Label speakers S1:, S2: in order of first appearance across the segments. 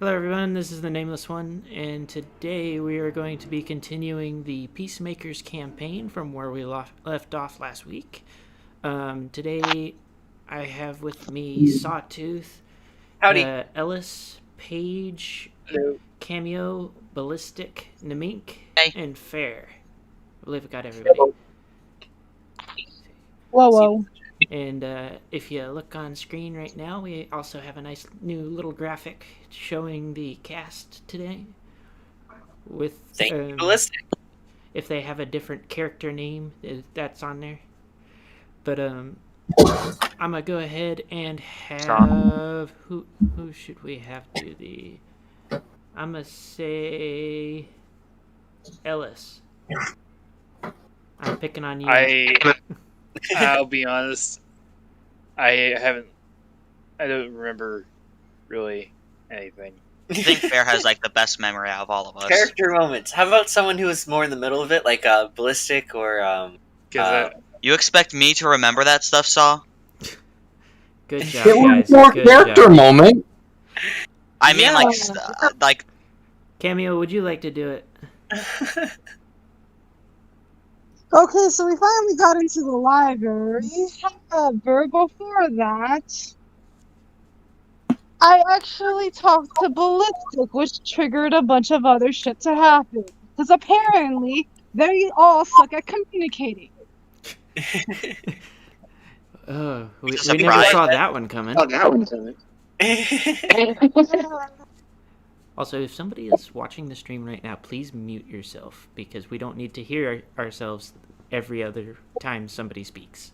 S1: Hello everyone, this is the Nameless one, and today we are going to be continuing the Peacemakers campaign from where we left off last week. Today I have with me Sawtooth,
S2: Howdy.
S1: Ellis, Paige,
S2: Hello.
S1: Cameo, Ballistic, Namink,
S2: Hey.
S1: and Fair. I believe I got everybody.
S3: Whoa.
S1: And if you look on screen right now, we also have a nice new little graphic showing the cast today. With
S2: Thank you for listening.
S1: if they have a different character name, that's on there. But I'm gonna go ahead and have who should we have do the? I'm gonna say Ellis. I'm picking on you.
S4: I'll be honest. I don't remember really anything.
S5: I think Fair has like the best memory out of all of us.
S2: Character moments. How about someone who was more in the middle of it, like Ballistic or
S5: You expect me to remember that stuff, Saw?
S1: Good job,
S3: It was
S1: guys.
S3: more
S1: Good
S3: character
S1: job.
S3: moment.
S5: I mean,
S2: Yeah.
S5: like
S1: Cameo, would you like to do it?
S3: Okay, so we finally got into the library. However, before that, I actually talked to Ballistic, which triggered a bunch of other shit to happen. Because apparently, they all suck at communicating.
S1: Oh, we
S5: Just a
S1: never
S5: surprise.
S1: saw that one coming.
S2: Oh,
S1: Also, if somebody is watching the stream right now, please mute yourself because we don't need to hear ourselves every other time somebody speaks.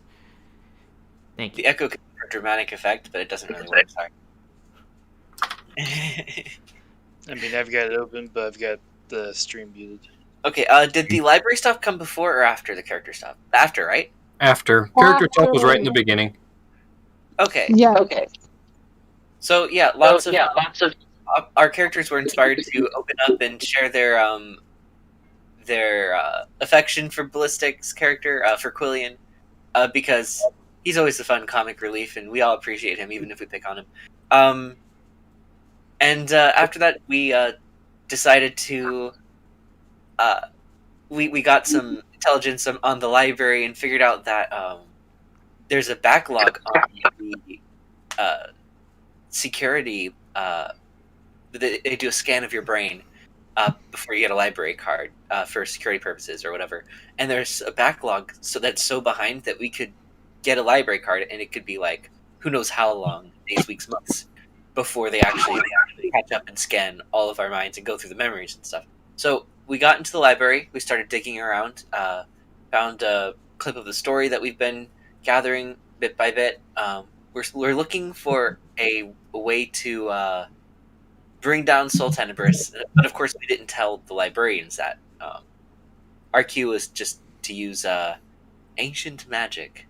S1: Thank you.
S2: The echo can have a dramatic effect, but it doesn't really work. Sorry.
S4: I mean, I've got it open, but I've got the stream muted.
S2: Okay. Did the library stuff come before or after the character stuff? After, right?
S6: After. Character stuff was right in the beginning.
S2: Okay.
S3: Yeah.
S2: Okay. So yeah, lots of our characters were inspired to open up and share their affection for Ballistic's character, for Quillian, because he's always the fun comic relief, and we all appreciate him, even if we pick on him. And after that, we decided to we got some intelligence on the library and figured out that there's a backlog on the security. They do a scan of your brain before you get a library card for security purposes or whatever. And there's a backlog that's so behind that we could get a library card and it could be like who knows how long, days, weeks, months, before they actually catch up and scan all of our minds and go through the memories and stuff. So we got into the library, we started digging around, found a clip of the story that we've been gathering bit by bit. We're looking for a way to bring down Soul Tenebris, but of course we didn't tell the librarians that. Our cue was just to use ancient magic.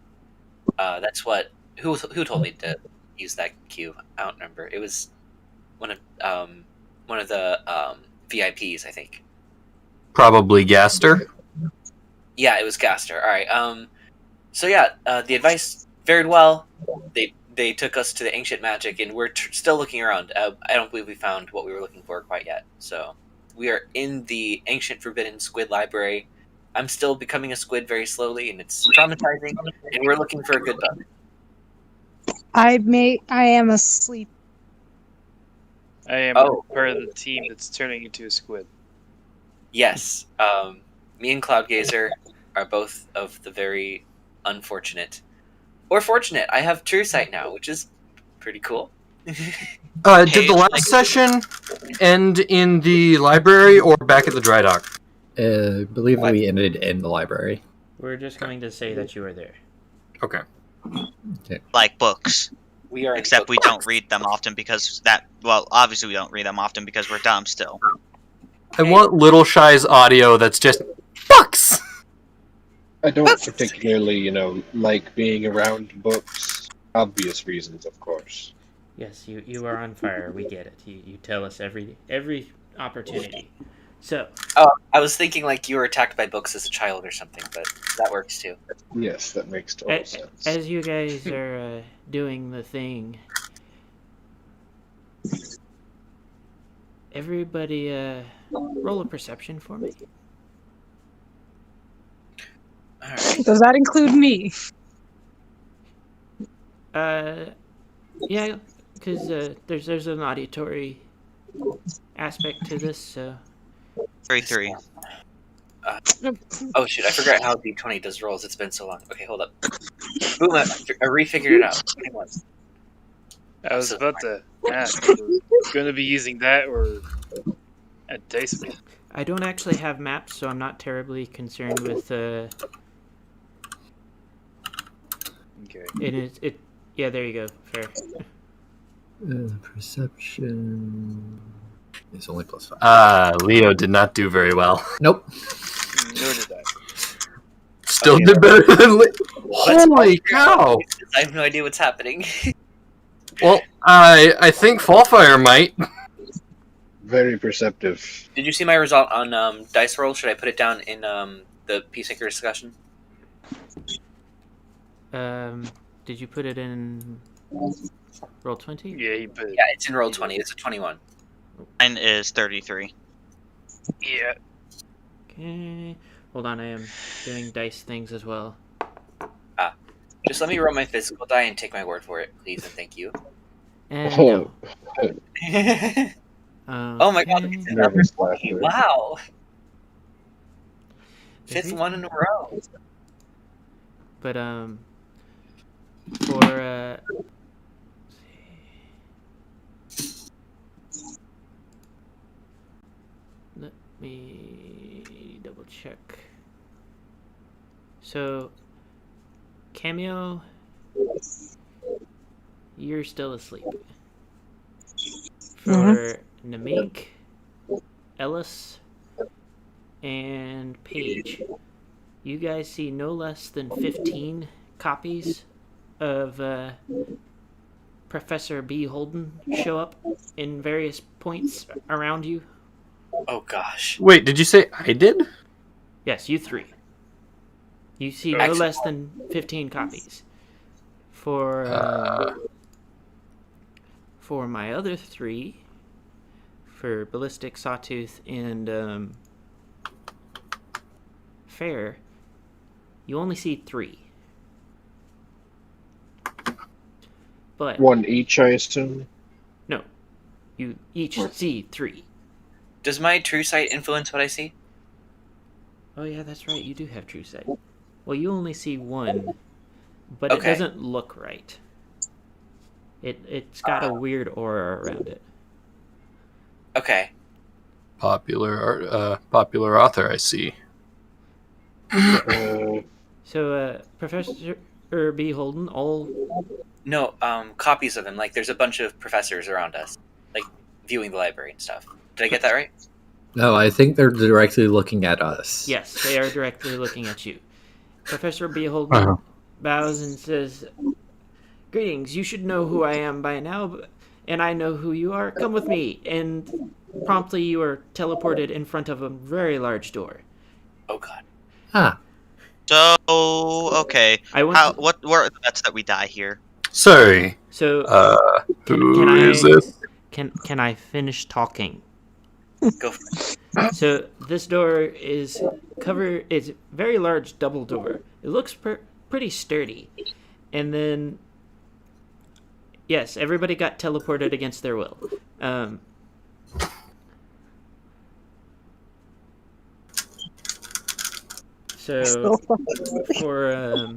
S2: That's what who told me to use that cue. I don't remember. It was one of the VIPs, I think.
S6: Probably Gaster.
S2: Yeah, it was Gaster. All right. So yeah, the advice fared well. They took us to the ancient magic, and we're still looking around. I don't believe we found what we were looking for quite yet. So we are in the ancient forbidden squid library. I'm still becoming a squid very slowly, and it's traumatizing. And we're looking for a good bug.
S3: I am asleep.
S4: I am part of the team that's turning into a squid.
S2: Yes. Me and Cloudgazer are both of the very unfortunate. Or fortunate. I have True Sight now, which is pretty cool.
S6: Did the last session end in the library or back at the dry dock?
S7: I believe we ended in the library.
S1: We're just going to say that you were there.
S6: Okay.
S5: like books.
S2: We are,
S5: Except we don't read them often because obviously we don't read them often because we're dumb still.
S6: I want Little Shy's audio that's just books.
S8: I don't particularly, like being around books. Obvious reasons, of course.
S1: Yes, you are on fire. We get it. You tell us every opportunity. So.
S2: Oh, I was thinking like you were attacked by books as a child or something, but that works too.
S8: Yes, that makes total sense.
S1: As you guys are doing the thing, everybody, roll a perception for me.
S2: All right.
S3: Does that include me?
S1: Yeah, because there's an auditory aspect to this, so
S5: 3-3.
S2: Oh shoot! I forgot how D20 does rolls. It's been so long. Okay, hold up. Boom! I refigured it out. 21.
S4: I was about to ask if we're going to be using that or a dice wheel.
S1: I don't actually have maps, so I'm not terribly concerned with.
S4: Okay.
S1: Yeah, there you go. Fair.
S7: Perception is only +5.
S6: Leo did not do very well.
S7: Nope.
S4: Nor did I.
S6: Still
S2: Okay.
S6: did better than
S2: Let's
S6: Holy cow!
S2: I have no idea what's happening.
S6: Well, I think Fallfire might.
S8: Very perceptive.
S2: Did you see my result on dice roll? Should I put it down in the Peacemaker discussion?
S1: Did you put it in Roll20?
S4: Yeah, he put it.
S2: Yeah, it's in roll 20. It's a 21.
S5: Mine is 33.
S4: Yeah.
S1: Okay. Hold on, I am doing dice things as well.
S2: Just let me roll my physical die and take my word for it, please and thank you.
S1: And
S8: Oh,
S1: no.
S2: Oh my god,
S1: Okay.
S2: it's a number
S8: nervous
S2: 20.
S8: laughter.
S2: Wow.
S1: The
S2: Fifth
S1: reason-
S2: one in a row.
S1: But for let me double check. So, Cameo, you're still asleep. For Namink, Ellis, and Paige, you guys see no less than 15 copies of Professor B. Holden show up in various points around you.
S2: Oh gosh.
S6: Wait, did you say I did?
S1: Yes, you three. You see no
S2: Excellent.
S1: less than 15 copies. For my other three, for Ballistic, Sawtooth, and Fair, you only see 3. But
S8: One each, I assume.
S1: no, you each see 3.
S2: Does my true sight influence what I see?
S1: Oh yeah, that's right. You do have true sight. Well, you only see 1, but
S2: Okay.
S1: it doesn't look right. It's got a weird aura around it.
S2: Okay.
S6: Popular author, I see.
S1: So, Professor B. Holden, all
S2: No, copies of him. Like, there's a bunch of professors around us, like viewing the library and stuff. Did I get that right?
S7: No, I think they're directly looking at us.
S1: yes, they are directly looking at you. Professor B. Holden bows and says, "Greetings. You should know who I am by now, and I know who you are. Come with me." And promptly, you are teleported in front of a very large door.
S2: Oh god.
S7: Ah,
S5: So, okay.
S1: I want.
S5: What are the bets that we die here?
S6: Sorry.
S1: So,
S6: Who
S1: can
S6: is
S1: I-
S6: this?
S1: can I finish talking?
S2: Go for it.
S1: So this door is covered. It's a very large double door. It looks pretty sturdy, and then yes, everybody got teleported against their will. So for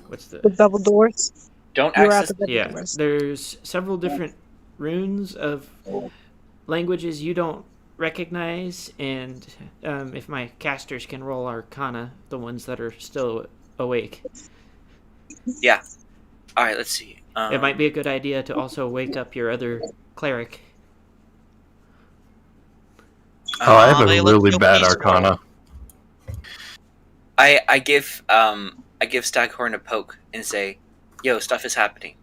S1: what's
S3: The
S1: the
S3: double doors.
S2: Don't
S3: You were at
S2: access.
S3: the double
S1: yeah?
S3: doors.
S1: There's several different runes of languages you don't recognize, and if my casters can roll Arcana, the ones that are still awake,
S2: Yeah. All right. Let's see.
S1: it might be a good idea to also wake up your other cleric.
S6: Oh, I have a
S5: They look
S6: really
S5: so
S6: bad
S5: peaceful.
S6: Arcana.
S2: I give Staghorn a poke and say, "Yo, stuff is happening."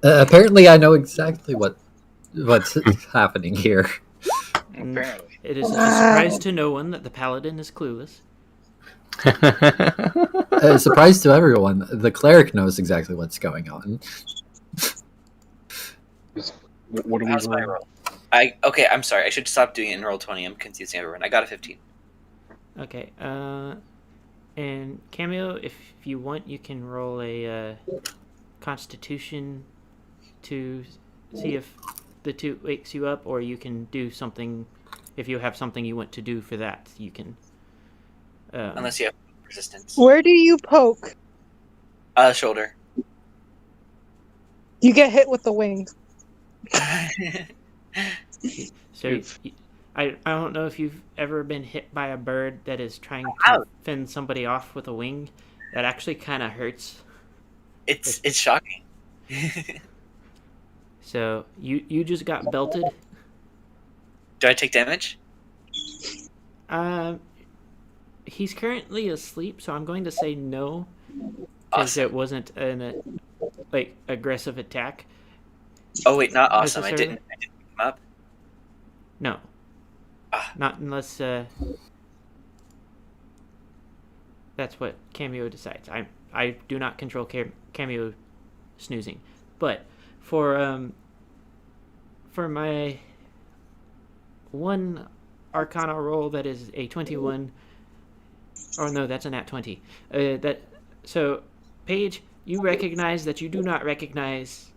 S7: apparently I know exactly what's happening here.
S4: Apparently.
S1: It is a surprise to no one that the paladin is clueless.
S7: A surprise to everyone, the cleric knows exactly what's going on.
S8: What are we
S2: How's my
S8: rolling?
S2: roll? I'm sorry. I should stop doing it in roll 20. I'm confusing everyone. I got a 15.
S1: Okay. And Cameo, if you want, you can roll a Constitution to see if the 2 wakes you up, or you can do something. If you have something you want to do for that, you can.
S2: Unless you have resistance.
S3: Where do you poke?
S2: Shoulder.
S3: You get hit with the wings.
S1: So I don't know if you've ever been hit by a bird that is trying to
S2: Ow.
S1: fend somebody off with a wing. That actually kind of hurts.
S2: It's shocking.
S1: So you just got belted.
S2: Do I take damage?
S1: He's currently asleep, so I'm going to say no, because
S2: Awesome.
S1: it wasn't an aggressive attack.
S2: Oh wait, not awesome. I
S1: necessarily.
S2: didn't pick him up.
S1: No, not unless that's what Cameo decides. I do not control Cameo snoozing, but for my one Arcana roll that is a 21. Oh no, that's a nat 20. So, Paige, you recognize that you do not recognize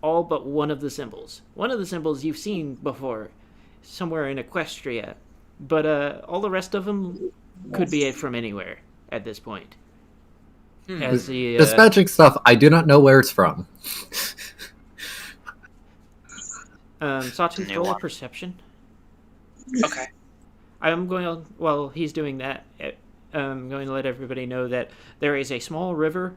S1: all but one of the symbols. One of the symbols you've seen before, somewhere in Equestria, but all the rest of them could be from anywhere at this point. As the
S7: This magic stuff, I do not know where it's from.
S1: Sawtooth, roll a perception.
S2: Okay.
S1: I'm going to, while he's doing that, I'm going to let everybody know that there is a small river,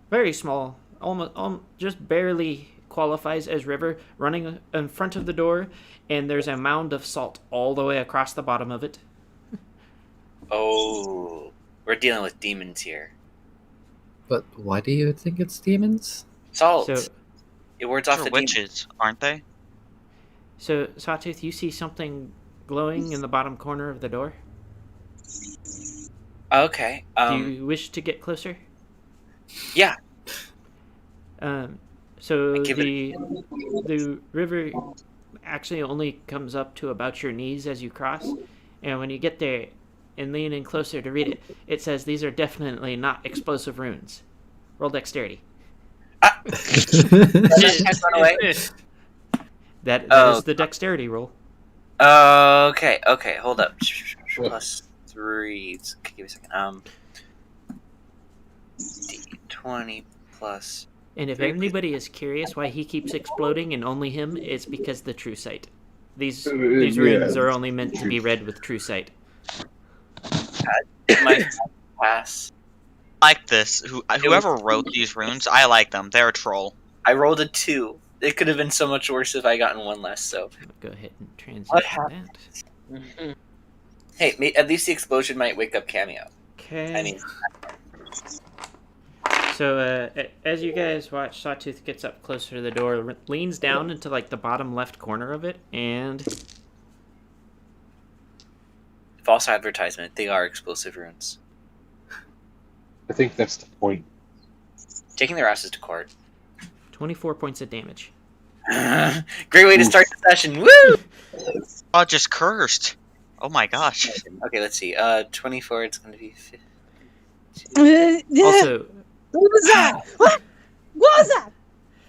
S1: very small, almost just barely qualifies as river, running in front of the door, and there's a mound of salt all the way across the bottom of it.
S2: Oh, we're dealing with demons here.
S7: But why do you think it's demons?
S2: Salt.
S1: So,
S2: It wards off
S5: They're
S2: the demons.
S5: witches, aren't they?
S1: so Sawtooth, you see something glowing in the bottom corner of the door?
S2: Okay.
S1: Do you wish to get closer?
S2: Yeah.
S1: So
S2: I give
S1: the river actually only comes up to about your knees as you cross, and when you get there and lean in closer to read it, it says these are definitely not explosive runes. Roll dexterity.
S2: Just run away.
S1: That is the dexterity roll.
S2: Okay. Hold up. Plus 3. Give me a second. D20 plus.
S1: And if anybody is curious why he keeps exploding and only him, it's because the true sight. These runes are only meant to be read with true sight.
S2: My pass.
S5: I like this. Whoever wrote these runes, I like them. They're a troll.
S2: I rolled a 2. It could have been so much worse if I gotten one less. So
S1: I'll go ahead and transition
S2: What happened?
S1: that.
S2: hey, at least the explosion might wake up Cameo.
S1: Okay.
S2: I mean,
S1: So as you guys watch, Sawtooth gets up closer to the door, leans down into like the bottom left corner of it, and
S2: false advertisement. They are explosive runes.
S8: I think that's the point.
S2: Taking their asses to court.
S1: 24 points of damage.
S2: Great way to start the session. Woo!
S5: Oh, just cursed. Oh my gosh.
S2: Okay, let's see. 24. It's going to be 50.
S1: Also,
S3: What was that? What was that?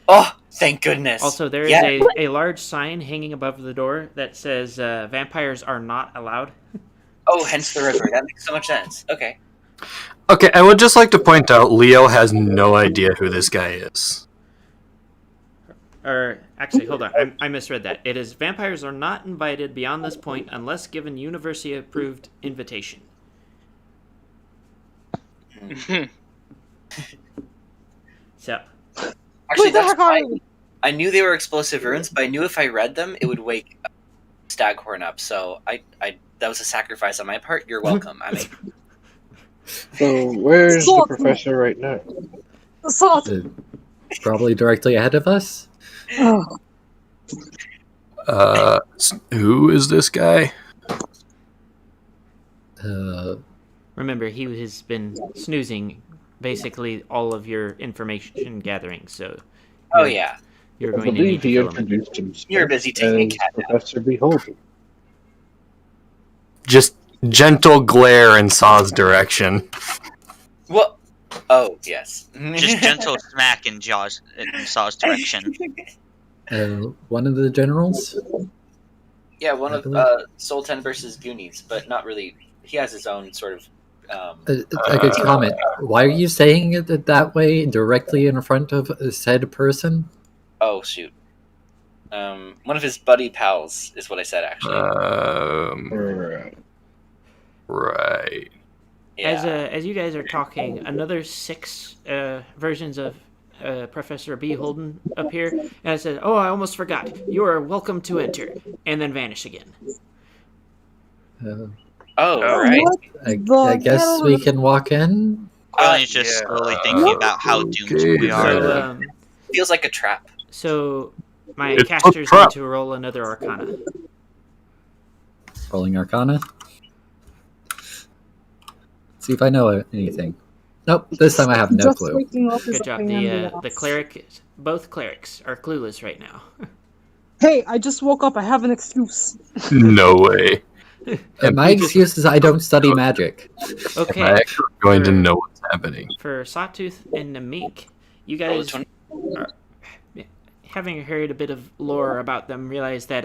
S2: Oh, thank goodness.
S1: Also, there is
S2: Yeah.
S1: a large sign hanging above the door that says vampires are not allowed.
S2: Oh, hence the river. That makes so much sense. Okay.
S6: Okay, I would just like to point out Leo has no idea who this guy is.
S1: Or, actually, hold on. I misread that. It is vampires are not invited beyond this point unless given university-approved invitation. So,
S2: Actually,
S3: Wait, the
S2: that's
S3: heck are
S2: fine.
S3: you?
S2: I knew they were explosive runes, but I knew if I read them, it would wake Staghorn up. So I that was a sacrifice on my part. You're welcome. I mean,
S8: So where's the
S3: Salt.
S8: professor right now?
S3: Salt.
S7: Probably directly ahead of us.
S3: Oh.
S6: Who is this guy?
S1: remember, he has been snoozing basically all of your information gathering, so...
S2: oh yeah.
S1: You're
S8: I
S1: going to need
S8: believe
S1: to
S8: he
S1: fill 'em in.
S8: introduced himself
S2: You're busy taking a
S8: as
S2: cat nap.
S8: Professor Beholden.
S6: Just gentle glare in Saw's direction.
S2: What? Oh, yes.
S5: Just gentle smack in Saw's direction.
S7: One of the generals?
S2: Yeah, one
S7: I
S2: of
S7: believe.
S2: Sultan versus Goonies, but not really. He has his own sort of.
S7: I could comment. Why are you saying it that way directly in front of said person?
S2: Oh shoot. One of his buddy pals is what I said actually.
S6: Right.
S2: Yeah.
S1: As you guys are talking, another 6 versions of Professor B. Holden appear, and it says, "Oh, I almost forgot. You are welcome to enter," and then vanish again.
S2: Oh, right.
S7: I guess we can walk in.
S5: Quillen's just slowly thinking about how doomed we are.
S1: So,
S2: Feels like a trap.
S1: so my
S6: It's a
S1: casters
S6: trap.
S1: need to roll another Arcana.
S7: Rolling Arcana. See if I know anything. Nope, this time I have no
S3: Just
S7: clue.
S3: waking up is
S1: Good
S3: a
S1: job.
S3: pain in
S1: The
S3: ass.
S1: cleric, both clerics are clueless right now.
S3: Hey, I just woke up. I have an excuse.
S6: No way.
S7: And my excuse is I don't study magic.
S1: Okay.
S6: I'm actually going to know what's happening.
S1: For Sawtooth and Namik, you
S2: Roll a
S1: guys
S2: 20.
S1: are, having heard a bit of lore about them, realize that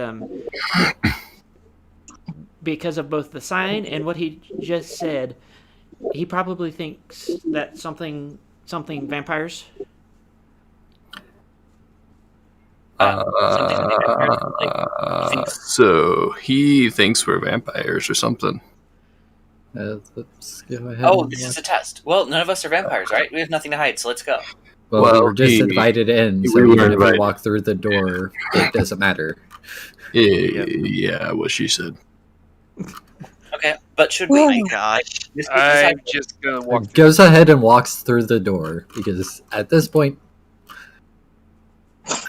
S1: because of both the sign and what he just said, he probably thinks that something vampires.
S6: So he thinks we're vampires or something.
S7: Let's go ahead.
S2: Oh,
S7: and
S2: this
S7: walk-
S2: is a test. Well, none of us are vampires, right? We have nothing to hide, so let's go.
S7: Well, we
S6: Well,
S7: were just invited in,
S6: we
S7: so
S6: were
S7: even if we
S6: invited.
S7: walk through the door, it doesn't matter.
S6: Yeah, what she said.
S2: Okay, but should we?
S3: Oh
S2: Like,
S5: Gosh.
S2: this
S4: I'm just gonna walk through.
S7: Goes ahead and walks through the door because at this point,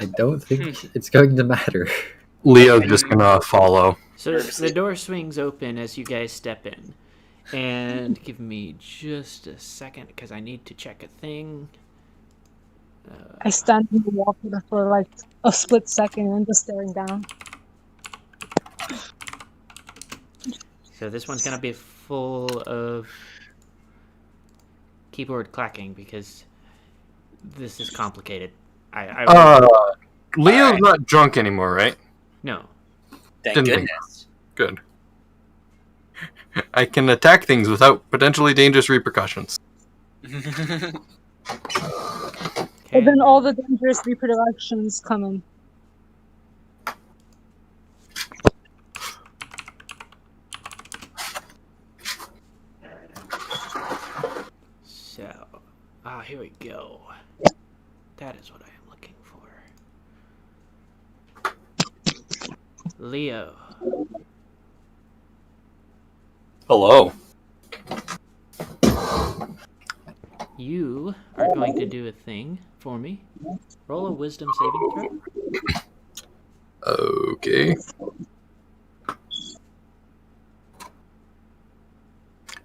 S7: I don't think it's going to matter.
S6: Leo's just gonna follow.
S1: So the door swings open as you guys step in. And give me just a second because I need to check a thing.
S3: I stand in the water for like a split second and just staring down.
S1: So this one's gonna be full of keyboard clacking because this is complicated.
S6: Leo's
S2: Alright.
S6: not drunk anymore, right?
S1: No.
S2: Thank
S6: Didn't think
S2: goodness.
S6: Good. I can attack things without potentially dangerous repercussions.
S1: Okay.
S3: But then all the dangerous reproductions come in.
S1: So, here we go. That is what I am looking for. Leo.
S6: Hello.
S1: You are going to do a thing for me. Roll a wisdom saving throw.
S6: Okay.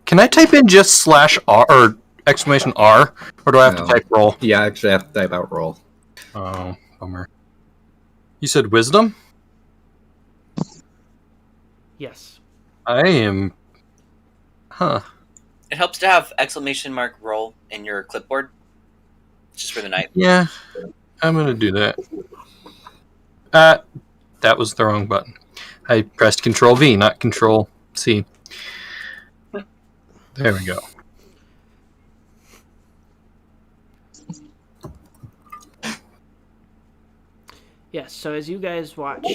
S6: Can I type in just /R or exclamation R, or do I have
S7: No.
S6: to type roll?
S7: Yeah, actually, I have to type out roll.
S6: Oh, bummer. You said wisdom?
S1: Yes.
S6: I am. Huh.
S2: It helps to have exclamation mark roll in your clipboard, just for the night.
S6: Yeah, I'm gonna do that. That was the wrong button. I pressed Control V, not Control C. There we go.
S1: Yes, so as you guys watch,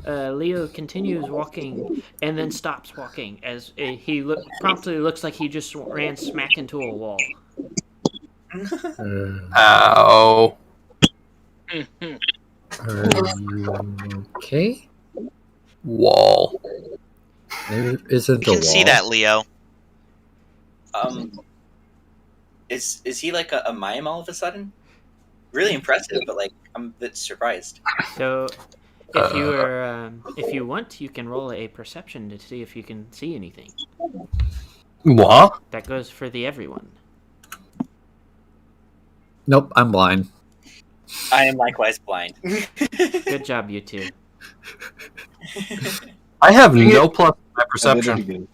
S1: Leo continues walking and then stops walking as he promptly looks like he just ran smack into a wall.
S6: Ow.
S7: Okay.
S6: Wall.
S7: There isn't
S5: We
S7: a wall.
S5: can see that, Leo.
S2: Is he like a mime all of a sudden? Really impressive, but like I'm a bit surprised.
S1: So, if you want, you can roll a perception to see if you can see anything.
S6: What?
S1: That goes for the everyone.
S7: Nope, I'm blind.
S2: I am likewise blind.
S1: Good job, you two.
S6: I have no plus in my
S8: I did it
S6: perception.
S8: again.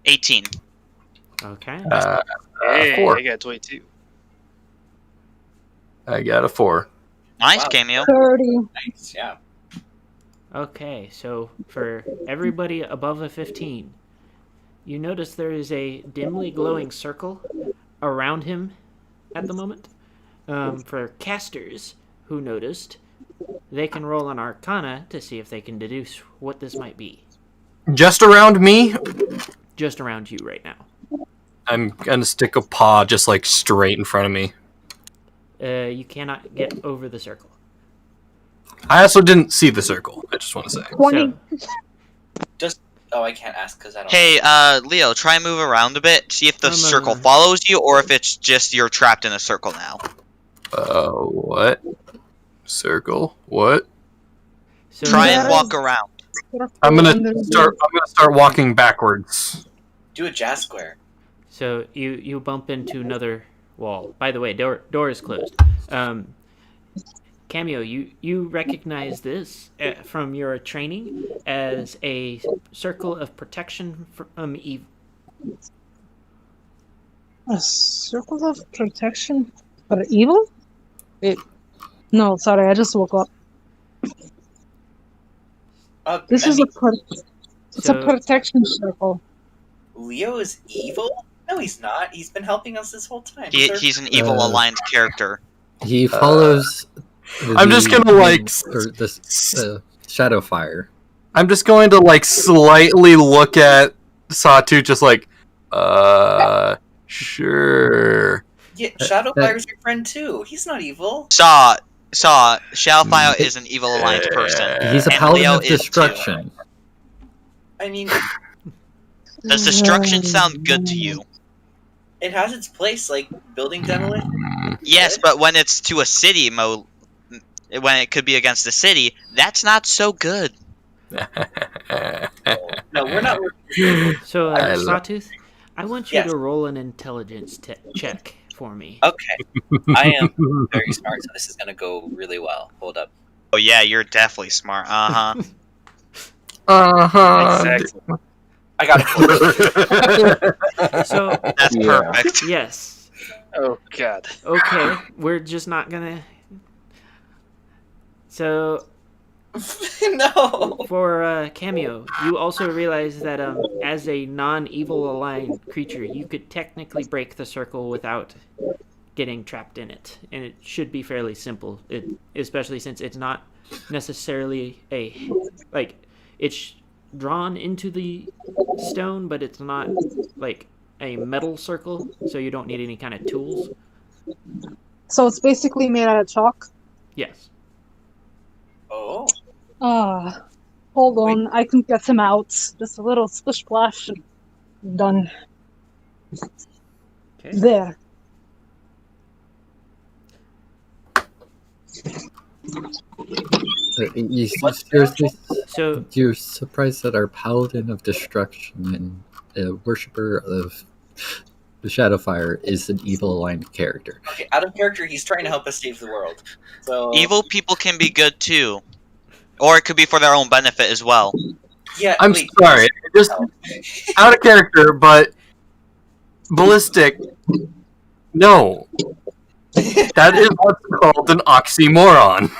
S5: 18.
S1: Okay.
S4: Hey,
S6: 4.
S4: I got 22.
S6: I got a 4.
S5: Nice
S2: Wow.
S5: cameo.
S3: 30.
S2: Nice, yeah.
S1: Okay, so for everybody above a 15, you notice there is a dimly glowing circle around him at the moment. For casters who noticed, they can roll an Arcana to see if they can deduce what this might be.
S6: Just around me,
S1: Just around you right now.
S6: I'm gonna stick a paw just like straight in front of me.
S1: You cannot get over the circle.
S6: I also didn't see the circle. I just want to say.
S3: 20.
S1: So,
S2: Oh, I can't ask because I don't.
S5: Hey, Leo, try and move around a bit. See if the
S1: I'm,
S5: circle follows you, or if it's just you're trapped in a circle now.
S6: What? Circle? What?
S1: so
S5: Try
S3: Yeah.
S5: and walk around.
S6: I'm gonna start walking backwards.
S2: Do a jazz square.
S1: So you bump into another wall. By the way, door is closed. Cameo, you recognize this from your training as a circle of protection from evil.
S3: A circle of protection for evil? No, sorry, I just woke up. This is it's
S1: So-
S3: a protection circle.
S2: Leo is evil? No, he's not. He's been helping us this whole time.
S5: He's an evil alliance character.
S7: He follows.
S6: I'm just gonna, like,
S7: the Shadowfire.
S6: I'm just going to like slightly look at Sawtooth, just like, sure.
S2: Yeah, Shadowfire's your friend too. He's not evil.
S5: Shadowfire is an evil alliance person.
S7: He's a
S5: And
S7: paladin
S5: Leo
S7: of
S5: is too.
S7: destruction.
S2: I mean,
S5: Does destruction sound good to you?
S2: it has its place, like building demolition.
S5: Yes, but when it's to a city mode, when it could be against the city, that's not so good.
S2: No, we're not working.
S1: So,
S6: I love-
S1: Sawtooth, I want you
S2: Yes.
S1: to roll an intelligence check for me.
S2: Okay, I am very smart, so this is gonna go really well. Hold up.
S5: Oh yeah, you're definitely smart. Uh-huh.
S4: Exactly.
S2: I got it.
S1: So,
S5: That's
S8: Yeah.
S5: perfect.
S1: yes.
S4: Oh god.
S1: Okay, we're just not gonna. So,
S2: No.
S1: for Cameo, you also realize that as a non-evil aligned creature, you could technically break the circle without getting trapped in it, and it should be fairly simple. Especially since it's not necessarily it's drawn into the stone, but it's not like a metal circle, so you don't need any kind of tools.
S3: So it's basically made out of chalk.
S1: Yes.
S2: Oh.
S3: Hold on, I can get him out. Just a little splish splash. Done.
S1: Okay.
S3: There.
S1: So
S7: You're surprised that our paladin of destruction and a worshipper of the Shadowfire is an evil aligned character.
S2: Okay, out of character, he's trying to help us save the world. So
S5: Evil people can be good too. Or it could be for their own benefit as well.
S2: yeah,
S6: I'm
S2: wait,
S6: sorry, just out of character, but ballistic. No, that is what's called an oxymoron.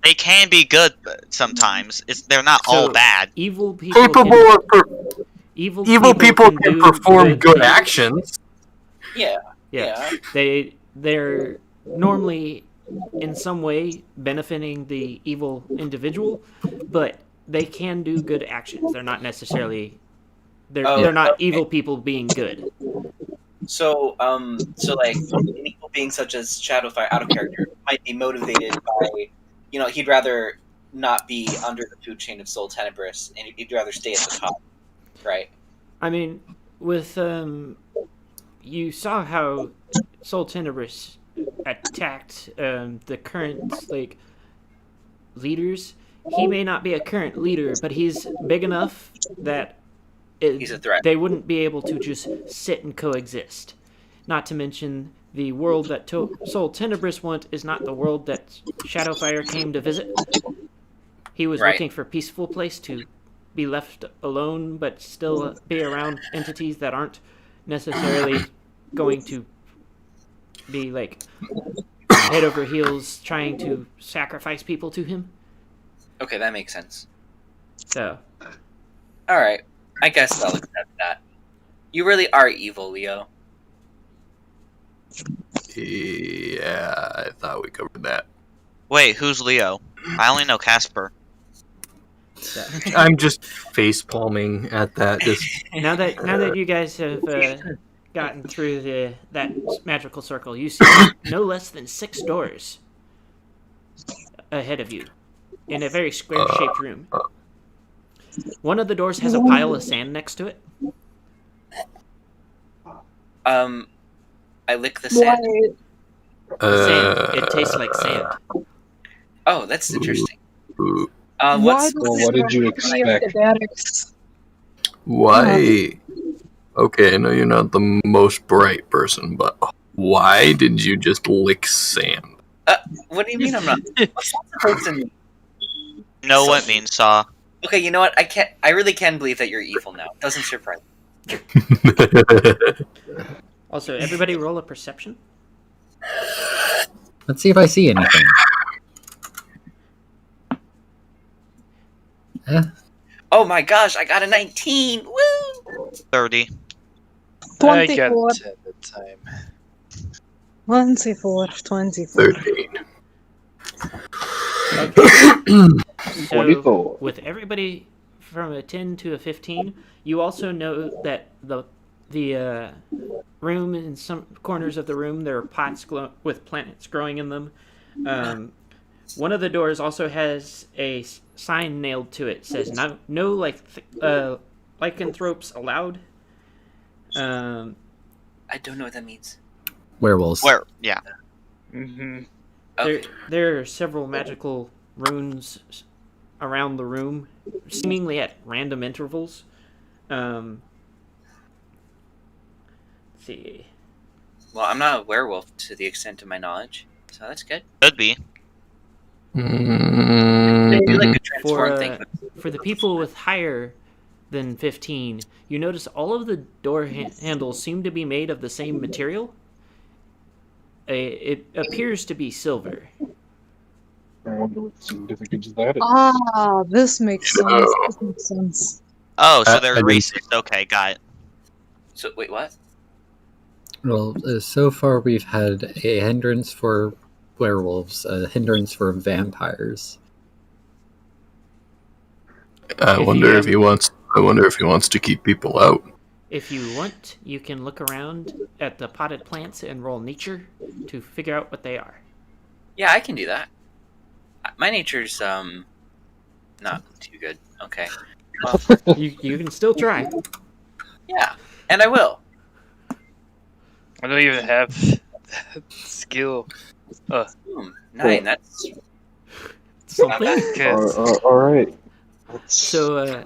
S5: They can be good sometimes. They're not all
S1: So-
S5: bad.
S1: evil people
S6: Capable
S1: can,
S6: of
S1: evil
S6: people can
S1: do
S6: perform good
S1: things.
S6: actions.
S2: Yeah.
S1: Yeah.
S2: Yeah.
S1: They're normally in some way benefiting the evil individual, but they can do good actions. They're not necessarily they're not
S2: okay.
S1: evil people being good.
S2: So like an evil being such as Shadowfire, out of character, might be motivated by, he'd rather not be under the food chain of Soul Tenebris, and he'd rather stay at the top, right?
S1: I mean, with you saw how Soul Tenebris attacked the current leaders. He may not be a current leader, but he's big enough that
S2: He's a threat.
S1: they wouldn't be able to just sit and coexist. Not to mention, the world that Soul Tenebrous want is not the world that Shadowfire came to visit. He was
S2: Right.
S1: looking for a peaceful place to be left alone, but still be around entities that aren't necessarily going to be like head over heels trying to sacrifice people to him.
S2: Okay, that makes sense.
S1: So,
S2: All right, I guess I'll accept that. You really are evil, Leo.
S6: Yeah, I thought we covered that.
S5: Wait, who's Leo? I only know Casper.
S6: I'm just face palming at that. Just
S1: now that you guys have gotten through that magical circle, you see no less than 6 doors ahead of you in a very square-shaped room. One of the doors has a pile of sand next to it.
S2: I lick the sand.
S1: Sand. It tastes like sand.
S2: Oh, that's interesting.
S3: Why
S2: What's
S3: does
S8: Well,
S3: this
S8: what did you
S3: remind me of
S8: expect?
S3: Cadetics?
S6: why? Okay, I know you're not the most bright person, but why did you just lick sand?
S2: what do you mean I'm not? What's that supposed to mean?
S5: Know what means saw.
S2: Okay, you know what? I really can believe that you're evil now. It doesn't surprise me.
S1: Also, everybody roll a perception.
S7: Let's see if I see anything.
S2: Oh my gosh, I got a 19! Woo!
S5: 30.
S4: I got
S3: 24.
S4: 10 at the time.
S3: 24.
S6: 13.
S1: So,
S8: 24.
S1: with everybody from a 10 to a 15, you also know that the room, in some corners of the room, there are pots with plants growing in them. One of the doors also has a sign nailed to it. It says no lycanthropes allowed.
S2: I don't know what that means.
S7: Werewolves.
S5: Where? Yeah.
S4: Mm-hmm.
S2: Okay.
S1: There are several magical runes around the room, seemingly at random intervals. Let's see.
S2: Well, I'm not a werewolf to the extent of my knowledge, so that's good.
S5: Could be.
S2: I do like a transform
S1: For,
S2: thing.
S1: for the people with higher than 15, you notice all of the door handles seem to be made of the same material. It appears to be silver.
S8: I wonder what the significance of that is.
S3: Ah, this makes sense. This makes sense.
S5: Oh, so they're
S6: I didn't-
S5: racist. Okay, got it.
S2: So wait, what?
S7: Well, so far we've had a hindrance for werewolves, a hindrance for vampires.
S6: I wonder if he wants to keep people out.
S1: If you want, you can look around at the potted plants and roll nature to figure out what they are.
S2: Yeah, I can do that. My nature's not too good. Okay.
S1: You can still try.
S2: Yeah, and I will.
S4: I don't even have that skill.
S2: 9. That's
S1: Something.
S4: Cause
S8: All right.
S1: So,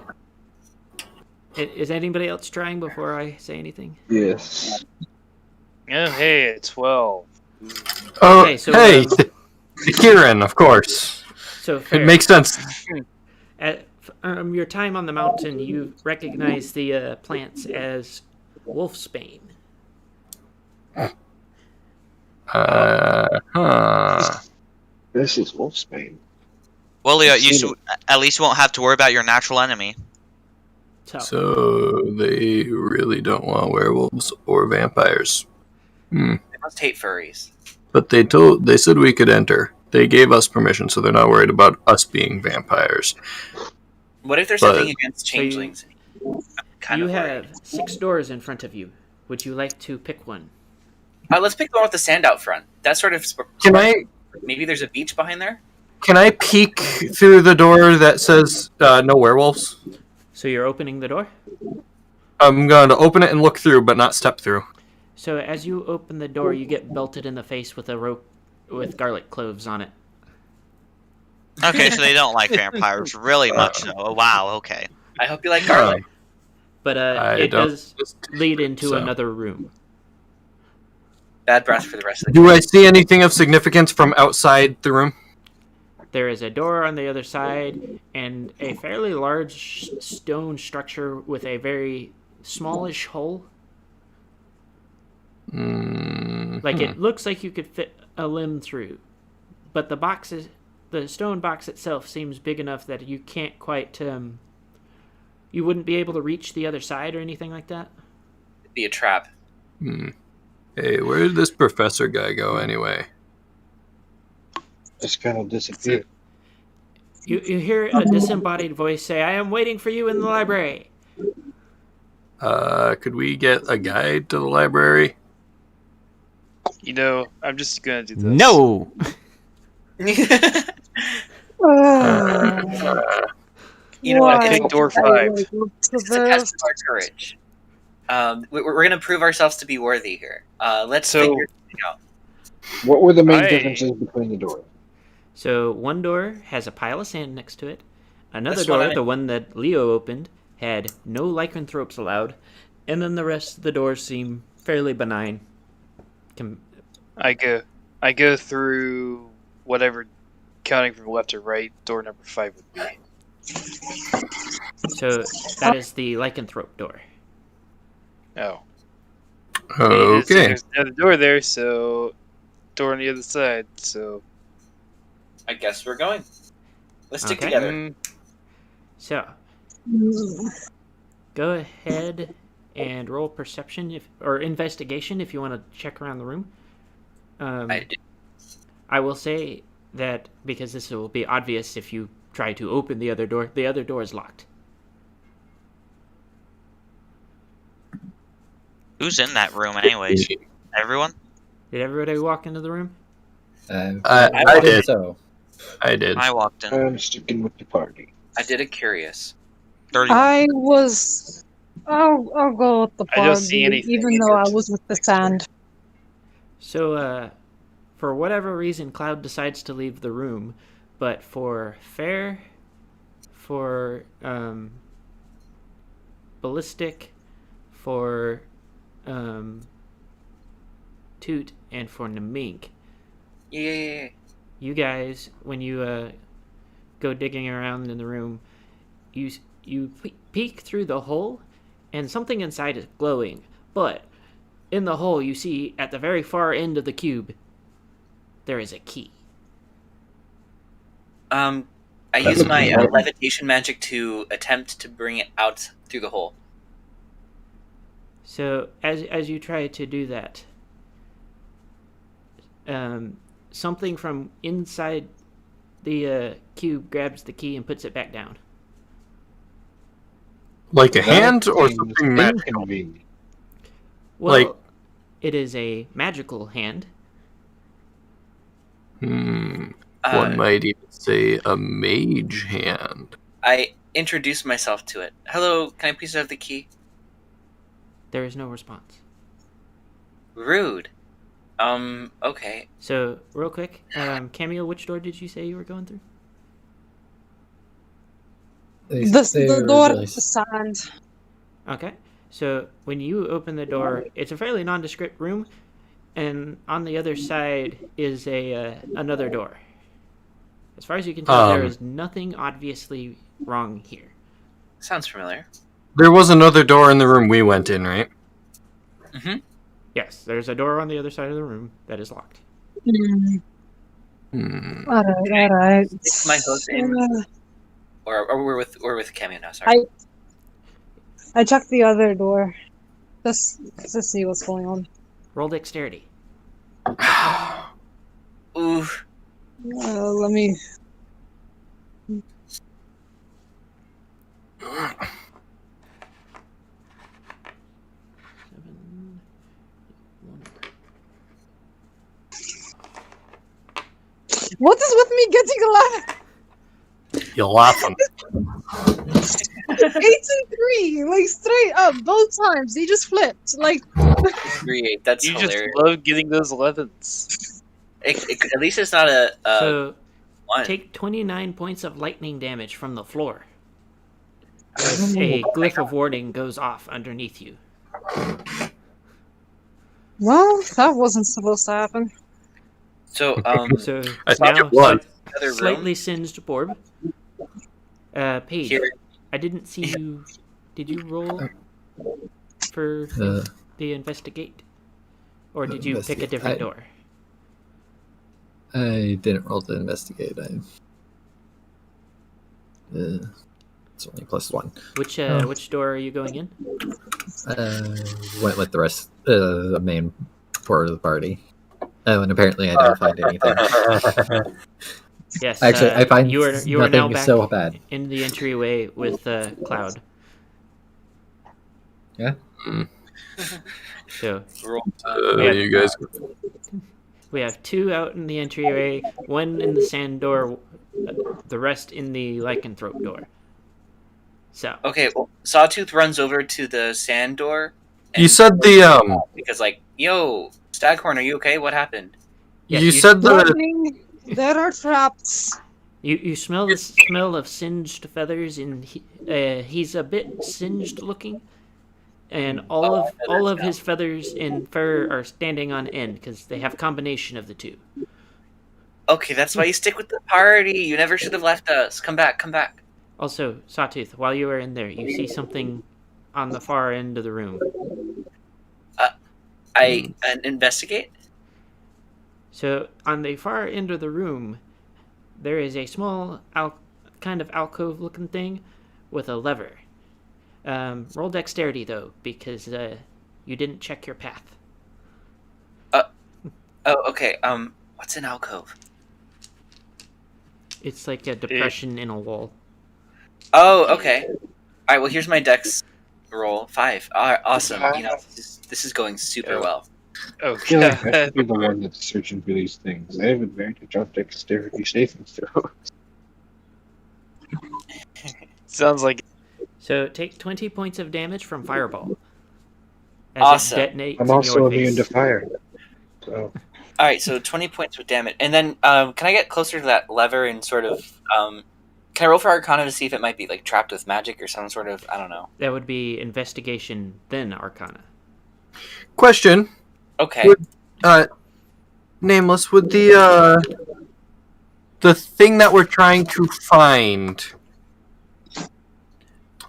S1: is anybody else trying before I say anything?
S8: Yes.
S4: oh, hey, 12.
S6: Oh,
S1: Okay, so,
S6: hey, Kieran, of course.
S1: So fair.
S6: It makes sense.
S1: At your time on the mountain, you recognize the plants as wolfsbane.
S8: This is Wolfsbane.
S5: Well, Leo,
S8: I've
S5: you
S8: seen
S5: at least won't have to worry about your natural enemy.
S6: So they really don't want werewolves or vampires.
S2: They must hate furries.
S6: But they said we could enter. They gave us permission, so they're not worried about us being vampires.
S2: What if there's
S6: But-
S2: something against changelings? I'm
S1: You
S2: worried.
S1: have 6 doors in front of you. Would you like to pick one?
S2: Let's pick the one with the sand out front. That sort of. Maybe there's a beach behind there.
S6: Can I peek through the door that says no werewolves?
S1: So you're opening the door?
S6: I'm going to open it and look through, but not step through.
S1: So as you open the door, you get belted in the face with a rope with garlic cloves on it.
S5: Okay, so they don't like vampires really much, though. Oh, wow, okay.
S2: I hope you like garlic.
S1: But
S6: I
S1: it
S6: don't-
S1: does lead into
S6: so.
S1: another room.
S2: Bad breath for the rest of the
S6: Do I see anything of significance from outside the room?
S1: There is a door on the other side and a fairly large stone structure with a very smallish hole. Like it looks like you could fit a limb through, but the stone box itself seems big enough that you can't quite. You wouldn't be able to reach the other side or anything like that.
S2: It'd be a trap.
S6: Hey, where did this professor guy go anyway?
S8: Just kind of disappeared.
S1: You hear a disembodied voice say, "I am waiting for you in the library."
S6: Could we get a guide to the library?
S4: You know, I'm just gonna do this.
S1: No.
S2: You know what?
S4: I think door 5.
S2: It's a test of our courage. We're going to prove ourselves to be worthy here. Let's figure it out.
S8: What were the main differences between the doors?
S1: So one door has a pile of sand next to it. Another
S2: That's
S1: door,
S2: what I-
S1: the one that Leo opened, had no lycanthropes allowed. And then the rest of the doors seem fairly benign.
S4: I go through whatever, counting from left to right, door number 5 would be.
S1: So that is the lycanthrope door.
S4: Oh.
S6: Okay.
S4: There's another door there, so door on the other side, so...
S2: I guess we're going. Let's stick
S1: Okay.
S2: together.
S1: So go ahead and roll perception or investigation if you want to check around the room.
S2: I did.
S1: I will say that because this will be obvious if you try to open the other door is locked.
S5: Who's in that room, anyways? Everyone?
S1: Did everybody walk into the room?
S6: I did.
S7: So.
S6: I did.
S5: I walked in.
S8: I'm sticking with the party.
S2: I did a curious.
S5: 31.
S3: I'll go with the
S4: I don't see
S3: party,
S4: anything
S3: even though I was with the sand.
S1: So, for whatever reason, Cloud decides to leave the room, but for Fair, for Ballistic, for Toot, and for Namink,
S2: Yeah.
S1: you guys, when you go digging around in the room, you peek through the hole, and something inside is glowing. But in the hole, you see at the very far end of the cube, there is a key.
S2: I use my levitation magic to attempt to bring it out through the hole.
S1: So as you try to do that, something from inside the cube grabs the key and puts it back down.
S6: Like a hand
S8: That
S6: or
S8: seems
S6: something magical?
S8: inconvenient.
S1: Well,
S6: Like-
S1: it is a magical hand.
S6: One might even say a mage hand.
S2: I introduce myself to it. Hello, can I please have the key?
S1: There is no response.
S2: Rude. Okay.
S1: So real quick, Camille, which door did you say you were going through?
S3: The door with the sand.
S1: Okay. So when you open the door, it's a fairly nondescript room, and on the other side is another door. As far as you can tell, there is nothing obviously wrong here.
S2: Sounds familiar.
S6: There was another door in the room we went in, right?
S2: Mm-hmm.
S1: Yes, there's a door on the other side of the room that is locked.
S3: Alright.
S2: My host in, or we're with Cameo now. Sorry.
S3: I checked the other door. Just to see what's going on.
S1: Roll dexterity.
S2: Ooh.
S3: Let me. What is with me getting 11?
S6: You're laughing.
S3: 8 and 3, like straight up, both times. They just flipped. Like
S2: 3-8. That's
S4: You
S2: hilarious.
S4: just love getting those 11s.
S2: At least it's not a
S1: So
S2: one.
S1: take 29 points of lightning damage from the floor. As a glyph of warning goes off underneath you.
S3: Well, that wasn't supposed to happen.
S2: So,
S1: So
S6: I thought
S1: now
S6: it was.
S2: another
S1: slightly
S2: room
S1: singed Borb. Paige,
S2: here.
S1: I didn't see you. Did you roll for the investigate, or did you pick a different door?
S7: I didn't roll to investigate. It's only +1.
S1: Which door are you going in?
S7: Went with the rest, the main part of the party. Oh, and apparently I don't find anything.
S1: Yes.
S7: Actually, I find
S1: you are
S7: nothing
S1: now back
S7: so bad.
S1: in the entryway with Cloud.
S7: Yeah.
S1: So
S6: You guys.
S1: we have 2 out in the entryway, 1 in the sand door, the rest in the lycanthrope door. So
S2: Okay, well, Sawtooth runs over to the sand door.
S6: You said the
S2: because like, yo, Staghorn, are you okay? What happened?
S1: Yes,
S6: you said the
S3: Warning, there are traps.
S1: you smell the smell of singed feathers, and he's a bit singed looking, and all of his feathers and fur are standing on end because they have combination of the two.
S2: Okay, that's why you stick with the party. You never should have left us. Come back, come back.
S1: Also, Sawtooth, while you are in there, you see something on the far end of the room.
S2: I investigate.
S1: So on the far end of the room, there is a small kind of alcove-looking thing with a lever. Roll dexterity though, because you didn't check your path.
S2: Oh, okay. What's an alcove?
S1: It's like a depression in a wall.
S2: Oh, okay. All right. Well, here's my dex roll 5. All right, awesome. You know, this is going super well.
S8: I feel like I should be the one that's searching for these things. I have advantage on dexterity saving throws.
S4: Sounds like
S1: So take 20 points of damage from fireball. As
S2: Awesome.
S1: it detonates
S8: I'm
S1: in
S8: also
S1: your
S8: immune to
S1: face.
S8: fire. So
S2: All right, so 20 points of damage, and then can I get closer to that lever and sort of can I roll for Arcana to see if it might be like trapped with magic or some sort of, I don't know.
S1: That would be investigation, then Arcana.
S6: question.
S2: Okay.
S6: Nameless, would the thing that we're trying to find,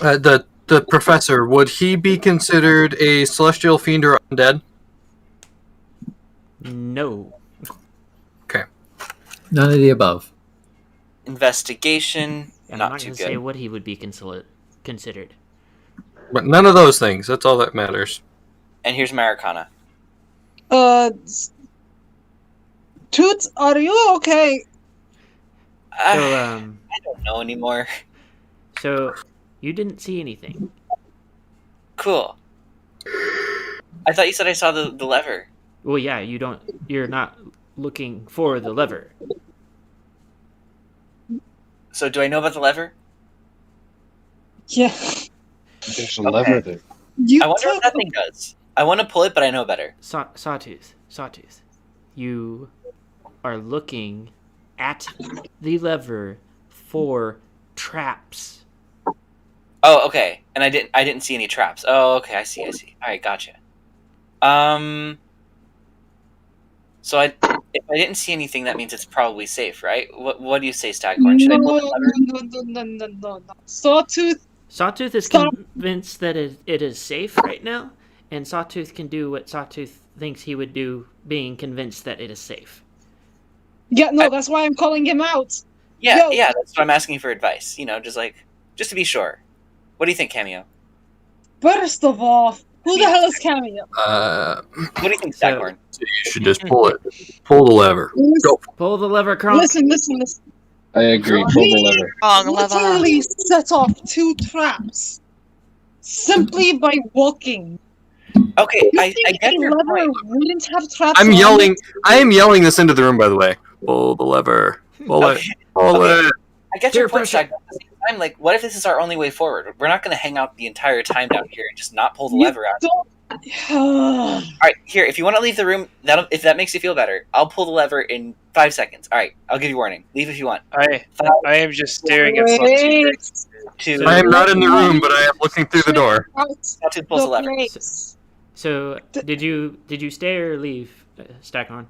S6: the professor, would he be considered a celestial fiend or undead?
S1: No.
S6: Okay.
S7: None of the above.
S2: Investigation,
S1: I'm
S2: not
S1: not
S2: too
S1: going to say
S2: good.
S1: what he would be considered.
S6: But none of those things. That's all that matters.
S2: And here's my Arcana.
S3: Toots, are you okay?
S1: So,
S2: I don't know anymore.
S1: So you didn't see anything.
S2: Cool. I thought you said I saw the lever.
S1: Well, yeah, you're not looking for the lever.
S2: So do I know about the lever?
S3: Yeah.
S8: there's a lever there.
S3: You
S2: I wonder what that thing does. I want to pull it, but I know better.
S1: Sawtooth. You are looking at the lever for traps.
S2: Oh, okay. And I didn't see any traps. Oh, okay. I see. All right, gotcha. So if I didn't see anything, that means it's probably safe, right? What do you say, Staghorn? Should I pull the lever?
S3: No. Sawtooth.
S1: Sawtooth is
S3: Stop.
S1: convinced that it is safe right now, and Sawtooth can do what Sawtooth thinks he would do, being convinced that it is safe.
S3: Yeah, no, that's why I'm calling him out.
S2: Yeah,
S3: Yo.
S2: yeah. That's what I'm asking for advice. You know, just to be sure. What do you think, Cameo?
S3: First of all, who the hell is Cameo?
S2: What do you think, Staghorn?
S6: You should just pull it. Pull the lever. Go.
S1: Pull the lever, Kronk.
S3: Listen.
S8: I agree. Pull the lever.
S5: Wrong lever.
S3: Literally set off 2 traps simply by walking.
S2: Okay,
S3: You
S2: I
S3: think
S2: get
S3: a
S2: your
S3: lever
S2: point.
S3: wouldn't have traps?
S6: I'm
S3: on
S6: yelling.
S3: it?
S6: I am yelling this into the room, by the way. Pull the lever. Pull it.
S2: Okay.
S6: Pull
S2: Okay.
S6: it.
S2: I get your
S1: Peer
S2: point,
S1: pressure.
S2: Staghorn. At the same time, like, what if this is our only way forward? We're not going to hang out the entire time down here and just not pull the
S3: You
S2: lever out.
S3: don't.
S2: All right, here. If you want to leave the room, if that makes you feel better, I'll pull the lever in 5 seconds. All right, I'll give you warning. Leave if you want.
S4: I am just staring at
S3: Wait.
S4: Sawtooth.
S2: Two.
S6: I am not in the room, but I am looking through the door.
S3: Out
S2: Sawtooth pulls the lever.
S3: place.
S1: So, did you stay or leave, Stackhorn?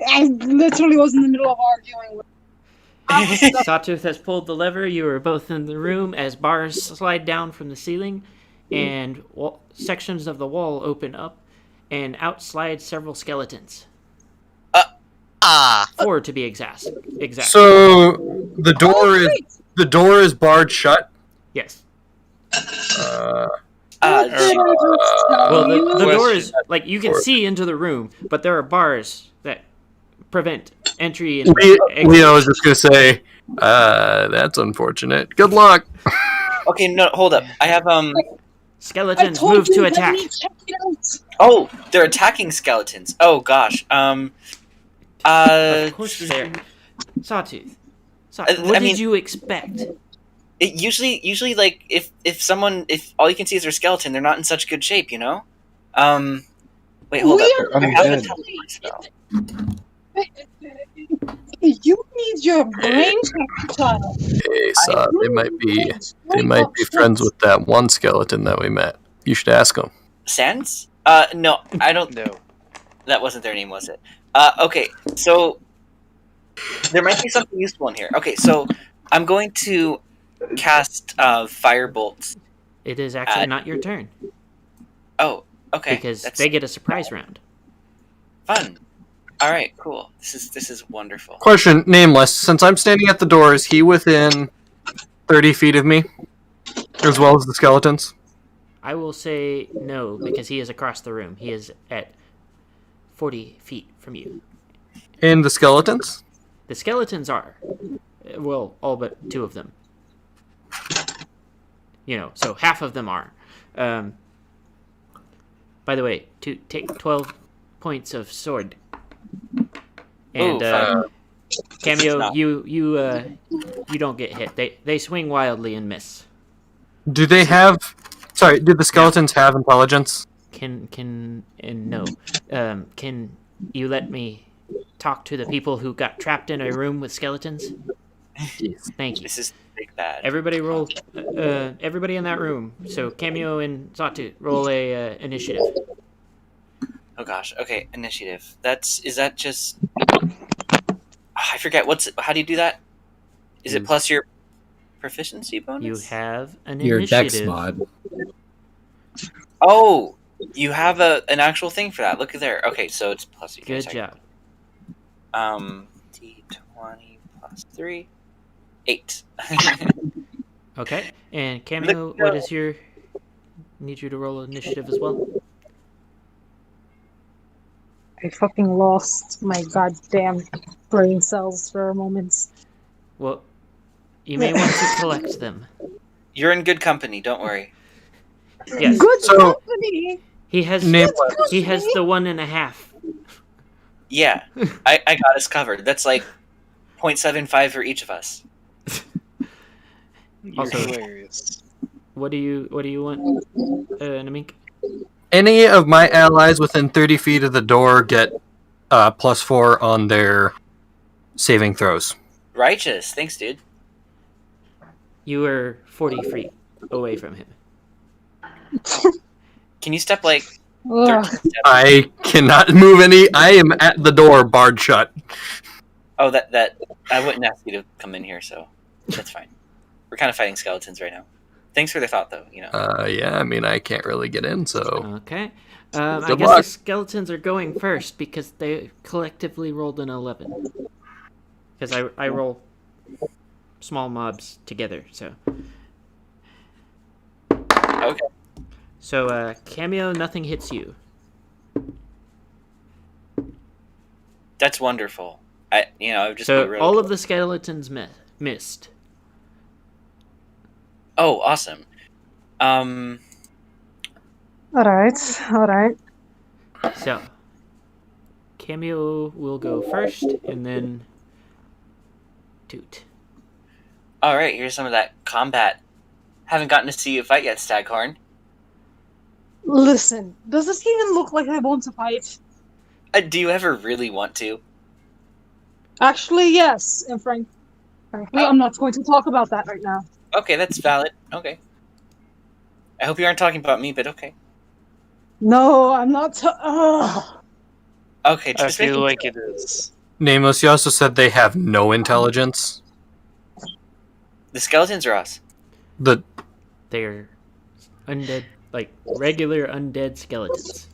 S3: I literally was in the middle of arguing with
S1: Sawtooth has pulled the lever. You are both in the room as bars slide down from the ceiling, and sections of the wall open up, and out slide several skeletons. 4 to be exact.
S6: So the door is barred shut.
S1: Yes.
S2: Uh,
S1: Well, the door
S4: Question.
S1: is like you can see into the room, but there are bars that prevent entry and exit.
S6: Leo was just gonna say, that's unfortunate. Good luck.
S2: okay, no, hold up. I have
S1: Skeletons move to attack.
S2: Oh, they're attacking skeletons. Oh gosh.
S1: Of course they're Sawtooth. What did you expect?
S2: It usually like if all you can see is their skeleton, they're not in such good shape, you know. Wait, hold up. I have a teleport spell.
S3: You need your brain, child.
S6: Hey, so they might be friends with that one skeleton that we met. You should ask them.
S2: Sans? No, I don't.
S4: No.
S2: That wasn't their name, was it? Okay, so there might be something useful in here. Okay, so I'm going to cast firebolt.
S1: It is actually not your turn.
S2: Oh, okay.
S1: Because they get a surprise round.
S2: Fun. All right, cool. This is wonderful.
S6: Question, Nameless. Since I'm standing at the door, is he within 30 feet of me, as well as the skeletons?
S1: I will say no, because he is across the room. He is at 40 feet from you.
S6: And the skeletons?
S1: The skeletons are. Well, all but 2 of them. So half of them are. By the way, to take 12 points of sword. And Cameo, you don't get hit. They swing wildly and miss.
S6: Do they have... Sorry, do the skeletons have intelligence?
S1: Can you let me talk to the people who got trapped in a room with skeletons?
S6: Yes.
S1: Thank you.
S2: This is big bad.
S1: Everybody roll. Everybody in that room. So Cameo and Sawtooth roll a initiative.
S2: Oh gosh. Okay, initiative. Is that just? I forget. How do you do that? Is it plus your proficiency bonus?
S1: You have an
S7: Your
S1: initiative.
S7: dex mod.
S2: Oh, you have an actual thing for that. Look at there. Okay, so it's plus.
S1: Good job.
S2: D20 plus 3, 8.
S1: Okay, and Cameo, what is your? Need you to roll initiative as well.
S3: I fucking lost my goddamn brain cells for a moment.
S1: Well, you may want to collect them.
S2: You're in good company. Don't worry.
S1: Yes.
S3: Good
S6: So-
S3: company.
S1: He has.
S6: Nameless.
S1: He has the 1.5.
S2: Yeah, I got us covered. That's like 0.75 for each of us.
S4: You're
S1: Also-
S4: hilarious.
S1: What do you want, Namink?
S6: Any of my allies within 30 feet of the door get +4 on their saving throws.
S2: Righteous. Thanks, dude.
S1: You are 40 feet away from him.
S2: Can you step like
S3: Ugh.
S2: 13 steps?
S6: I cannot move any. I am at the door, barred shut.
S2: Oh, that I wouldn't ask you to come in here, so that's fine. We're kind of fighting skeletons right now. Thanks for the thought, though.
S6: Yeah, I mean, I can't really get in, so...
S1: Okay. I
S6: Good
S1: guess
S6: luck.
S1: the skeletons are going first because they collectively rolled an 11. Because I roll small mobs together, so.
S2: Okay.
S1: So, Cameo, nothing hits you.
S2: That's wonderful. I've just
S1: So,
S2: been really...
S1: all of the skeletons missed.
S2: Oh, awesome.
S3: Alright.
S1: So, Cameo will go first, and then Toot.
S2: All right. Here's some of that combat. Haven't gotten to see you fight yet, Staghorn.
S3: Listen, does this even look like I want to fight?
S2: Do you ever really want to?
S3: Actually, yes. And frankly, I'm not going to talk about that right now.
S2: Okay, that's valid. Okay. I hope you aren't talking about me, but okay.
S3: No, I'm not. Ugh.
S2: Okay,
S4: I
S2: just
S4: feel
S2: making
S4: like
S2: sure.
S4: it is.
S6: Nameless, you also said they have no intelligence.
S2: The skeletons are us.
S6: The
S1: They're undead, like regular undead skeletons.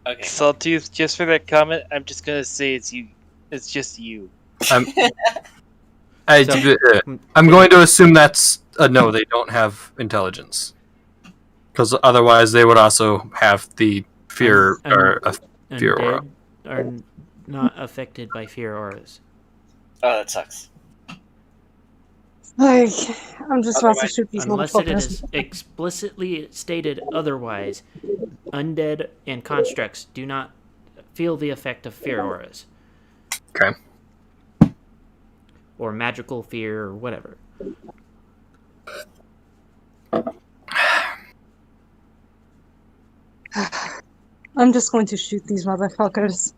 S2: Okay.
S4: Sawtooth, just for that comment, I'm just gonna say it's you. It's just you.
S6: I'm
S1: So-
S6: I'm going to assume that's no. They don't have intelligence, because otherwise they would also have the fear or fear aura.
S1: Undead are not affected by fear auras.
S2: Oh, that sucks.
S3: Like, I'm just about to
S2: Otherwise-
S3: shoot these
S1: Unless it
S3: motherfuckers.
S1: is explicitly stated otherwise, undead and constructs do not feel the effect of fear auras.
S6: Okay.
S1: Or magical fear or whatever.
S3: I'm just going to shoot these motherfuckers.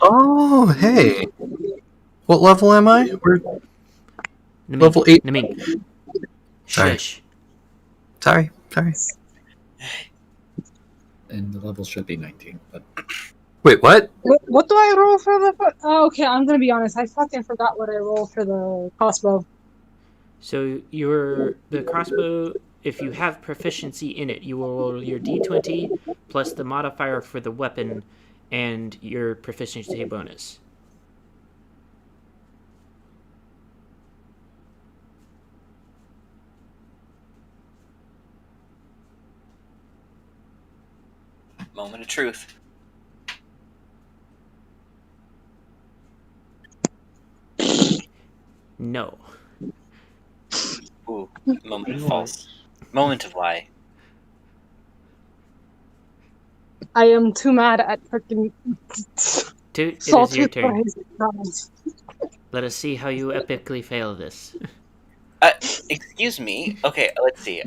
S6: Oh, hey. What level am I? We're level 8.
S1: Namin.
S6: Sorry.
S1: Shush.
S6: Sorry.
S7: And the level should be 19. But
S6: Wait, what?
S3: What do I roll for the... Oh, okay, I'm gonna be honest. I fucking forgot what I rolled for the crossbow.
S1: So the crossbow, if you have proficiency in it, you will roll your d20 plus the modifier for the weapon and your proficiency bonus.
S2: Moment of truth.
S1: No.
S2: Ooh, moment of false. Moment of lie.
S3: I am too mad at freaking...
S1: Toot, it is
S3: Sawtooth
S1: your
S3: for
S1: turn.
S3: his comments.
S1: Let us see how you epically fail this.
S2: Excuse me. Okay, let's see.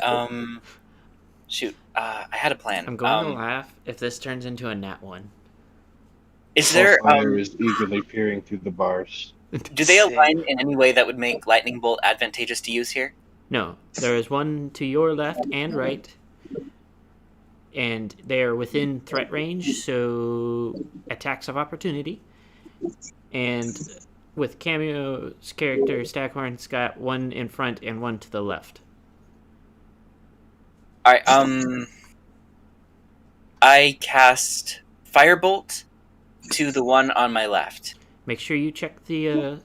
S2: Shoot. I had a plan.
S1: I'm going to laugh if this turns into a nat 1.
S2: Is there?
S8: Fire is eagerly peering through the bars.
S2: Do they align in any way that would make lightning bolt advantageous to use here?
S1: No, there is one to your left and right, and they are within threat range, so attacks of opportunity. And with Cameo's character, Staghorn's got one in front and one to the left.
S2: All right. I cast firebolt to the one on my left.
S1: Make sure you check the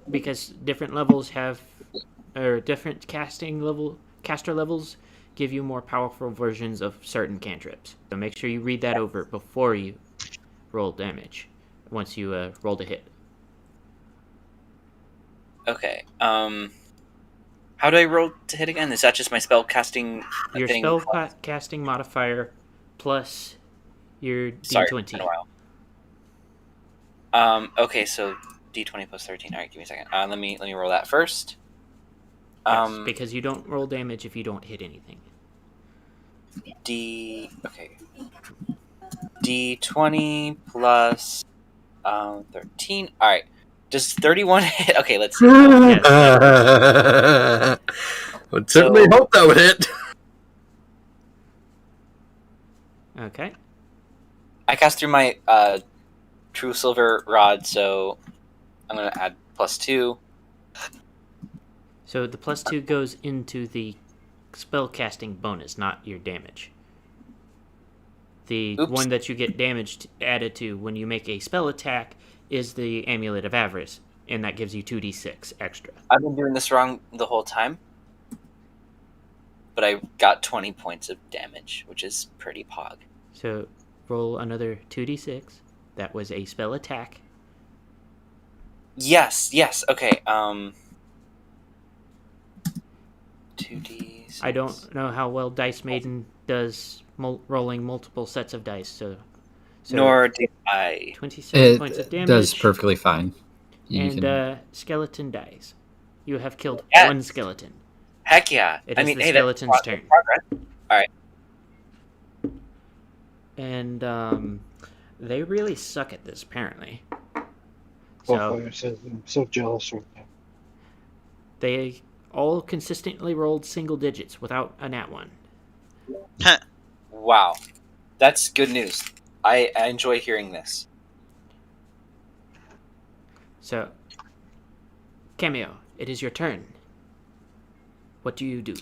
S1: because different levels have or different caster levels give you more powerful versions of certain cantrips. So make sure you read that over before you roll damage. Once you rolled a hit.
S2: Okay. How do I roll to hit again? Is that just my spell casting?
S1: Your
S2: thing?
S1: spell casting modifier plus your
S2: Sorry,
S1: d20.
S2: it's been a while. Okay, so d20 plus 13. All right, give me a second. Let me roll that first.
S1: Yes, because you don't roll damage if you don't hit anything.
S2: D20 plus 13. All right. Does 31 hit? Okay, let's see.
S6: Would certainly
S2: So-
S6: hope that would hit.
S1: Okay.
S2: I cast through my true silver rod, so I'm going to add plus 2.
S1: So the plus 2 goes into the spell casting bonus, not your damage. The
S2: Oops.
S1: one that you get damage added to when you make a spell attack is the Amulet of Avarice, and that gives you 2d6 extra.
S2: I've been doing this wrong the whole time, but I got 20 points of damage, which is pretty pog.
S1: So roll another 2d6. That was a spell attack.
S2: Yes, okay. 2d6.
S1: I don't know how well Dice Maiden does rolling multiple sets of dice, so
S2: Nor do I.
S1: 27 points of damage.
S7: does perfectly fine. You
S1: And
S7: can-
S1: skeleton dies. You have killed
S2: Yes.
S1: one skeleton.
S2: Heck yeah.
S1: It
S2: I
S1: is
S2: mean,
S1: the
S2: hey,
S1: skeleton's
S2: that's
S1: turn.
S2: progress.
S1: And they really suck at this, apparently.
S8: Fire says, I'm so jealous right now.
S1: They all consistently rolled single digits without a nat 1.
S2: Wow. That's good news. I enjoy hearing this.
S1: So, Cameo, it is your turn. What do you do?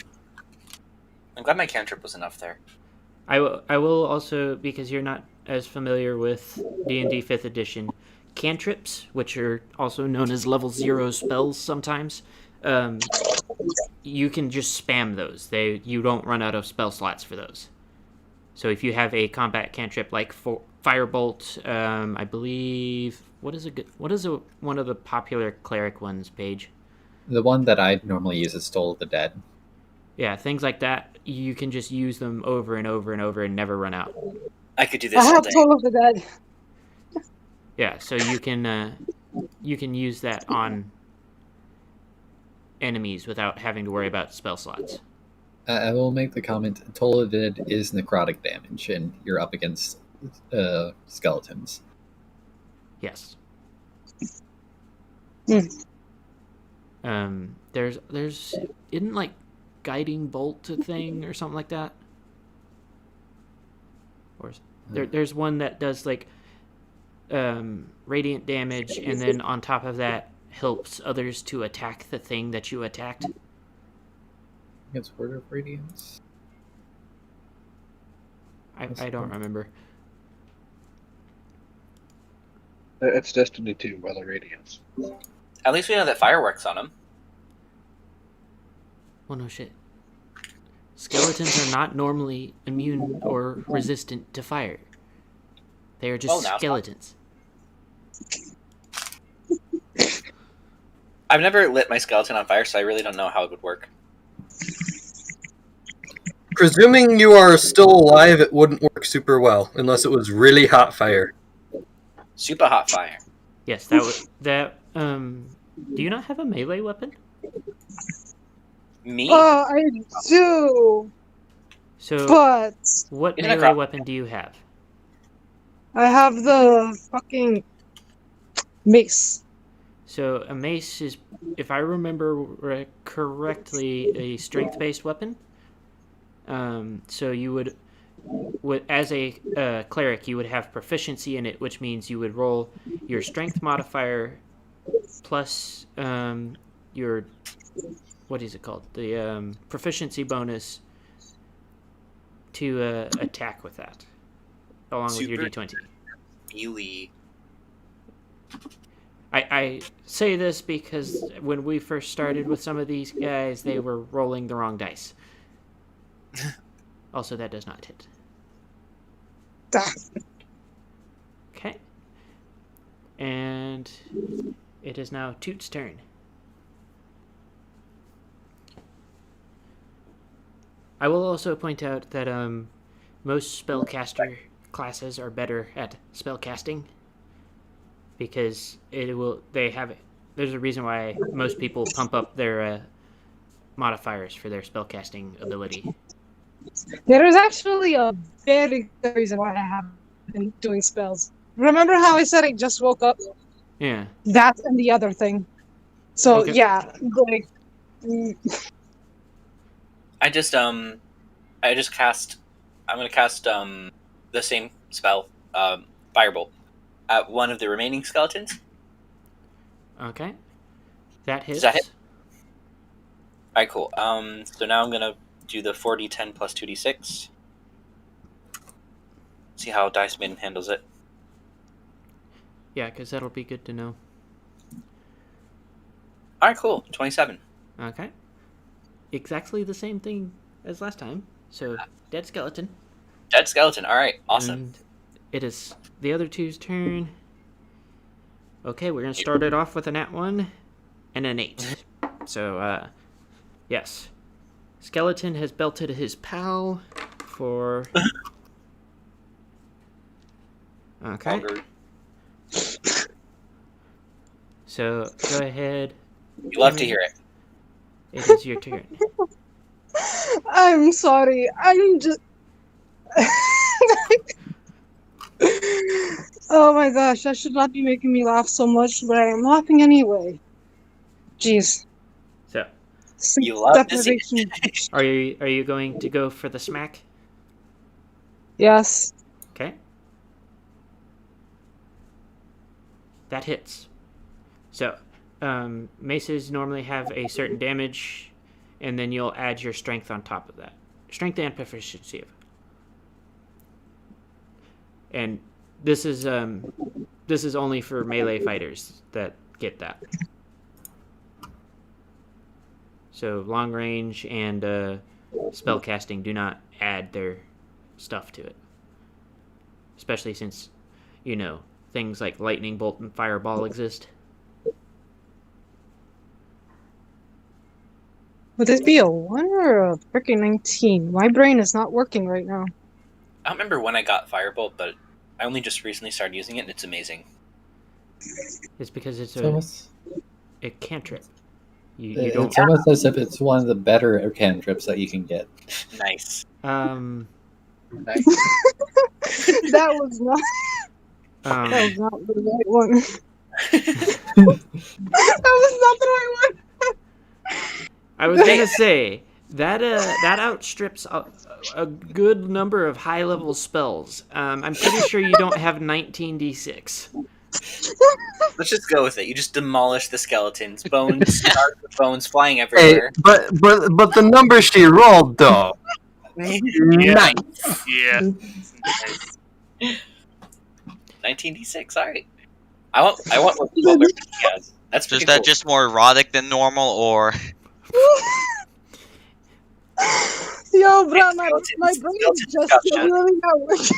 S2: I'm glad my cantrip was enough there.
S1: I will also, because you're not as familiar with D&D 5th edition, cantrips, which are also known as level 0 spells sometimes, you can just spam those. You don't run out of spell slots for those. So if you have a combat cantrip like Firebolt, I believe... What is one of the popular cleric ones, Paige?
S7: The one that I normally use is Toll of the Dead.
S1: Yeah, things like that, you can just use them over and over and over and never run out.
S2: I could do this
S3: I
S2: all
S3: have
S2: day.
S3: Toll of the Dead.
S1: Yeah, so you can use that on enemies without having to worry about spell slots.
S7: I will make the comment, Toll of the Dead is necrotic damage, and you're up against skeletons.
S1: Yes.
S3: Hmm.
S1: There's isn't like guiding bolt a thing or something like that? Or there's one that does like radiant damage, and then on top of that helps others to attack the thing that you attacked.
S7: It's Word of Radiance.
S1: I don't remember.
S8: It's Destiny 2, Well of Radiance.
S2: At least we know that fire works on them.
S1: Well, no shit. Skeletons are not normally immune or resistant to fire. They are just skeletons.
S2: I've never lit my skeleton on fire, so I really don't know how it would work.
S6: Presuming you are still alive, it wouldn't work super well unless it was really hot fire.
S2: Super hot fire.
S1: Yes, that would do you not have a melee weapon?
S2: Me?
S3: Oh, I do.
S1: So
S3: But
S1: what
S2: Isn't it
S1: melee weapon do you have?
S3: I have the fucking mace.
S1: So a mace is, if I remember correctly, a strength-based weapon. So you would as a cleric, you would have proficiency in it, which means you would roll your strength modifier plus your, what is it called? The proficiency bonus to attack with that, along with your d20.
S2: Melee.
S1: I say this because when we first started with some of these guys, they were rolling the wrong dice. Also, that does not hit. Okay. And it is now Toot's turn. I will also point out that most spellcaster classes are better at spellcasting because there's a reason why most people pump up their modifiers for their spellcasting ability.
S3: There is actually a very good reason why I have been doing spells. Remember how I said I just woke up?
S1: Yeah.
S3: That and the other thing. So
S1: Okay.
S3: yeah, like
S2: I'm gonna cast the same spell, Firebolt, at one of the remaining skeletons.
S1: Okay. That hits.
S2: Does that hit? Alright, cool. So now I'm gonna do the 4d10 plus 2d6. See how Dice Maiden handles it.
S1: Yeah, because that'll be good to know.
S2: Alright, cool. 27.
S1: Okay. Exactly the same thing as last time. So, dead skeleton.
S2: Dead skeleton. Alright, awesome.
S1: And it is the other two's turn. Okay, we're going to start it off with a nat 1 and an 8. So, yes. Skeleton has belted his pal for... Okay. So, go ahead.
S2: You love to hear it.
S1: It is your turn.
S3: I'm sorry. I'm just oh my gosh, that should not be making me laugh so much, but I am laughing anyway. Jeez.
S1: So,
S2: You love to see
S3: Deprivation.
S1: are you going to go for the smack?
S3: Yes.
S1: Okay. That hits. So, maces normally have a certain damage, and then you'll add your strength on top of that. Strength and proficiency. And this is only for melee fighters that get that. So long range and spell casting do not add their stuff to it. Especially since, things like lightning bolt and fireball exist.
S3: Would this be a 1 or a freaking 19? My brain is not working right now.
S2: I don't remember when I got Firebolt, but I only just recently started using it, and it's amazing.
S1: It's because it's
S7: almost,
S1: a cantrip. You
S7: it's
S1: don't.
S7: almost as if it's one of the better cantrips that you can get.
S2: Nice.
S3: That was not. That was not the right one. That was not the right one.
S1: I was gonna say that outstrips a good number of high level spells. I'm pretty sure you don't have 19d6.
S2: Let's just go with it. You just demolish the skeletons, bones, bones flying everywhere.
S6: Hey, but the number she rolled though. Nice.
S4: Yeah.
S2: 19d6. All right. I want what people are thinking as. That's
S5: So is
S2: pretty
S5: that
S2: cool.
S5: just more erotic than normal, or
S3: Yo, bro, my
S2: Skeletons.
S3: brain
S2: Skeletons
S3: is just
S2: got shut.
S3: really not working.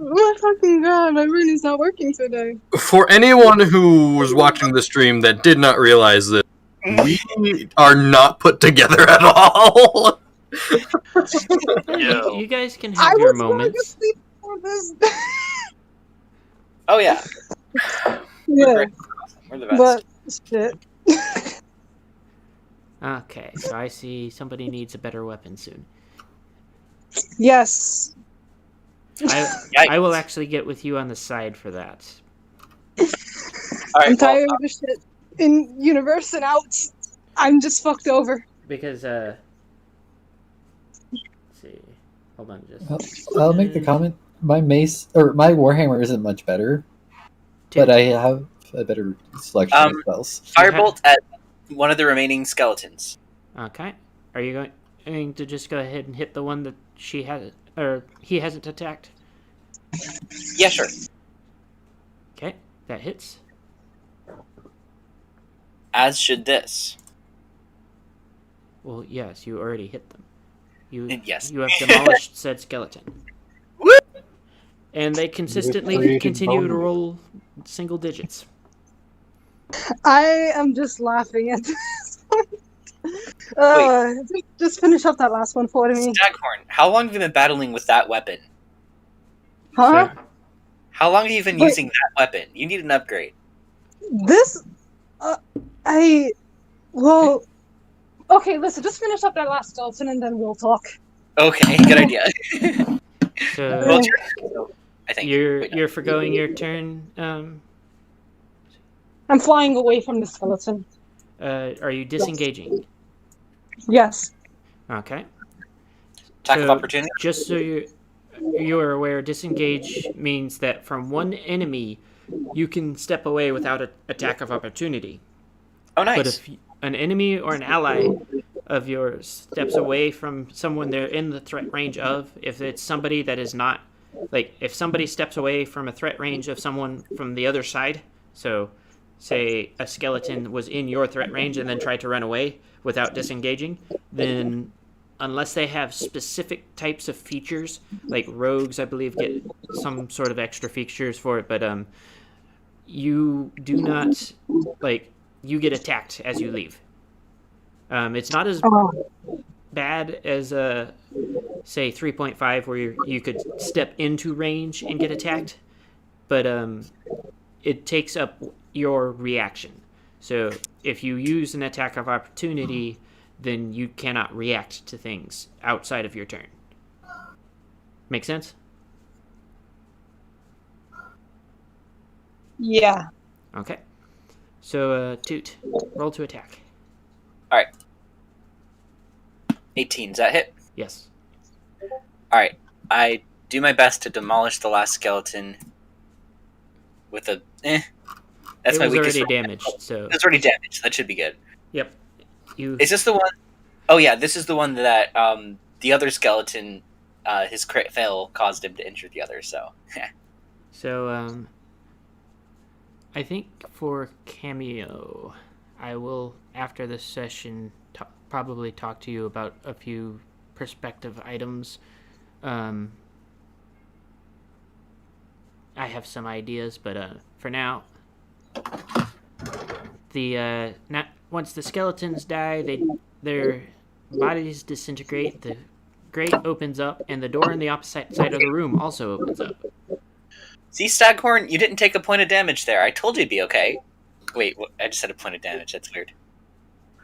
S3: Oh my fucking god, my brain is not working today.
S6: For anyone who was watching the stream that did not realize that we are not put together at all.
S4: Yo.
S1: You guys can
S3: I
S1: have your
S3: was going to
S1: moments.
S3: sleep for this.
S2: Oh yeah.
S3: Yeah,
S2: We're the best.
S3: but shit.
S1: Okay, so I see somebody needs a better weapon soon.
S3: Yes.
S1: I will actually get with you on the side for that.
S2: All
S3: I'm
S2: right.
S3: tired of this shit in universe and out. I'm just fucked over.
S1: Because let's see. Hold on just.
S7: I'll make the comment. My mace or my warhammer isn't much better,
S1: Two.
S7: but I have a better selection of spells.
S2: Firebolt at one of the remaining skeletons.
S1: Okay. Are you going to just go ahead and hit the one that she has or he hasn't attacked?
S2: Yeah, sure.
S1: Okay, that hits.
S2: As should this.
S1: Well, yes, you already hit them.
S2: Yes.
S1: You have demolished said skeleton.
S2: Woo!
S1: And they consistently
S8: created
S1: continue to
S8: bone.
S1: roll single digits.
S3: I am just laughing at this. Just finish up that last one for me.
S2: Staghorn, how long have you been battling with that weapon?
S3: Huh?
S2: How long have you been
S3: Wait.
S2: using that weapon? You need an upgrade.
S3: This, well, okay, listen, just finish up that last skeleton and then we'll talk.
S2: Okay, good idea.
S1: So
S2: Well, it's your turn, so I think. Wait, no.
S1: you're forgoing your turn.
S3: I'm flying away from the skeleton.
S1: Are you disengaging?
S3: Yes.
S1: Okay.
S2: Attack of
S1: So,
S2: opportunity?
S1: Just so you're aware, disengage means that from one enemy, you can step away without an attack of opportunity.
S2: Oh, nice.
S1: But if an enemy or an ally of yours steps away from someone they're in the threat range of, if it's somebody that is not, like, if somebody steps away from a threat range of someone from the other side, so say a skeleton was in your threat range and then tried to run away without disengaging, then unless they have specific types of features, like rogues, I believe, get some sort of extra features for it, but you do not, like, you get attacked as you leave. It's not as bad as, say, 3.5, where you could step into range and get attacked, but it takes up your reaction. So if you use an attack of opportunity, then you cannot react to things outside of your turn. Make sense?
S3: Yeah.
S1: Okay. So, Toot, roll to attack.
S2: 18, does that hit?
S1: Yes.
S2: Alright. I do my best to demolish the last skeleton with a. That's
S1: it
S2: my
S1: was
S2: weakest.
S1: already damaged, so
S2: It's already damaged. That should be good.
S1: yep. You
S2: Is this the one? Oh yeah, this is the one that the other skeleton, his crit fail caused him to injure the other. So.
S1: so I think for Cameo, I will after this session probably talk to you about a few perspective items. I have some ideas, but for now, once the skeletons die, their bodies disintegrate. The grate opens up, and the door on the opposite side of the room also opens up.
S2: See, Staghorn, you didn't take a point of damage there. I told you it'd be okay. Wait, I just had a point of damage. That's weird.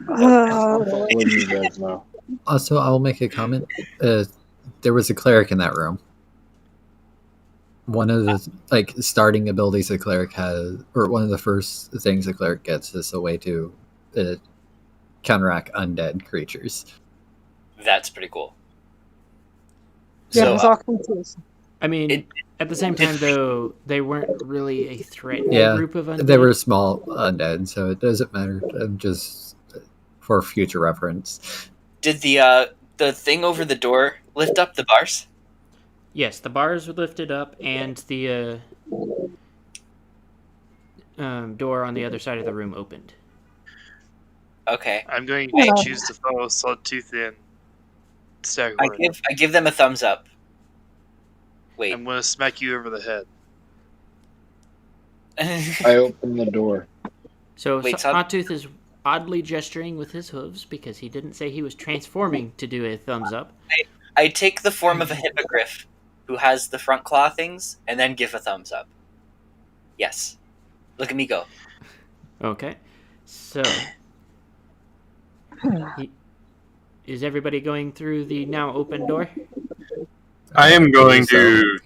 S8: I'm following you guys now.
S7: Also, I'll make a comment. There was a cleric in that room. One of the starting abilities a cleric has, or one of the first things a cleric gets, is a way to counteract undead creatures.
S2: That's pretty cool.
S3: Yeah,
S2: So,
S3: it's all confused.
S1: I mean, at the same time, though, they weren't really a threatening
S7: Yeah,
S1: group of undead.
S7: they were small undead, so it doesn't matter. Just for future reference.
S2: did the thing over the door lift up the bars?
S1: Yes, the bars were lifted up, and the door on the other side of the room opened.
S2: Okay.
S4: I'm going
S3: Yeah.
S4: to choose to follow Sawtooth in Staghorn.
S2: I give them a thumbs up. Wait.
S4: I'm going to smack you over the head.
S8: I open the door.
S1: So
S2: Wait,
S1: Sawtooth is oddly gesturing with his hooves because he didn't say he was transforming to do a thumbs up.
S2: I take the form of a hippogriff who has the front claw things and then give a thumbs up. Yes. Look at me go.
S1: Okay. So, is everybody going through the now open door?
S6: I am going to.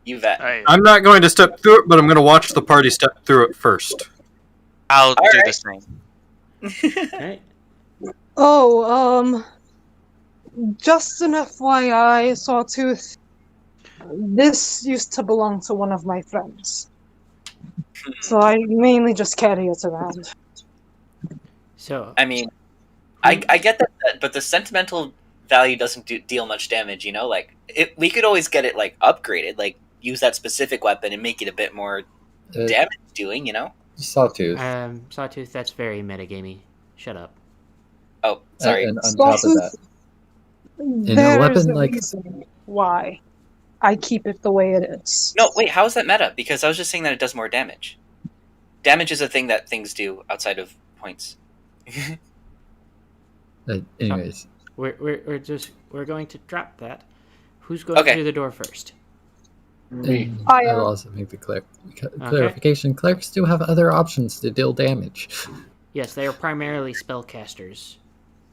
S2: You vet.
S6: I'm not going to step through it, but I'm going to watch the party step through it first.
S5: I'll do
S2: right.
S5: the same.
S1: Okay.
S3: Oh, just an FYI, Sawtooth. This used to belong to one of my friends. So I mainly just carry it around.
S1: So,
S2: I mean, I get that, but the sentimental value doesn't deal much damage, you know? Like, we could always get it, like, upgraded, like, use that specific weapon and make it a bit more damage doing, you know?
S7: Sawtooth.
S1: Sawtooth, that's very metagamey. Shut up.
S2: Oh, sorry.
S7: And on top of that,
S3: There's
S7: a weapon
S3: a
S7: like-
S3: reason why I keep it the way it is.
S2: No, wait, how is that meta? Because I was just saying that it does more damage. Damage is a thing that things do outside of points.
S7: anyways,
S1: We're going to drop that. Who's going
S2: Okay.
S1: through the door first?
S8: Me.
S7: I'll also make the clarification. Clerics do have other options to deal damage.
S1: Yes, they are primarily spellcasters.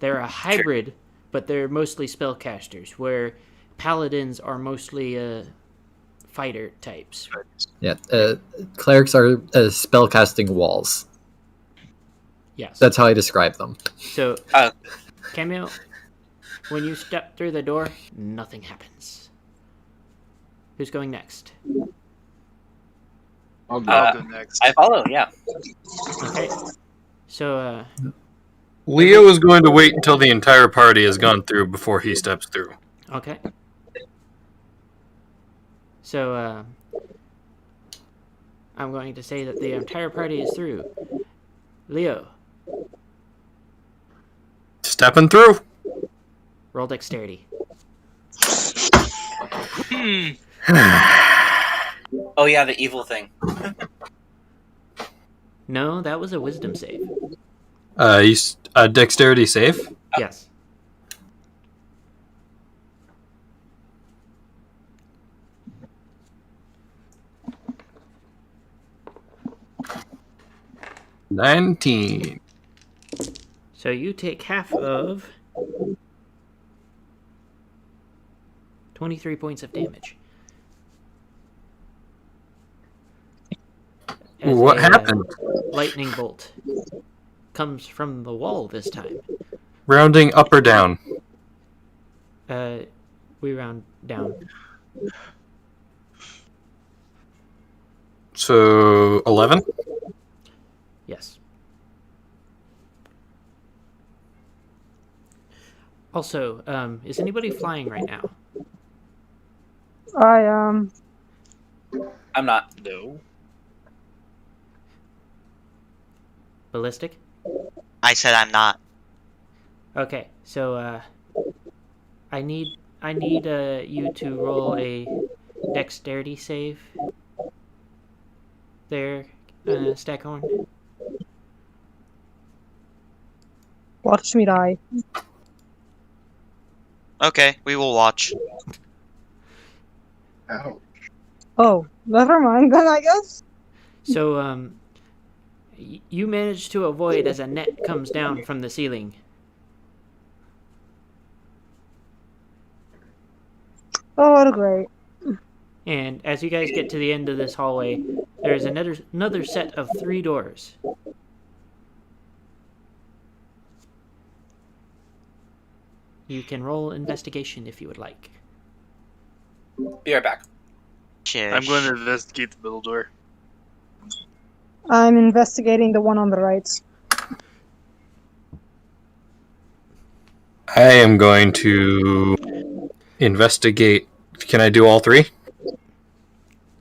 S1: They're a hybrid, but they're mostly spellcasters, where paladins are mostly fighter types.
S7: Yeah, clerics are spellcasting walls.
S1: Yes.
S7: That's how I describe them.
S1: So,
S2: Uh,
S1: Camille, when you step through the door, nothing happens. Who's going next?
S8: I'll go.
S4: I'll go next.
S2: I follow, yeah.
S1: Okay. So,
S6: Leo is going to wait until the entire party has gone through before he steps through.
S1: okay. So, I'm going to say that the entire party is through. Leo,
S6: Stepping through.
S1: roll dexterity.
S2: Oh, yeah, the evil thing.
S1: No, that was a wisdom save.
S6: Dexterity save.
S1: Yes.
S6: $19.
S1: So you take half of 23 points of damage. As
S6: What
S1: a,
S6: happened?
S1: Lightning bolt comes from the wall this time.
S6: Rounding up or down?
S1: We round down.
S6: So 11.
S1: Yes. Also, is anybody flying right now?
S3: I
S2: I'm not.
S4: No.
S1: Ballistic?
S5: I said I'm not.
S1: Okay, so I need you to roll a dexterity save. There, Staghorn.
S3: watch me die.
S5: Okay, we will watch.
S8: Ow.
S3: Oh, never mind then, I guess.
S1: So you manage to avoid as a net comes down from the ceiling.
S3: Oh, great.
S1: And as you guys get to the end of this hallway, there's another set of 3 doors. You can roll investigation if you would like.
S2: Be right back.
S5: Cheers.
S4: I'm going to investigate the middle door.
S3: I'm investigating the one on the right.
S6: I am going to investigate. Can I do all 3?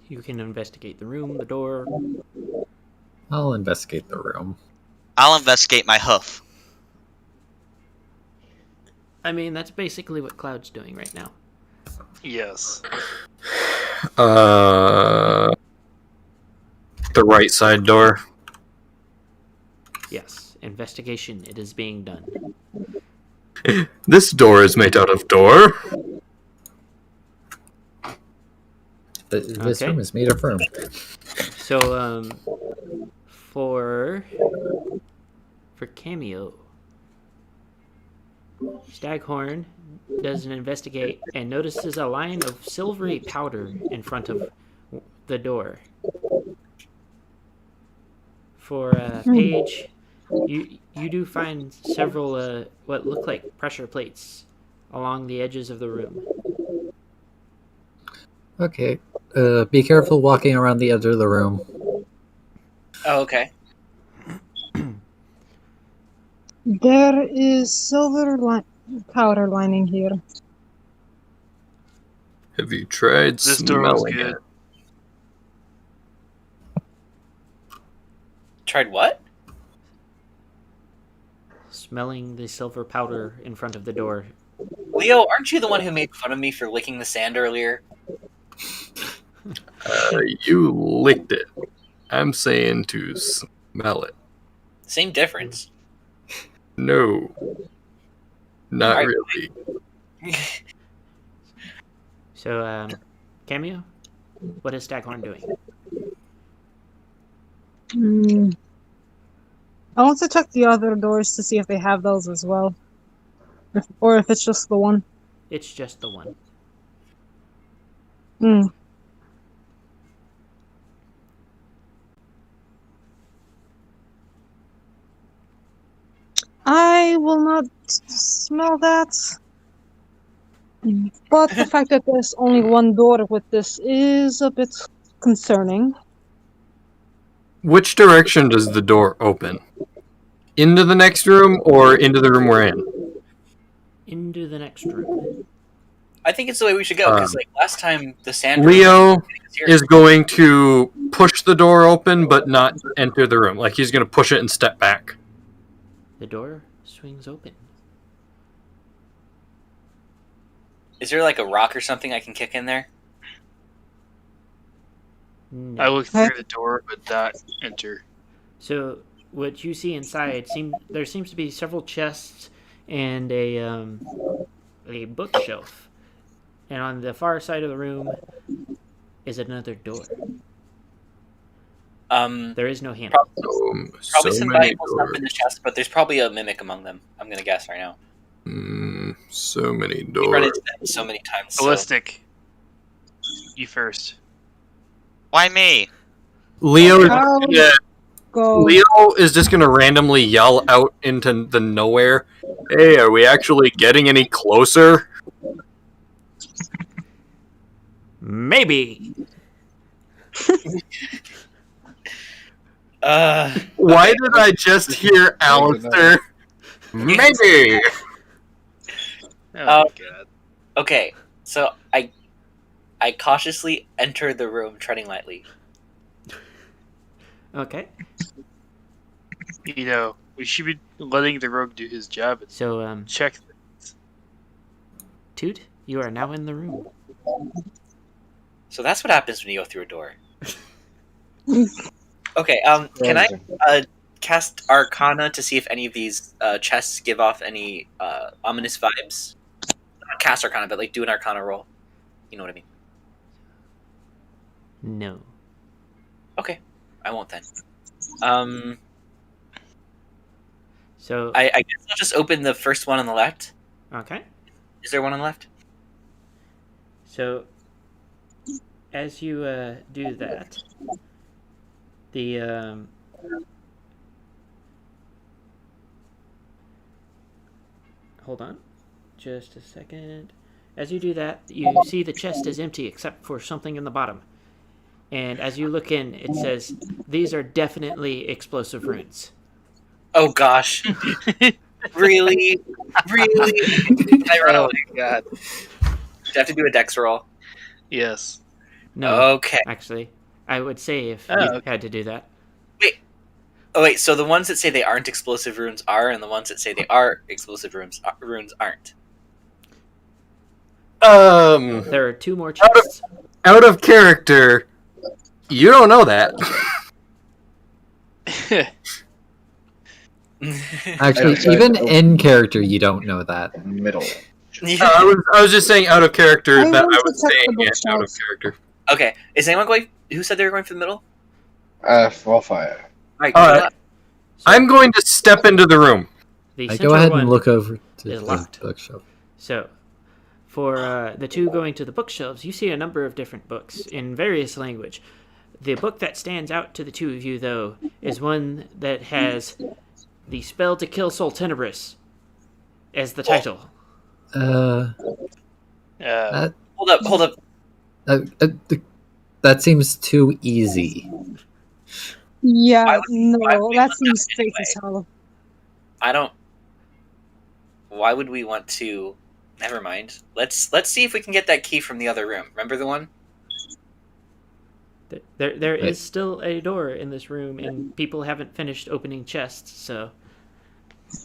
S1: You can investigate the room, the door.
S7: I'll investigate the room.
S5: I'll investigate my hoof.
S1: I mean, that's basically what Cloud's doing right now.
S4: Yes.
S6: The right side door.
S1: Yes, investigation. It is being done.
S6: This door is made out of door.
S7: This
S1: Okay.
S7: room is made of room.
S1: So, for Cameo, Staghorn does an investigate and notices a line of silvery powder in front of the door. For Paige, you do find several what look like pressure plates along the edges of the room.
S7: Okay. Be careful walking around the edge of the room.
S2: Oh, okay.
S3: There is silver powder lining here.
S6: Have you tried
S4: This door was
S6: smelling
S4: good.
S6: it?
S2: Tried what?
S1: Smelling the silver powder in front of the door.
S2: Leo, aren't you the one who made fun of me for licking the sand earlier?
S6: You licked it. I'm saying to smell it.
S2: Same difference.
S6: No. Not
S2: Alright.
S6: really.
S1: So, Cameo, what is Staghorn doing?
S3: I want to check the other doors to see if they have those as well. Or if it's just the one.
S1: It's just the one.
S3: I will not smell that. But the fact that there's only one door with this is a bit concerning.
S6: Which direction does the door open? Into the next room or into the room we're in?
S1: Into the next room.
S2: I think it's the way we should go, because like last time the sand...
S6: Leo is going to push the door open but not enter the room. Like he's going to push it and step back.
S1: The door swings open.
S2: Is there like a rock or something I can kick in there?
S1: No.
S4: I looked through the door, but not enter.
S1: So what you see inside there seems to be several chests and a bookshelf, and on the far side of the room is another door. There is no handle.
S2: Probably some valuable stuff in the chest, but there's probably a mimic among them. I'm gonna guess right now.
S6: So many
S2: We run
S6: doors.
S2: into them so many times. So.
S4: Ballistic. You first.
S5: Why me?
S6: Leo
S3: Go.
S6: Leo is just going to randomly yell out into the nowhere, "Hey, are we actually getting any closer?"
S1: Maybe.
S6: Why did I just hear Alistair? Maybe.
S4: Oh my god.
S2: Okay, so I cautiously enter the room, treading lightly.
S1: Okay.
S4: You know, we should be letting the rogue do his job and
S1: So,
S4: check.
S1: Toot, you are now in the room.
S2: So that's what happens when you go through a door. Okay, can I cast Arcana to see if any of these chests give off any ominous vibes? Not cast Arcana, but like do an Arcana roll. You know what I mean?
S1: No.
S2: Okay, I won't then.
S1: So,
S2: I guess I'll just open the first one on the left.
S1: okay.
S2: Is there one on the left?
S1: So, as you do that, the hold on, just a second. As you do that, you see the chest is empty except for something in the bottom. And as you look in, it says, "These are definitely explosive runes."
S2: Oh gosh. Really? Can I run
S4: Oh
S2: away?
S4: my god.
S2: Do I have to do a dex roll?
S4: Yes.
S1: No,
S2: Okay.
S1: actually, I would say if
S4: Oh,
S1: you
S4: okay.
S1: had to do that.
S2: Oh wait, so the ones that say they aren't explosive runes are, and the ones that say they are explosive runes aren't.
S1: There are 2 more chests.
S6: Out of character, you don't know that.
S7: Actually, even in character, you don't know that.
S8: Middle.
S6: I was just saying out of character
S3: I
S6: that
S3: want
S6: I
S3: to
S6: was
S3: check the
S6: saying it out of
S3: bookshelves.
S6: character.
S2: Okay, is anyone going? Who said they were going for the middle?
S8: Wildfire.
S2: Alright,
S6: All
S2: go
S6: right.
S2: left.
S6: I'm going to step into the room.
S1: The
S7: I
S1: center
S7: go ahead
S1: one
S7: and look over to
S1: is
S7: the
S1: locked.
S7: bookshelf.
S1: So, for the 2 going to the bookshelves, you see a number of different books in various language. The book that stands out to the 2 of you, though, is one that has "The Spell to Kill Soltenebris" as the title.
S2: Hold up.
S7: That seems too easy.
S3: Yeah,
S2: why
S3: no,
S2: would we
S3: that
S2: want
S3: seems
S2: that
S3: fake
S2: anyway?
S3: as hell.
S2: I don't. Why would we want to? Never mind. Let's see if we can get that key from the other room. Remember the one?
S1: There is still a door in this room, and people haven't finished opening chests, so...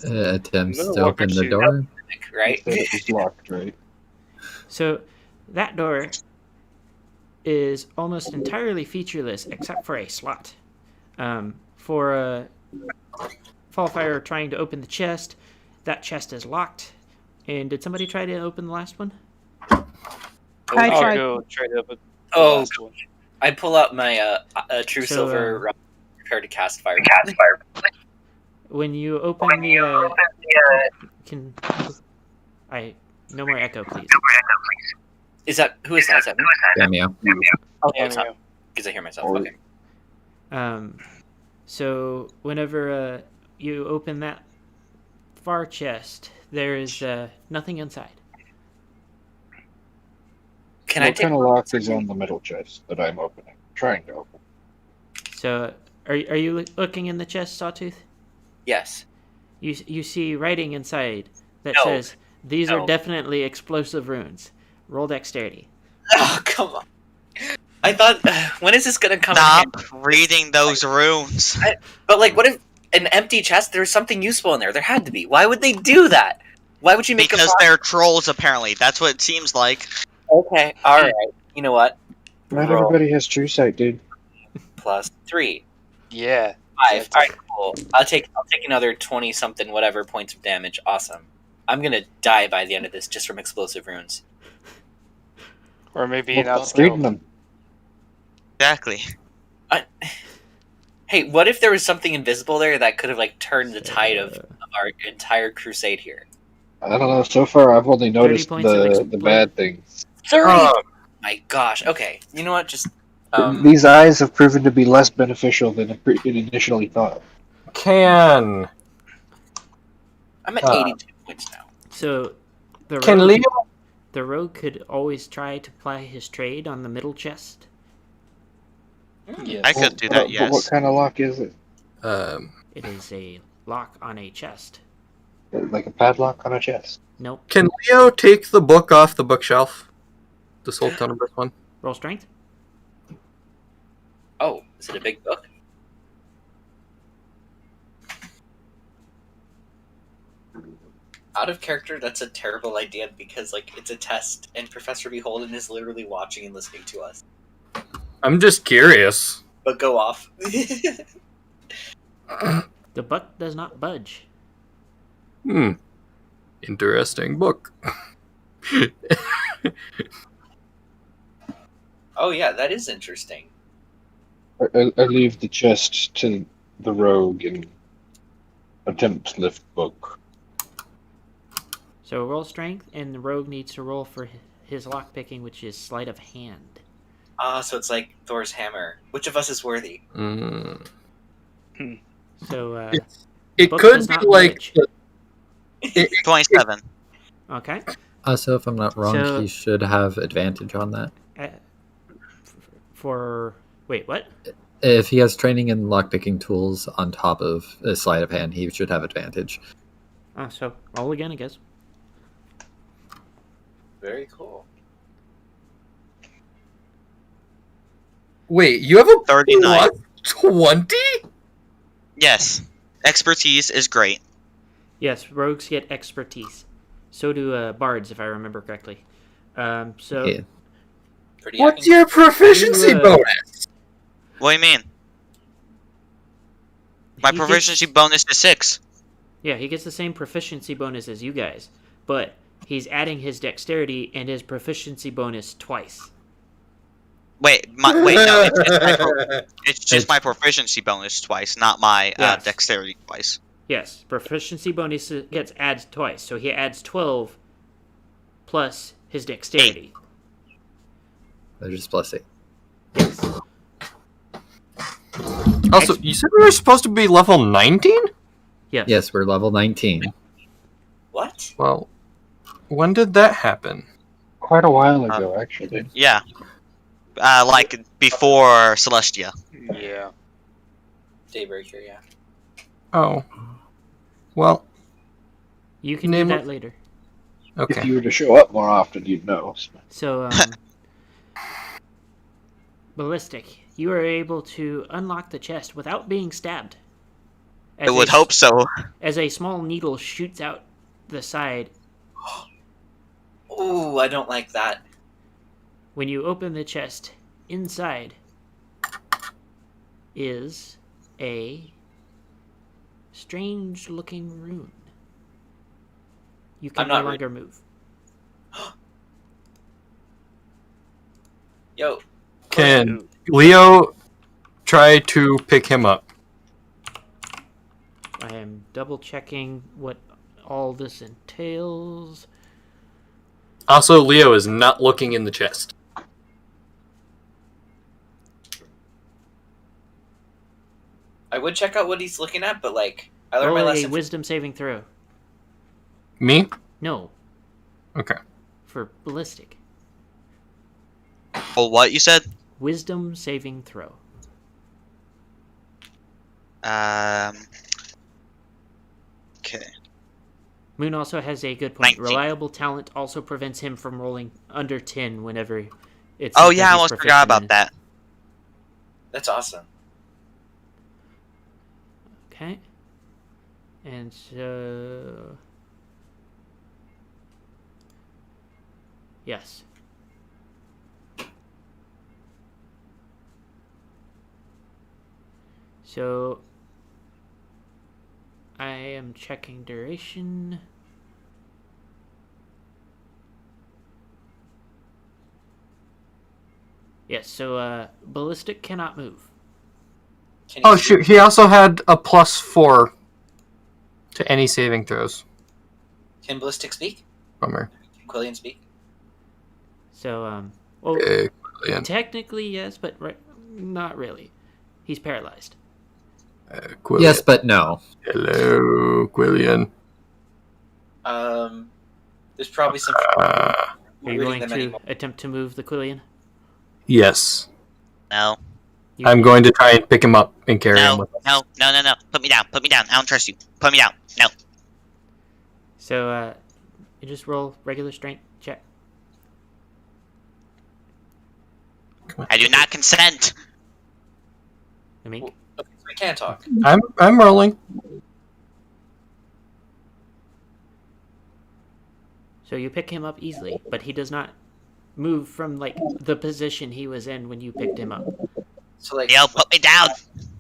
S7: Attempts
S2: I'm gonna
S7: to
S2: walk
S7: open
S2: or
S7: the
S2: shoot.
S7: door.
S2: Right?
S8: It's locked, right?
S1: So, that door is almost entirely featureless, except for a slot. For Fallfire trying to open the chest, that chest is locked. And did somebody try to open the last one?
S3: I
S4: I'll
S3: tried.
S4: go try to open the
S2: Oh,
S4: last one.
S2: I pull out my true
S1: So,
S2: silver rock, prepare to cast fire.
S1: When you open the... No more echo, please.
S2: Is that who is that? Is that me?
S7: Damn you.
S2: Oh,
S4: Yeah,
S2: it's not because I hear myself.
S8: Or-
S2: Okay.
S1: So whenever you open that far chest, there is nothing inside.
S2: Can I
S8: What
S2: take?
S8: kind of lock is on the middle chest that I'm opening? Trying to open.
S1: So are you looking in the chest, Sawtooth?
S2: Yes.
S1: You see writing inside that
S2: No.
S1: says, "These
S2: No.
S1: are definitely explosive runes. Roll dexterity."
S2: Oh, come on. I thought, when is this gonna come? in
S5: Stop
S2: handy?
S5: reading those runes.
S2: But like, what if an empty chest? There's something useful in there. There had to be. Why would they do that? Why would you make
S5: Because
S2: a
S5: they're trolls, apparently. That's what it seems like.
S2: Okay, all right. You know what?
S8: Not
S2: Roll
S8: everybody has true sight, dude.
S2: +3.
S4: Yeah.
S2: 5. All right, cool. I'll take another 20 something whatever points of damage. Awesome. I'm gonna die by the end of this just from explosive runes.
S4: Or maybe
S8: Well,
S4: not
S8: stop reading
S4: still.
S8: them.
S5: Exactly.
S2: Hey, what if there was something invisible there that could have like turned the tide of our entire crusade here?
S8: I don't know. So far, I've only noticed
S1: points of
S8: the bad things.
S2: 30. My gosh. Okay. You know what? Just
S8: These eyes have proven to be less beneficial than it initially thought.
S6: Can
S2: I'm at 82 points now.
S1: So the
S6: Can
S1: rogue,
S6: Leo?
S1: the rogue could always try to ply his trade on the middle chest.
S4: Yes.
S5: I could do that,
S8: But what
S5: yes.
S8: kind of lock is it?
S1: It is a lock on a chest.
S8: Like a padlock on a chest.
S1: Nope.
S6: Can Leo take the book off the bookshelf? The Soul Thunderbirth one?
S1: Roll strength.
S2: Oh, is it a big book? Out of character, that's a terrible idea because, like, it's a test, and Professor Beholden is literally watching and listening to us.
S6: I'm just curious.
S2: But go off.
S1: The book does not budge.
S6: Interesting book.
S2: Oh yeah, that is interesting.
S8: I leave the chest to the rogue and attempt to lift book.
S1: So roll strength, and the rogue needs to roll for his lockpicking, which is sleight of hand.
S2: So it's like Thor's hammer. Which of us is worthy?
S1: So
S6: It
S1: book
S6: could
S1: does
S6: be
S1: not
S6: like...
S1: budge.
S5: 27.
S1: Okay.
S7: Also, if I'm not wrong,
S1: So-
S7: he should have advantage on that.
S1: Wait, what?
S7: If he has training in lockpicking tools on top of a sleight of hand, he should have advantage.
S1: So roll again, I guess.
S2: Very cool.
S6: Wait, you have a
S5: 39.
S6: 20?
S5: Yes. Expertise is great.
S1: Yes, rogues get expertise. So do bards, if I remember correctly. So
S7: Yeah.
S2: Pretty
S6: What's
S2: hacking.
S6: your proficiency bonus?
S5: What do you mean? My
S1: he
S5: proficiency
S1: gets-
S5: bonus is 6.
S1: Yeah, he gets the same proficiency bonus as you guys, but he's adding his dexterity and his proficiency bonus twice.
S5: Wait, no, it's just my proficiency bonus twice, not my
S1: Yes.
S5: dexterity twice.
S1: Yes, proficiency bonus gets added twice, so he adds 12 plus his dexterity.
S7: They're just plus 8.
S1: Yes.
S6: Also, you said we were supposed to be level 19?
S1: Yes.
S7: Yes, we're level 19.
S2: What?
S6: Well, when did that happen?
S8: Quite a while ago, actually.
S5: Yeah. Like before Celestia.
S4: Yeah.
S2: Daybreaker, yeah.
S6: Oh. Well,
S1: You can
S6: Name
S1: do
S6: of-
S1: that later.
S8: If
S6: okay.
S8: you were to show up more often, you'd know.
S1: So, Ballistic, you are able to unlock the chest without being stabbed.
S5: I would hope so.
S1: As a small needle shoots out the side.
S2: Ooh, I don't like that.
S1: When you open the chest, inside is a strange-looking rune. You can
S2: I'm
S1: no
S2: not
S1: longer move.
S2: Yo,
S6: Can Leo try to pick him up?
S1: I am double-checking what all this entails.
S6: Also, Leo is not looking in the chest.
S2: I would check out what he's looking at, but like, I learned my
S1: Roll a
S2: lesson.
S1: wisdom saving throw.
S6: Me?
S1: No,
S6: Okay.
S1: for Ballistic.
S5: Well, what you said?
S1: Wisdom saving throw.
S5: Okay.
S1: Moon also has a good point.
S5: 19.
S1: Reliable talent also prevents him from rolling under 10 whenever it's.
S5: Oh
S1: something
S5: yeah, I
S1: he's
S5: almost
S1: proficient
S5: forgot about
S1: in.
S5: that.
S2: That's awesome.
S1: Okay. And so. Yes. So. I am checking duration. Yes, so Ballistic cannot move.
S2: Can
S6: Oh,
S2: you
S6: shoot. He also had a +4 to any saving throws.
S2: Can Ballistic speak?
S6: Bummer.
S2: Can Quillian speak?
S1: So, well,
S6: Quillian.
S1: technically yes, but not really. He's paralyzed.
S6: Quillian.
S7: Yes, but no.
S6: Hello, Quillian.
S2: There's probably some.
S1: Are you
S2: reading
S1: going
S2: them
S1: to
S2: anymore.
S1: attempt to move the Quillian?
S6: Yes.
S5: No.
S6: I'm going to try and pick him up and carry him
S5: No,
S6: with us.
S5: no. Put me down. I don't trust you. Put me down. No.
S1: So, you just roll regular strength check.
S5: I do not consent.
S1: I mean,
S2: Okay, so we can talk.
S6: I'm rolling.
S1: so you pick him up easily, but he does not move from like the position he was in when you picked him up.
S2: So like,
S5: Yo, put me down.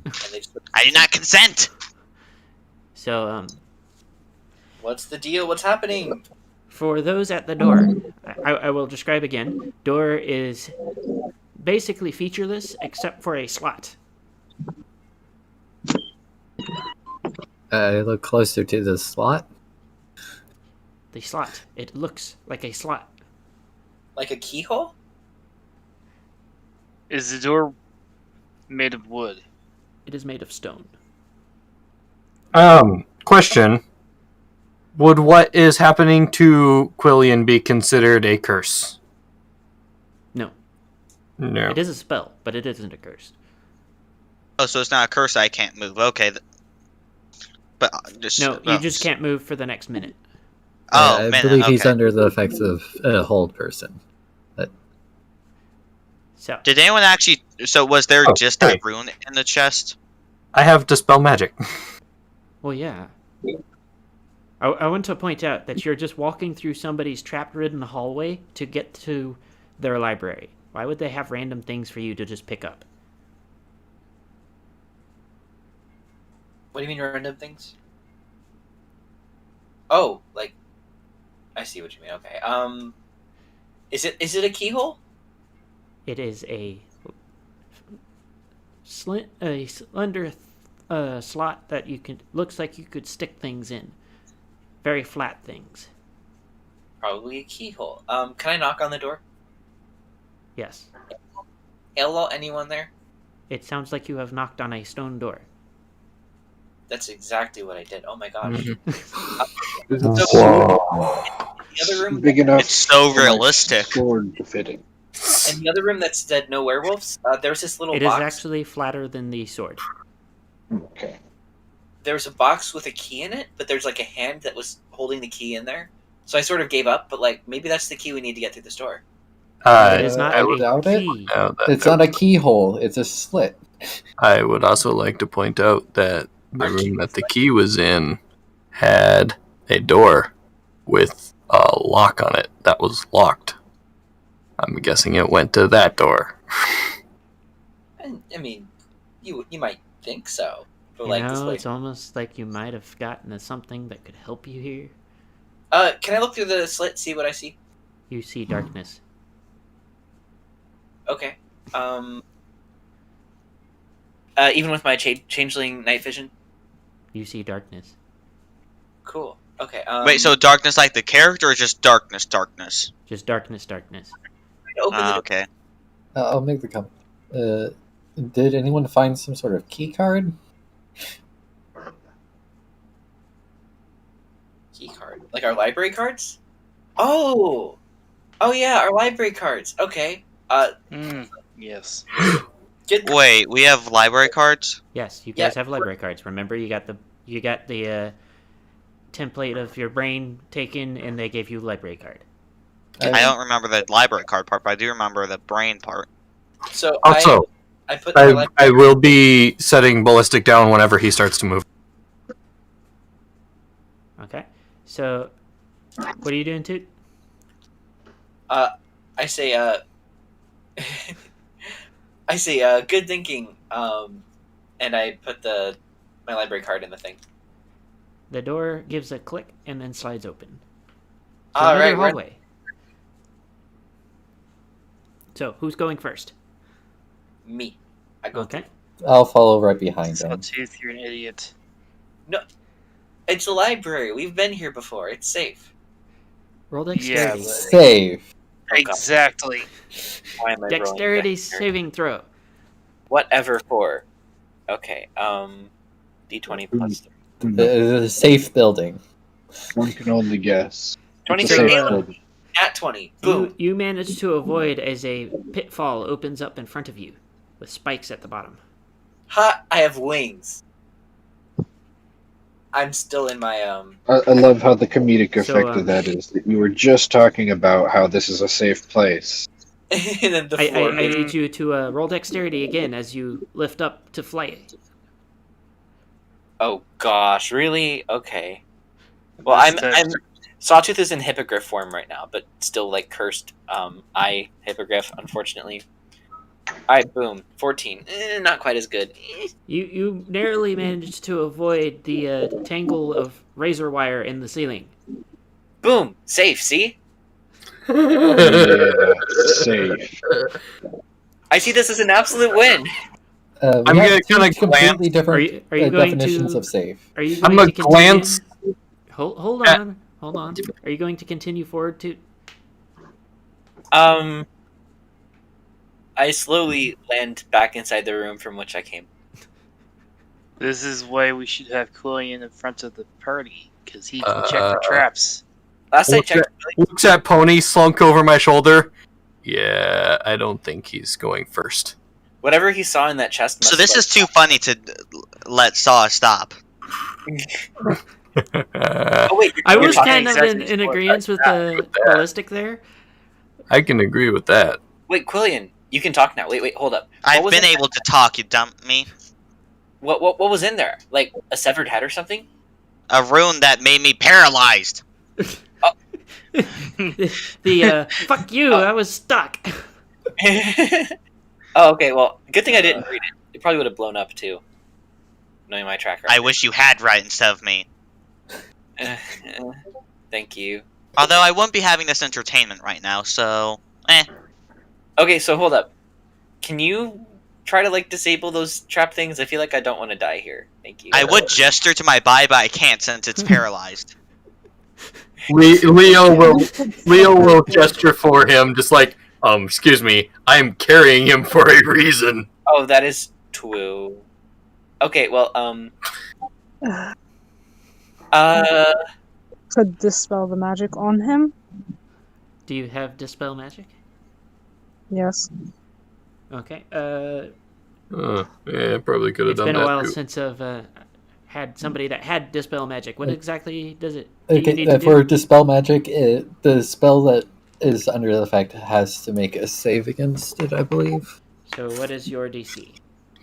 S2: and they just,
S5: I do not consent.
S1: So,
S2: what's the deal? What's happening?
S1: for those at the door, I will describe again. Door is basically featureless except for a slot.
S7: I look closer to the slot.
S1: The slot. It looks like a slot.
S2: Like a keyhole?
S4: Is the door made of wood?
S1: It is made of stone.
S6: Question. Would what is happening to Quillian be considered a curse?
S1: No.
S6: No.
S1: It is a spell, but it isn't a curse.
S5: Oh, so it's not a curse. I can't move. Okay. But just
S1: No, you just can't move for the next minute.
S5: Oh,
S7: I
S5: man.
S7: believe he's
S5: Okay.
S7: under the effects of a hold person.
S1: So,
S5: Did anyone actually? So was there
S6: Oh,
S5: just
S6: hey.
S5: that rune in the chest?
S6: I have Dispel Magic.
S1: well, yeah. I want to point out that you're just walking through somebody's trap-ridden hallway to get to their library. Why would they have random things for you to just pick up?
S2: What do you mean random things? Oh, like, I see what you mean. Okay. Is it a keyhole?
S1: It is a slender slot that you can looks like you could stick things in. Very flat things.
S2: Probably a keyhole. Can I knock on the door?
S1: Yes.
S2: Hello, anyone there?
S1: It sounds like you have knocked on a stone door.
S2: That's exactly what I did. Oh my gosh.
S8: Is it
S2: So-
S8: so
S2: The other room,
S8: big enough?
S5: It's so
S8: for my
S5: realistic.
S8: Sword to fit in.
S2: in the other room that said no werewolves, there's this little
S1: It is
S2: box.
S1: actually flatter than the sword.
S8: Okay.
S2: There was a box with a key in it, but there's like a hand that was holding the key in there. So I sort of gave up, but like maybe that's the key we need to get through this door.
S1: It is not
S7: I
S1: a
S7: doubt it.
S1: key.
S7: It's not a keyhole. It's a slit.
S6: I would also like to point out that the room that the key was in had a door with a lock on it that was locked. I'm guessing it went to that door.
S2: And I mean, you might think so, but
S1: You
S2: like this
S1: know,
S2: way.
S1: it's almost like you might have gotten to something that could help you here.
S2: Can I look through the slit, see what I see?
S1: You see darkness.
S2: Okay. Even with my changeling night vision.
S1: You see darkness.
S2: Cool. Okay.
S5: Wait, so darkness like the character or just darkness?
S1: Just darkness, darkness.
S2: open the door.
S5: Okay.
S7: I'll make the comment. Did anyone find some sort of key card?
S2: Key card, like our library cards. Oh yeah, our library cards. Okay.
S4: Yes.
S2: Good.
S5: Wait, we have library cards?
S1: Yes, you
S2: Yeah.
S1: guys have library cards. Remember, you got the template of your brain taken, and they gave you a library card.
S5: I don't remember the library card part, but I do remember the brain part.
S2: So
S6: Also,
S2: I put my library.
S6: I will be setting Ballistic down whenever he starts to move.
S1: Okay. So, what are you doing, Toot?
S2: I say I say good thinking. And I put my library card in the thing.
S1: The door gives a click and then slides open.
S2: All
S1: Another
S2: right, we're-
S1: hallway. So, who's going first?
S2: Me. I go.
S1: Okay.
S7: I'll follow right behind
S4: So,
S7: them.
S4: Tooth, you're an idiot.
S2: It's a library. We've been here before. It's safe.
S1: Roll
S4: Yeah,
S1: dexterity.
S4: but-
S7: Safe.
S4: Exactly.
S2: Why am I rolling
S1: Dexterity
S2: dexterity?
S1: saving throw.
S2: Whatever for. Okay. D20 plus 3.
S7: The safe building.
S8: One can only guess.
S2: 20
S8: It's a
S1: So,
S8: safe
S2: Caleb.
S8: building.
S2: At 20. Boom.
S1: You manage to avoid as a pitfall opens up in front of you. with spikes at the bottom.
S2: Ha! I have wings. I'm still in my
S8: I love how the comedic
S1: So,
S8: effect of that is that you were just talking about how this is a safe place.
S2: and then the
S1: I
S2: floor.
S1: need you to roll dexterity again as you lift up to flight.
S2: Oh gosh, really? Okay. Well, I'm Sawtooth is in hippogriff form right now, but still like cursed eye hippogriff, unfortunately. Alright, boom. 14. Not quite as good.
S1: You narrowly managed to avoid the tangle of razor wire in the ceiling.
S2: Boom! Safe, see?
S8: Yeah, safe.
S2: I see this as an absolute win.
S7: I'm
S6: I'm
S7: going
S6: gonna
S7: to completely different
S1: Are you going
S7: definitions
S1: to-
S7: of safe.
S1: Are you
S6: I'm
S1: going
S6: gonna
S1: to continue?
S6: glance.
S1: Hold on. Are you going to continue forward to?
S2: I slowly land back inside the room from which I came.
S4: This is why we should have Quillian in front of the party, because he can check for traps.
S2: Last I
S6: Looks
S2: checked,
S6: Looks at Pony, slunk over my shoulder. Yeah, I don't think he's going first.
S2: whatever he saw in that chest.
S5: So this is too funny to let Saw stop.
S2: Oh wait,
S1: I
S2: you're
S1: was
S2: talking
S1: kind of
S2: exactly
S1: in
S2: what-
S1: agreement with the ballistic there.
S6: I can agree with that.
S2: Wait, Quillian, you can talk now. Wait, hold up.
S5: I've
S2: was
S5: been
S2: in
S5: able to talk, you dump me.
S2: What was in there? Like a severed head or something?
S5: A rune that made me paralyzed.
S1: The fuck you! I was stuck.
S2: Oh, okay. Well, good thing I didn't read it. It probably would have blown up too. Knowing my track record.
S5: I wish you had right instead of me.
S2: Thank you.
S5: Although I wouldn't be having this entertainment right now, so
S2: Okay, so hold up. Can you try to like disable those trap things? I feel like I don't want to die here. Thank you.
S5: I would gesture to my body, but I can't since it's paralyzed.
S6: Leo will gesture for him, just like, excuse me, I'm carrying him for a reason.
S2: Oh, that is true. Okay, well,
S3: Could dispel the magic on him?
S1: Do you have dispel magic?
S3: Yes.
S1: Okay.
S6: Yeah, probably could have
S1: It's
S6: done
S1: been a
S6: that
S1: while
S6: too.
S1: since I've had somebody that had dispel magic. What exactly does it? Do you
S7: Okay,
S1: need to
S7: for
S1: do?
S7: dispel magic, the spell that is under the effect has to make a save against it, I believe.
S1: So what is your DC?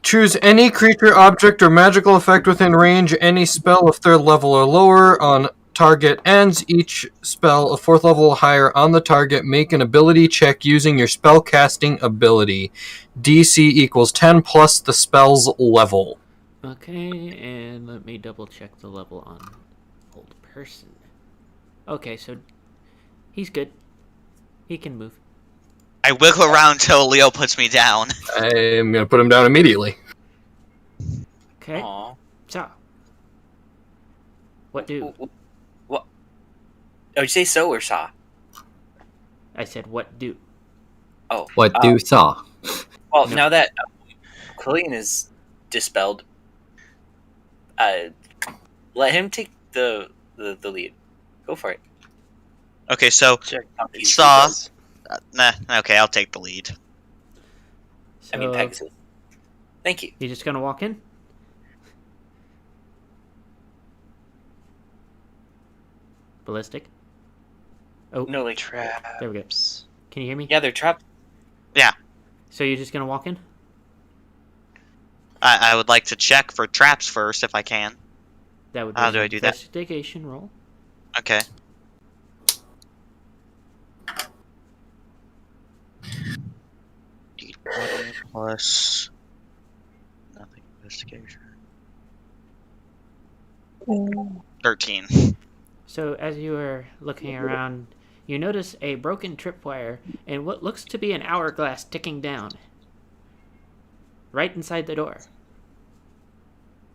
S6: Choose any creature, object, or magical effect within range. Any spell of 3rd level or lower on target ends. Each spell of 4th level or higher on the target. Make an ability check using your spell casting ability. DC equals 10 plus the spell's level.
S1: Okay, and let me double check the level on old person. Okay, so he's good. He can move.
S5: I wiggle around until Leo puts me down.
S6: I'm going to put him down immediately.
S1: Okay.
S2: aw.
S1: So, what do?
S2: What? Oh, you say so or saw?
S1: I said what do?
S2: Oh,
S7: What do saw?
S2: well,
S1: No.
S2: now that Quillian is dispelled, let him take the lead. Go for it.
S5: Okay, so
S4: Check.
S5: Saw. Okay, I'll take the lead.
S1: So,
S2: I mean, Pegasus. Thank you.
S1: you just gonna walk in? Ballistic. Oh,
S2: No, like
S4: Traps.
S1: there we go. Can you hear me?
S2: yeah, they're trapped.
S1: So you're just gonna walk in?
S5: I would like to check for traps first, if I can.
S1: That would be
S5: How
S1: an
S5: do I do that?
S1: investigation roll.
S5: Okay. D20 plus nothing investigation. 13.
S1: So as you are looking around, you notice a broken tripwire and what looks to be an hourglass ticking down. Right inside the door.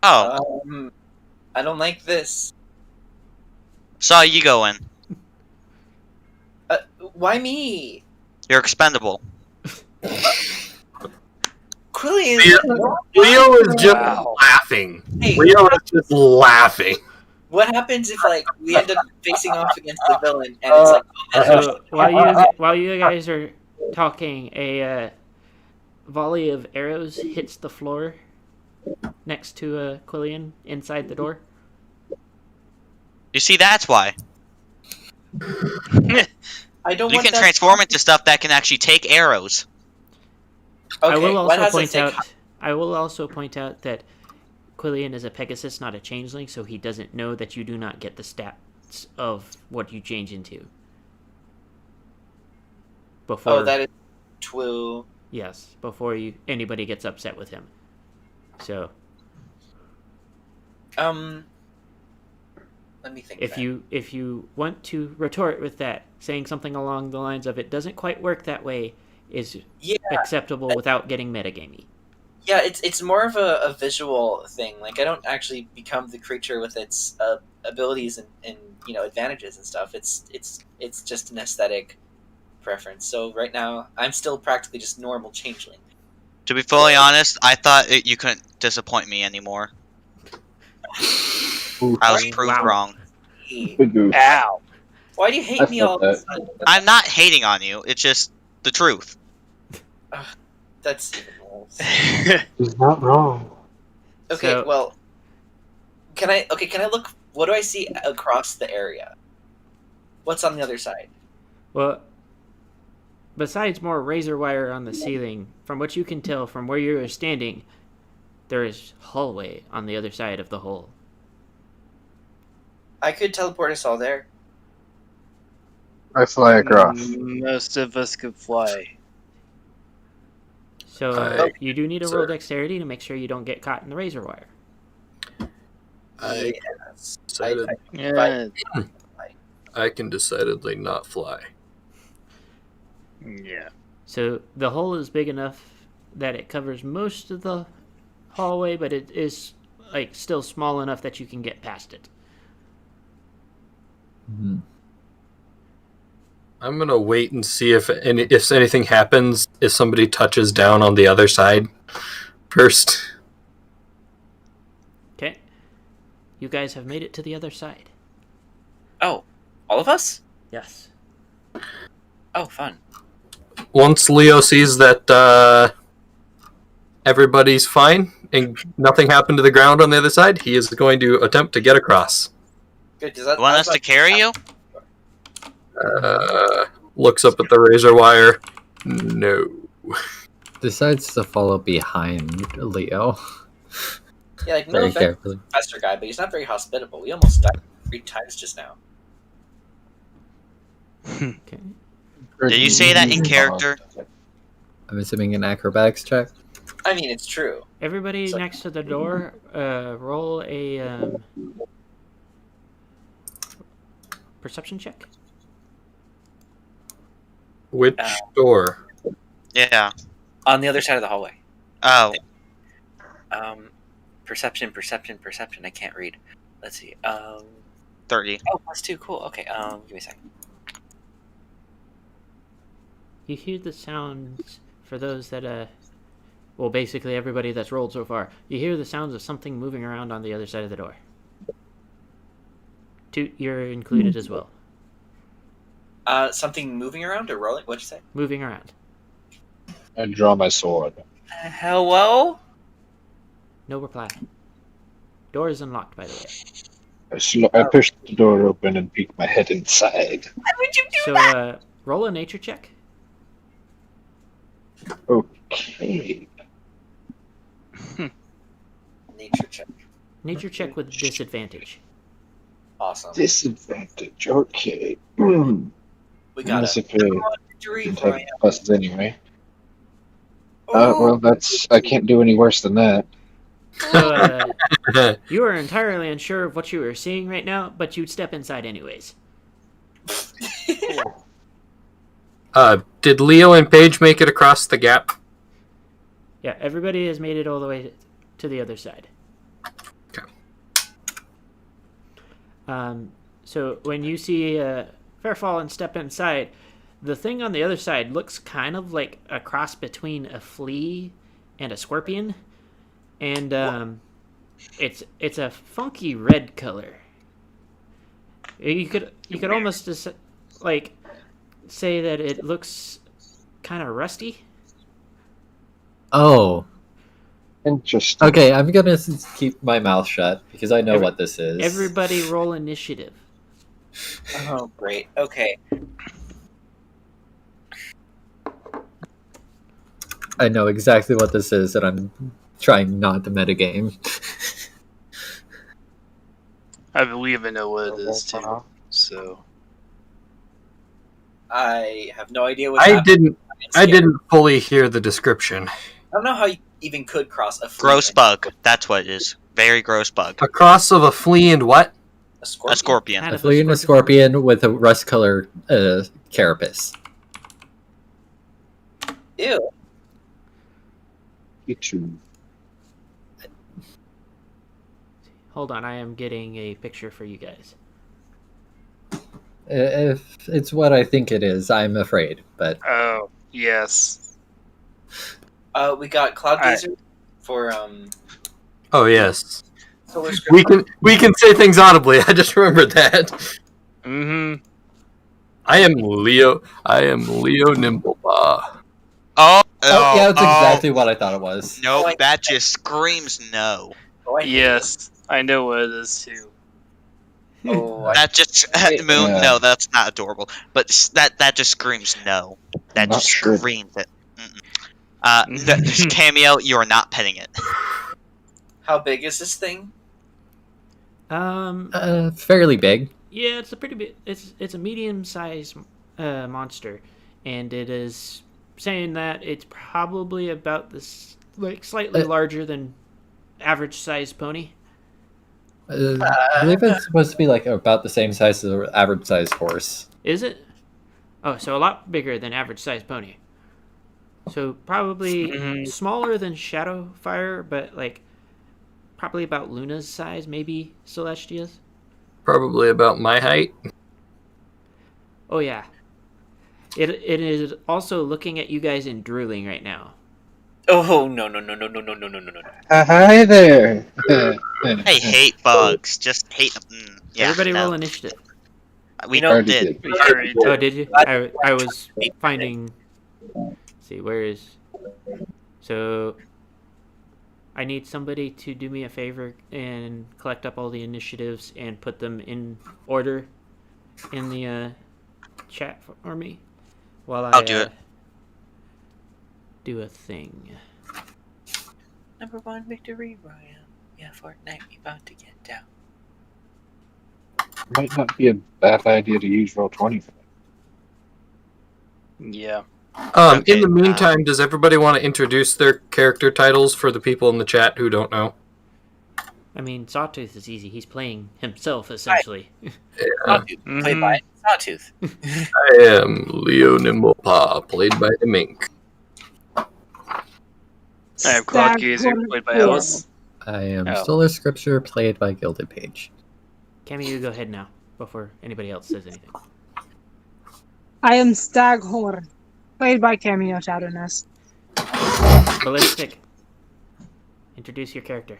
S5: Oh,
S2: I don't like this.
S5: Saw, you go in.
S2: Why me?
S5: You're expendable.
S2: Quillian.
S6: Leo is just
S2: Wow.
S6: laughing.
S2: Hey,
S6: Leo is just laughing.
S2: what happens if like we end up facing off against the villain and it's like
S1: So while you guys are talking, a volley of arrows hits the floor next to Quillian inside the door.
S5: You see, that's why.
S2: I don't
S5: You
S2: want
S5: can
S2: that.
S5: transform into stuff that can actually take arrows.
S2: Okay,
S1: I will
S2: what
S1: also
S2: has
S1: point
S2: it
S1: out.
S2: take?
S1: I will also point out that Quillian is a Pegasus, not a changeling, so he doesn't know that you do not get the stats of what you change into. Before,
S2: Oh, that is true.
S1: yes, before anybody gets upset with him. So
S2: Let me think.
S1: if you want to retort with that, saying something along the lines of "it doesn't quite work that way" is acceptable without getting metagamey.
S2: Yeah, it's more of a visual thing. Like, I don't actually become the creature with its abilities and advantages and stuff. It's just an aesthetic preference. So right now, I'm still practically just normal changeling.
S5: To be fully honest, I thought you couldn't disappoint me anymore. I was proved wrong.
S8: Big oof.
S4: Ow.
S2: Why do you hate
S8: I
S2: me
S8: felt
S2: all of a
S8: that.
S2: sudden?
S5: I'm not hating on you. It's just the truth.
S2: That's even worse.
S8: He's not wrong.
S2: Okay,
S1: So-
S2: well, can I look? What do I see across the area? What's on the other side?
S1: Well, besides more razor wire on the ceiling, from what you can tell from where you are standing, there is hallway on the other side of the hole.
S2: I could teleport us all there.
S8: I fly across.
S4: Most of us could fly.
S1: So
S6: I-
S1: you do need to roll
S6: sir.
S1: dexterity to make sure you don't get caught in the razor wire.
S6: I
S2: Yes.
S6: decided
S4: Yeah.
S6: I can decidedly not fly.
S4: Yeah.
S1: So the hole is big enough that it covers most of the hallway, but it is like still small enough that you can get past it.
S7: Mhm.
S6: I'm gonna wait and see if anything happens if somebody touches down on the other side first.
S1: Okay. You guys have made it to the other side.
S2: Oh, all of us?
S1: Yes.
S2: Oh, fun.
S6: Once Leo sees that everybody's fine and nothing happened to the ground on the other side, he is going to attempt to get across.
S2: Good. Does that,
S5: You want us to carry you?
S6: Looks up at the razor wire. No.
S7: Decides to follow behind Leo
S2: Yeah, like no
S7: very
S2: offense,
S7: carefully.
S2: professor guy, but he's not very hospitable. We almost died 3 times just now.
S1: Okay.
S5: Did you say that in character?
S7: I'm assuming an acrobatics check.
S2: I mean, it's true.
S1: Everybody
S2: So-
S1: next to the door, roll a perception check.
S6: Which door?
S5: Yeah.
S2: On the other side of the hallway.
S5: Oh.
S2: Perception. I can't read. Let's see.
S5: 30.
S2: Oh, +2. Cool. Okay. Give me a second.
S1: You hear the sounds, for those that, well, basically everybody that's rolled so far, you hear the sounds of something moving around on the other side of the door. You're included as well.
S2: Something moving around or rolling? What'd you say?
S1: Moving around.
S8: I draw my sword.
S2: Hello?
S1: No reply. Door is unlocked, by the way.
S8: I pushed the door open and peeked my head inside.
S2: Why would you do
S1: So,
S2: that?
S1: roll a nature check.
S8: Okay.
S2: Nature check.
S1: Nature check with disadvantage.
S2: Awesome.
S8: Disadvantage. Okay.
S2: We got
S8: Unless
S2: a
S8: if it
S2: victory
S8: can
S2: for
S8: take pluses anyway.
S2: Oh,
S8: Well, I can't do any worse than that.
S1: So, you are entirely unsure of what you are seeing right now, but you'd step inside anyways.
S6: Did Leo and Paige make it across the gap?
S1: Yeah, everybody has made it all the way to the other side.
S6: Okay.
S1: So when you see Fairfall step inside, the thing on the other side looks kind of like a cross between a flea and a scorpion, and it's a funky red color. You could almost just like say that it looks kind of rusty.
S7: Oh,
S8: Interesting.
S7: okay. I'm gonna keep my mouth shut because I know what this is.
S1: Everybody roll initiative.
S2: Oh, great. Okay.
S7: I know exactly what this is, and I'm trying not to metagame.
S4: I believe I know what it is too. So
S2: I have no idea what
S6: I didn't fully hear the description.
S2: I don't know how you even could cross a flea
S5: Gross
S2: and
S5: bug. That's what it is. Very gross bug.
S6: A cross of a flea and what?
S2: a scorpion.
S5: A scorpion.
S1: Kind
S7: A
S1: of
S7: flea and a scorpion with a rust color carapace.
S2: Ew.
S8: YouTube.
S1: Hold on, I am getting a picture for you guys.
S7: If it's what I think it is, I'm afraid. But
S4: oh yes.
S2: We got Cloud Gazer for
S6: Oh yes,
S2: Solar Script.
S6: we can say things audibly. I just remembered that.
S4: Mm-hmm.
S6: I am Leo Nimblepaw.
S5: Oh,
S7: yeah, that's exactly what I thought it was.
S5: Nope, that just screams no.
S2: Oh, I hate
S4: Yes, I know what it is too.
S2: it. Oh, I,
S5: That just Moon.
S8: Yeah.
S5: No, that's not adorable. But that just screams no. That
S8: Not
S5: just
S8: sure.
S5: screams it. This cameo, you are not petting it.
S2: how big is this thing?
S7: Fairly big.
S1: Yeah, it's a pretty big. It's a medium-sized monster, and it is saying that it's probably about this, like slightly larger than average-sized pony.
S7: I believe it's supposed to be like about the same size as an average sized horse.
S1: Is it? Oh, so a lot bigger than average-sized pony. So probably
S4: Mhm.
S1: smaller than Shadowfire, but like probably about Luna's size, maybe Celestia's.
S6: Probably about my height.
S1: Oh yeah. It is also looking at you guys and drooling right now.
S2: Oh no.
S8: Hi there.
S5: I hate bugs. Just hate them. Yeah,
S1: Everybody
S5: no.
S1: roll initiative.
S5: We
S2: You know,
S5: don't
S8: Already
S5: did.
S8: did.
S4: We already
S1: Oh,
S4: did.
S1: did you? I was finding. Let's see, where is? So, I need somebody to do me a favor and collect up all the initiatives and put them in order in the chat for me while
S5: I'll do it.
S1: do a thing.
S2: Number 1 victory royale. Yeah, Fortnite, we about to get down.
S8: Might not be a bad idea to use Roll20 for that.
S4: Yeah.
S6: In the meantime, does everybody want to introduce their character titles for the people in the chat who don't know?
S1: I mean, Sawtooth is easy. He's playing himself essentially.
S2: Sawtooth, played by Sawtooth.
S6: I am Leo Nimblepaw, played by the Mink.
S4: I have Cloud Gazer, played by Alice.
S7: I am
S4: Oh.
S7: Solar Scripture, played by Gilded Page.
S1: Cammy, you go ahead now before anybody else says anything.
S3: I am Staghorn, played by Cameo Shadowness.
S1: Ballistic. Introduce your character.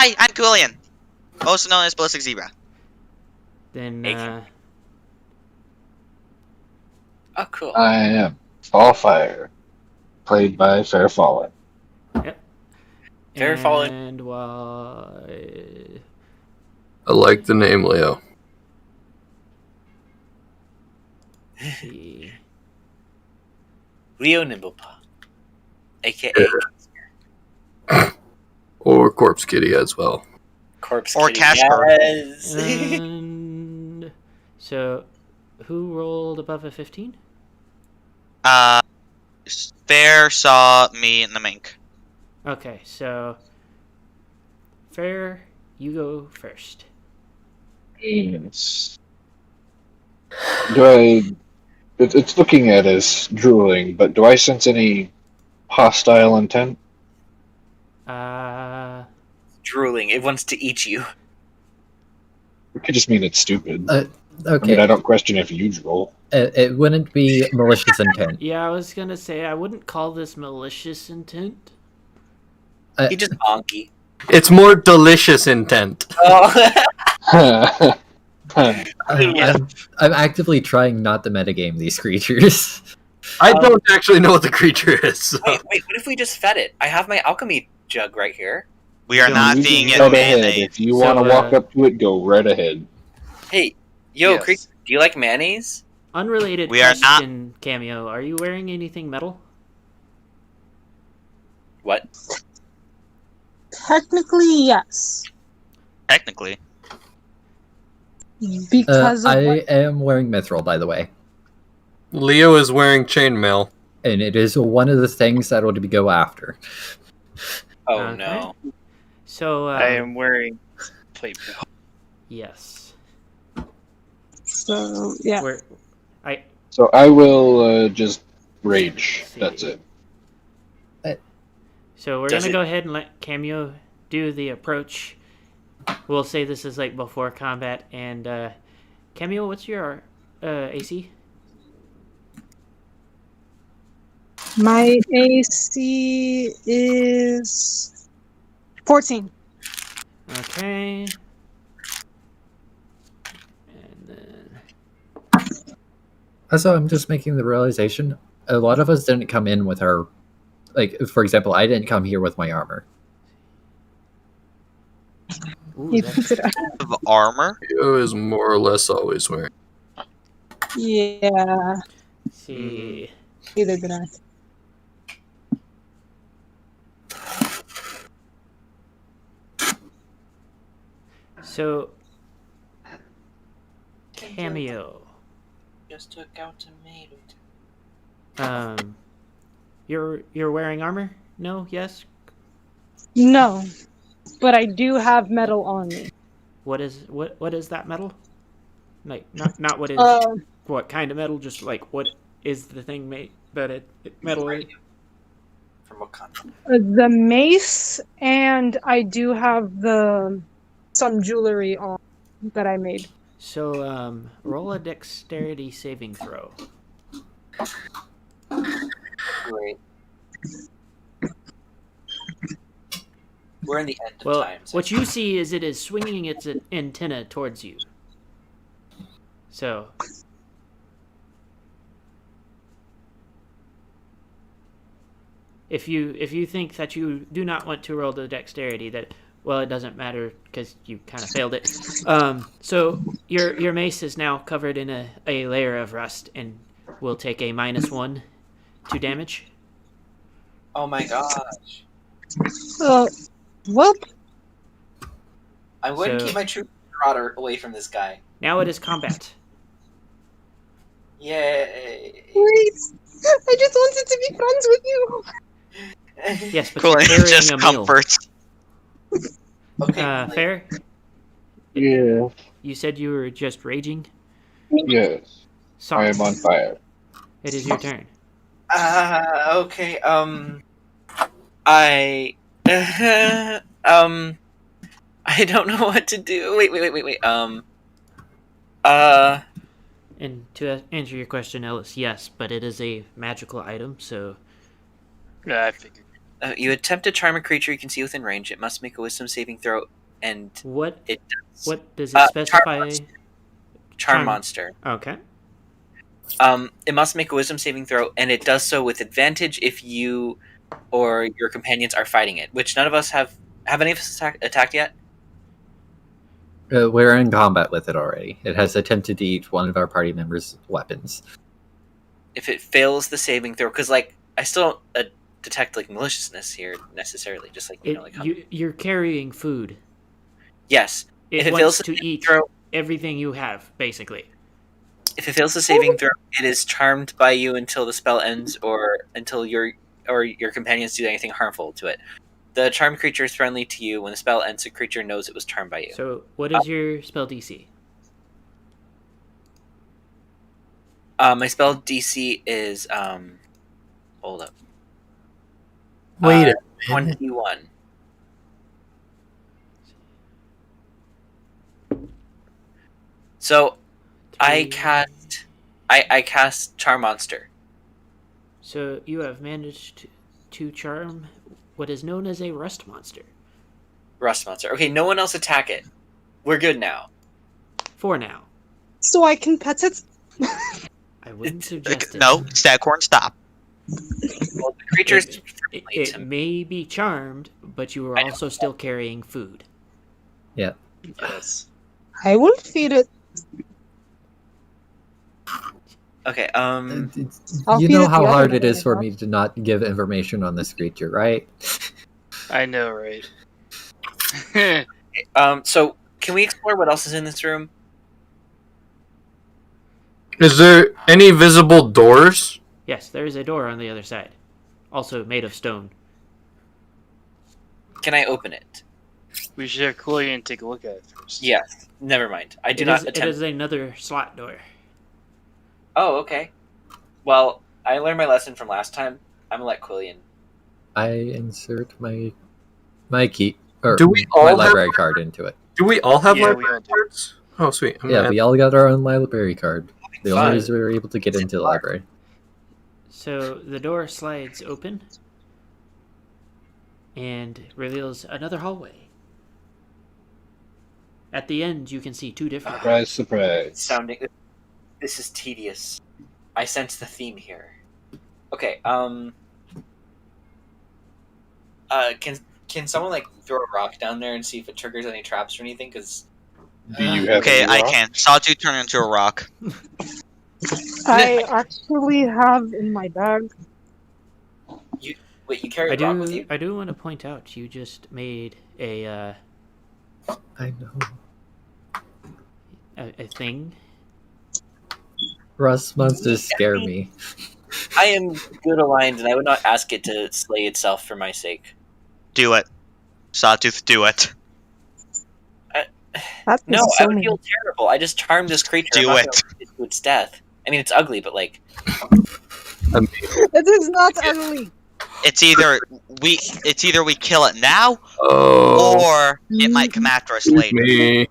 S5: Hi, I'm Coolian, also known as Ballistic Zebra.
S1: Then
S2: Oh, cool.
S8: I am Fallfire, played by Fairfallen.
S2: Fairfallen.
S1: And while
S6: I like the name Leo.
S1: let's see.
S2: Leo Nimblepaw, aka
S6: Or Corpse Kitty as well.
S2: Corpse
S5: Or
S2: Kitty.
S5: Casper.
S2: Yes.
S1: And so, who rolled above a 15?
S5: Fair saw me and the Mink.
S1: Okay, so Fair, you go first.
S8: Yes. It's looking at us drooling, but do I sense any hostile intent?
S2: Drooling. It wants to eat you.
S8: It could just mean it's stupid. I
S7: Okay,
S8: mean, I don't question if you drool.
S7: it wouldn't be malicious intent.
S1: Yeah, I was gonna say I wouldn't call this malicious intent.
S2: He just bonky.
S6: It's more delicious intent.
S2: Oh.
S7: I'm actively trying not to metagame these creatures.
S6: I don't actually know what the creature is. So.
S2: Wait, what if we just fed it? I have my alchemy jug right here.
S5: We are not
S8: You
S5: feeding
S8: go
S5: it
S8: right ahead.
S5: mayonnaise.
S8: If you
S1: So,
S8: want to walk up to it, go right ahead.
S2: Hey, yo,
S4: Yes.
S2: creature, do you like mayonnaise?
S1: Unrelated
S5: We are not-
S1: question, Cameo. Are you wearing anything metal?
S2: What?
S3: Technically, yes.
S5: Technically.
S3: Because of
S7: I
S3: what?
S7: am wearing mithril, by the way.
S6: Leo is wearing chainmail.
S7: And it is one of the things that would go after.
S2: Oh
S1: Okay.
S2: no.
S1: So,
S4: I am wearing plate mail.
S1: yes.
S3: So, yeah.
S8: So I will just rage. That's it.
S1: So we're
S2: Does
S1: gonna
S2: it-
S1: go ahead and let Cameo do the approach. We'll say this is like before combat. And Cameo, what's your AC?
S3: My AC is 14.
S1: Okay. And then
S7: Also, I'm just making the realization, a lot of us didn't come in with our, like, for example, I didn't come here with my armor.
S1: ooh,
S3: He
S1: that's,
S3: puts it out.
S5: Of armor?
S6: Leo is more or less always wearing.
S3: Yeah.
S1: let's see.
S3: Either did I.
S1: So Cameo.
S2: Just took out tomato.
S1: You're wearing armor? No? Yes?
S3: No. But I do have metal on me.
S1: What is that metal? Like not what is what kind of metal, just like what is the thing made that it metal is?
S2: From Wakanda.
S3: The mace, and I do have some jewelry on that I made.
S1: So roll a dexterity saving throw.
S2: Great. We're in the end of
S1: Well,
S2: time. so-
S1: what you see is it is swinging its antenna towards you. So if you think that you do not want to roll the dexterity, that well, it doesn't matter because you kind of failed it. So your mace is now covered in a layer of rust and will take a -1 to damage.
S2: Oh my gosh.
S3: Well,
S2: I wouldn't
S1: So-
S2: keep my true marauder away from this guy.
S1: Now it is combat.
S2: Yay.
S3: wait. I just wanted to be friends with you.
S1: Yes, but
S5: Cool,
S1: you're
S5: it
S1: carrying
S5: just
S1: a meal.
S5: comforts.
S2: Okay.
S1: Fair.
S8: Yeah.
S1: You said you were just raging.
S8: Yes. I
S1: Sorry,
S8: am on fire.
S1: it is your turn.
S2: Okay. I I don't know what to do. Wait.
S1: And to answer your question, Ellis, yes, but it is a magical item, so
S4: Yeah, I figured.
S2: You attempt to charm a creature you can see within range. It must make a wisdom saving throw, and
S1: what
S2: it does.
S1: what does it
S2: Charm
S1: specify?
S2: monster. Charm
S1: Charm-
S2: monster.
S1: Okay.
S2: It must make a wisdom saving throw, and it does so with advantage if you or your companions are fighting it. Which none of us have. Have any of us attacked yet?
S7: We're in combat with it already. It has attempted to eat one of our party members' weapons.
S2: If it fails the saving throw, because like I still don't detect like maliciousness here necessarily. Just like
S1: You're carrying food.
S2: yes.
S1: It
S2: If it
S1: wants
S2: fails
S1: to
S2: the
S1: eat
S2: throw,
S1: everything you have, basically.
S2: if it fails the saving throw, it is charmed by you until the spell ends, or until your companions do anything harmful to it. The charmed creature is friendly to you. When the spell ends, the creature knows it was charmed by you.
S1: So, what is your spell DC?
S2: My spell DC is hold up.
S6: Wait a minute.
S2: 21. So I cast Charm Monster.
S1: So you have managed to charm what is known as a rust monster.
S2: Rust Monster. Okay, no one else attack it. We're good now.
S1: For now.
S3: So I can pet it?
S1: I wouldn't suggest it.
S5: No, Staghorn, stop.
S2: Well, the creature's friendly
S1: It
S2: to me.
S1: may be charmed, but you are
S2: I know.
S1: also still carrying food.
S7: Yeah.
S4: Yes.
S3: I will feed it.
S2: Okay,
S3: I'll
S7: You
S3: feed
S7: know
S3: it
S7: how
S3: the other
S7: hard it
S3: day,
S7: is for
S3: huh?
S7: me to not give information on this creature, right?
S4: I know, right?
S2: so can we explore what else is in this room?
S6: Is there any visible doors?
S1: Yes, there is a door on the other side, also made of stone.
S2: Can I open it?
S4: We should have Quillian take a look at it first.
S2: Yes. Never mind. I do
S1: It
S2: not
S1: is,
S2: attempt.
S1: it is another slot door.
S2: Oh, okay. Well, I learned my lesson from last time. I'm gonna let Quillian.
S7: I insert my key or
S6: Do we
S7: my
S6: all have-
S7: library card into it.
S6: Do we all have
S4: Yeah, we
S6: library
S4: all do.
S6: cards? Oh, sweet. I'm
S7: Yeah,
S6: gonna
S7: we all got our own library card. The
S2: Fun.
S7: only reason we were able to get into the library.
S1: So the door slides open and reveals another hallway. At the end, you can see two different.
S8: Surprise, surprise.
S2: Sounding. This is tedious. I sense the theme here. Okay. Can someone like throw a rock down there and see if it triggers any traps or anything? Because
S8: Do you have
S5: Okay,
S8: any
S5: I
S8: rock?
S5: can. Sawtooth turn into a rock.
S3: I actually have in my bag.
S2: wait, you carry a rock with you?
S1: I do want to point out you just made a
S7: I know.
S1: a thing.
S7: Rust monsters scare me.
S2: I am good aligned, and I would not ask it to slay itself for my sake.
S5: Do it. Sawtooth, do it.
S3: That
S2: No,
S3: is
S2: I
S3: so
S2: would
S3: mean.
S2: feel terrible. I just charmed this creature.
S5: Do
S2: I'm not
S5: it.
S2: gonna lead it to its death. I mean, it's ugly, but like,
S3: It is not ugly.
S5: It's either we kill it now,
S6: Oh,
S5: or it might come after us
S6: excuse
S5: later.
S6: me.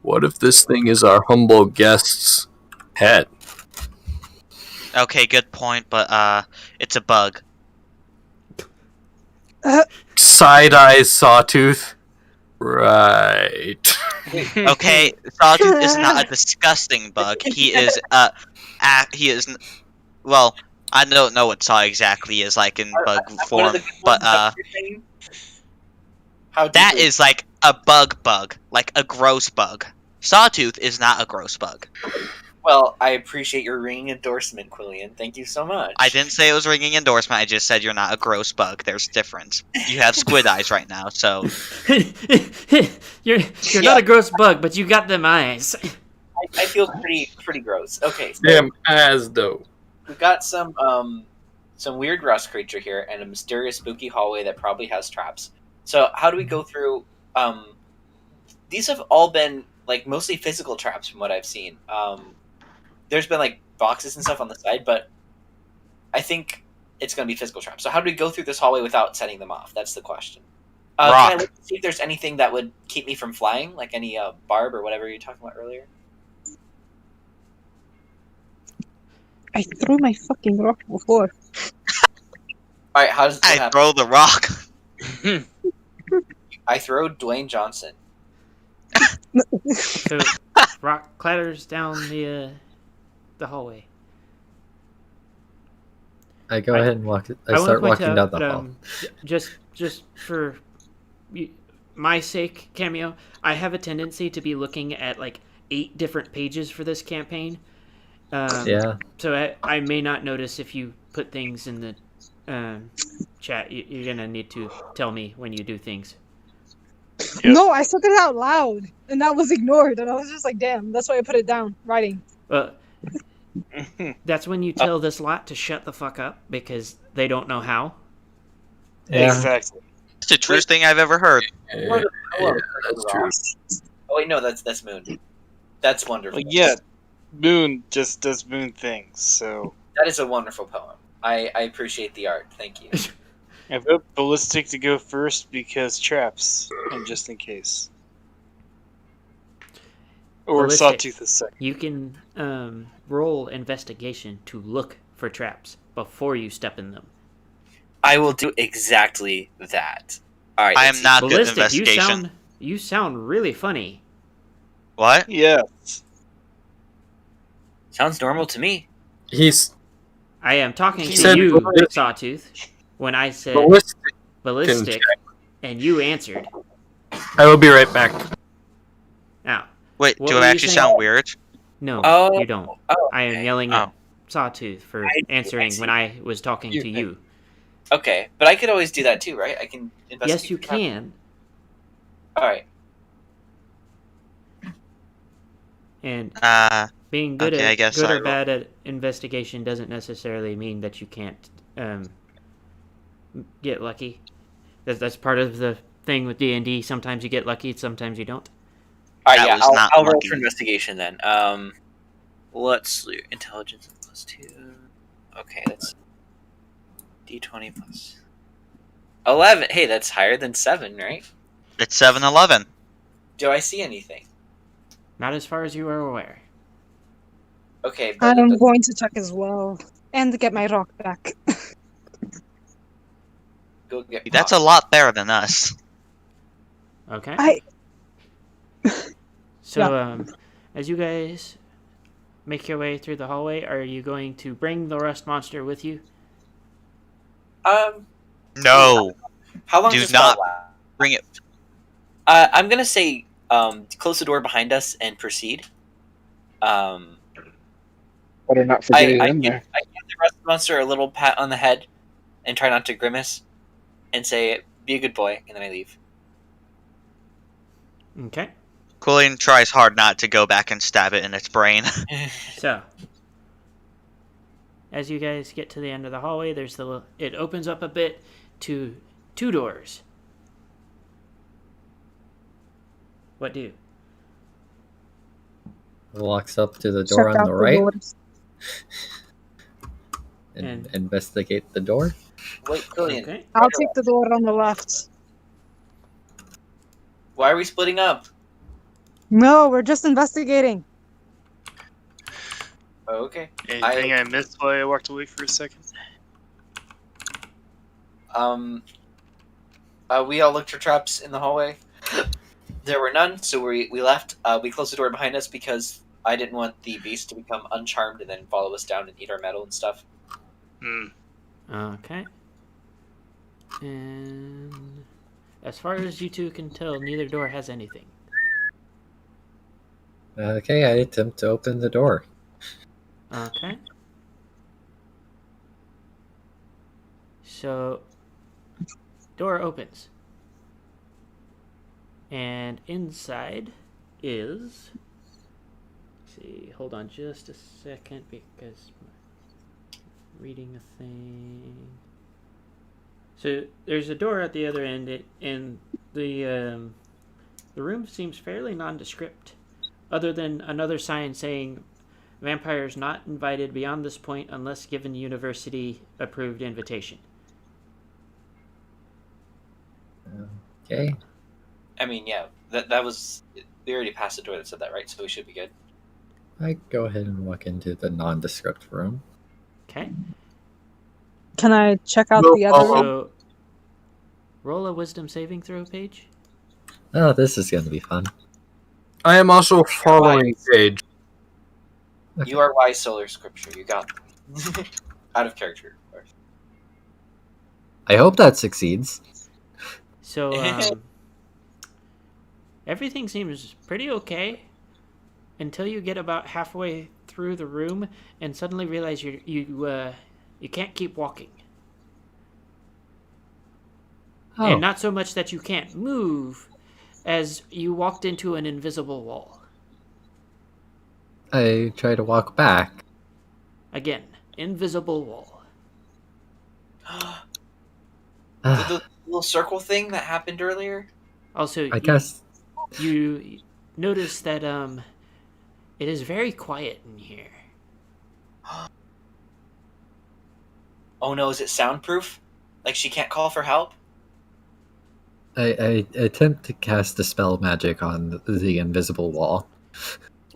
S6: What if this thing is our humble guest's pet?
S5: Okay, good point, but it's a bug.
S6: Side-eye Sawtooth? Right.
S5: Okay, Sawtooth is not a disgusting bug. He is well, I don't know what Saw exactly is like in bug
S2: what are
S5: form,
S2: the good
S5: but
S2: ones that you're saying? How
S5: that
S2: deeply-
S5: is like a bug, like a gross bug. Sawtooth is not a gross bug.
S2: Well, I appreciate your ringing endorsement, Quillian. Thank you so much.
S5: I didn't say it was ringing endorsement. I just said you're not a gross bug. There's a difference. You have squid eyes right now, so
S1: you're not a gross bug, but you got them eyes.
S2: I feel pretty gross. Okay, so
S6: Damn as though.
S2: we've got some weird rust creature here and a mysterious spooky hallway that probably has traps. So how do we go through? These have all been like mostly physical traps from what I've seen. There's been like boxes and stuff on the side, but I think it's going to be physical traps. So how do we go through this hallway without setting them off? That's the question. Can I
S5: Rock.
S2: look to see if there's anything that would keep me from flying, like any barb or whatever you were talking about earlier?
S3: I threw my fucking rock before.
S2: All right, how does this
S5: I
S2: happen?
S5: throw the rock.
S2: I throw Dwayne Johnson.
S1: So rock clatters down the hallway.
S7: I go ahead and walk. I
S1: wanna
S7: start
S1: point
S7: walking
S1: out
S7: down the
S1: that,
S7: hall.
S1: just for my sake, Cameo, I have a tendency to be looking at like 8 different pages for this campaign.
S7: Yeah.
S1: So I may not notice if you put things in the chat. You're gonna need to tell me when you do things.
S4: Yep.
S3: No, I said it out loud, and that was ignored, and I was just like, damn, that's why I put it down, writing.
S1: Well, that's when you tell this lot to shut the fuck up because they don't know how.
S7: Yeah.
S4: Exactly.
S5: It's the truest thing I've ever heard.
S6: Yeah, that's true.
S2: Oh wait, no, that's Moon. That's wonderful.
S4: Well, yeah, Moon just does Moon things, so
S2: That is a wonderful poem. I appreciate the art. Thank you.
S4: I vote Ballistic to go first because traps, and just in case. Or
S1: Ballistic.
S4: Sawtooth is second.
S1: You can roll investigation to look for traps before you step in them.
S2: I will do exactly that. All right.
S5: I
S2: let's
S5: am
S2: see.
S5: not good at
S1: Ballistic,
S5: investigation.
S1: you sound really funny.
S5: What?
S4: Yes.
S2: Sounds normal to me.
S6: He's
S1: I am talking to
S6: said
S1: you,
S6: ballistic.
S1: Sawtooth, when I said
S6: ballistic.
S1: ballistic, and you answered.
S6: I will be right back.
S1: Now,
S5: Wait,
S1: what
S5: do
S1: were
S5: I
S1: you
S5: actually
S1: saying?
S5: sound weird?
S1: No,
S2: Oh,
S1: you don't.
S2: oh,
S1: I am
S2: okay.
S1: yelling
S5: Oh.
S1: at Sawtooth for
S2: I
S1: answering
S2: see.
S1: when I was talking to you.
S2: Okay, but I could always do that too, right? I can investigate.
S1: Yes, you can.
S2: All right.
S1: And being good
S5: Okay, I
S1: at
S5: guess
S1: good
S5: I
S1: or
S5: will.
S1: bad at investigation doesn't necessarily mean that you can't get lucky. That's part of the thing with D&D. Sometimes you get lucky, sometimes you don't.
S2: All right,
S5: That
S2: yeah,
S5: was not
S2: I'll roll
S5: lucky.
S2: for investigation then. Let's do intelligence +2. Okay, that's D20 plus 11. Hey, that's higher than 7, right?
S5: It's 7-Eleven.
S2: Do I see anything?
S1: Not as far as you are aware.
S2: Okay, but
S3: I'm going to check as well. And get my rock back.
S2: go get.
S5: That's
S2: Pop.
S5: a lot better than us.
S1: Okay.
S3: I
S1: So, as you guys make your way through the hallway, are you going to bring the rust monster with you?
S5: No.
S2: How long
S5: Do
S2: does
S5: not
S2: spell last?
S5: bring it.
S2: I'm gonna say close the door behind us and proceed.
S8: Better not forget it
S2: I
S8: in
S2: give
S8: there.
S2: the rust monster a little pat on the head and try not to grimace and say, "Be a good boy," and then I leave.
S1: Okay.
S5: Quillian tries hard not to go back and stab it in its brain.
S1: So, as you guys get to the end of the hallway, it opens up a bit to 2 doors. What do?
S7: Walks up to the door
S3: check
S7: on
S3: out
S7: the
S3: the
S7: right
S3: doors.
S7: and investigate the door.
S2: Wait, Killian.
S1: Okay.
S3: I'll take the door on the left.
S2: Why are we splitting up?
S3: No, we're just investigating.
S2: Oh, okay.
S4: Anything I missed while I walked away for a second?
S2: We all looked for traps in the hallway. There were none, so we left. We closed the door behind us because I didn't want the beast to become uncharmed and then follow us down and eat our metal and stuff.
S1: Okay. And as far as you two can tell, neither door has anything.
S7: Okay, I attempt to open the door.
S1: Okay. So, door opens. And inside is... Let's see, hold on just a second because I'm reading a thing. So, there's a door at the other end, and the room seems fairly nondescript, other than another sign saying vampires not invited beyond this point unless given university-approved invitation.
S7: Okay.
S2: I mean, yeah, that was... We already passed the door that said that, right? So we should be good.
S7: I go ahead and walk into the nondescript room.
S1: Okay.
S3: Can I check out
S6: No,
S3: the other room?
S1: So, roll a wisdom saving throw, Paige.
S7: Oh, this is going to be fun.
S6: I am also following Paige.
S7: Okay.
S2: You are wise, solar scripture. You got them. Out of character, of course.
S7: I hope that succeeds.
S1: So, everything seems pretty okay until you get about halfway through the room and suddenly realize you can't keep walking.
S7: Oh,
S1: And not so much that you can't move as you walked into an invisible wall.
S7: I try to walk back.
S1: Again, invisible wall.
S2: The little circle thing that happened earlier?
S1: Also,
S7: I guess
S1: you notice that it is very quiet in here.
S2: Oh no, is it soundproof? Like she can't call for help?
S7: I attempt to cast a spell magic on the invisible wall.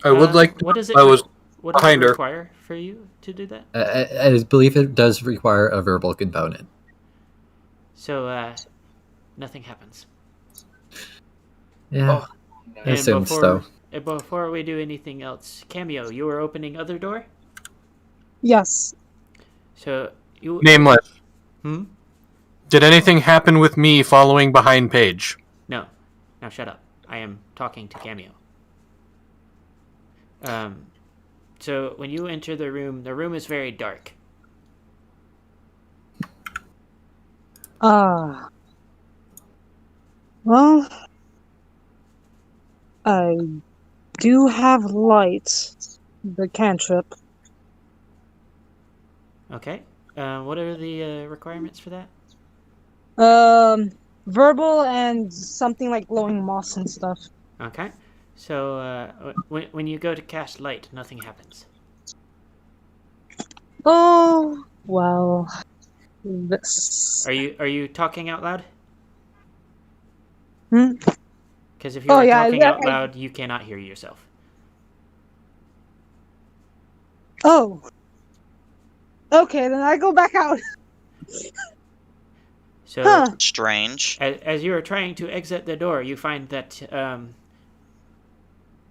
S6: I would like to.
S1: What does it?
S6: I was
S1: what does it
S6: behind her.
S1: require for you to do that?
S7: I believe it does require a verbal component.
S1: So, nothing happens.
S7: Yeah,
S2: Oh, no.
S7: I assumed so.
S1: Before we do anything else, Cameo, you were opening other door?
S3: Yes.
S1: So you.
S6: Nameless.
S1: Hmm.
S6: Did anything happen with me following behind Paige?
S1: No. Now shut up. I am talking to Cameo. So when you enter the room is very dark.
S3: Well, I do have light. The cantrip.
S1: Okay. What are the requirements for that?
S3: Verbal and something like glowing moss and stuff.
S1: Okay. So when you go to cast light, nothing happens.
S3: Oh, well. This.
S1: Are you talking out loud?
S3: Hmm?
S1: Because if you are
S3: yeah,
S1: talking out loud, you cannot hear yourself.
S3: Oh. Okay, then I go back out.
S1: So
S5: Strange.
S1: as you are trying to exit the door, you find that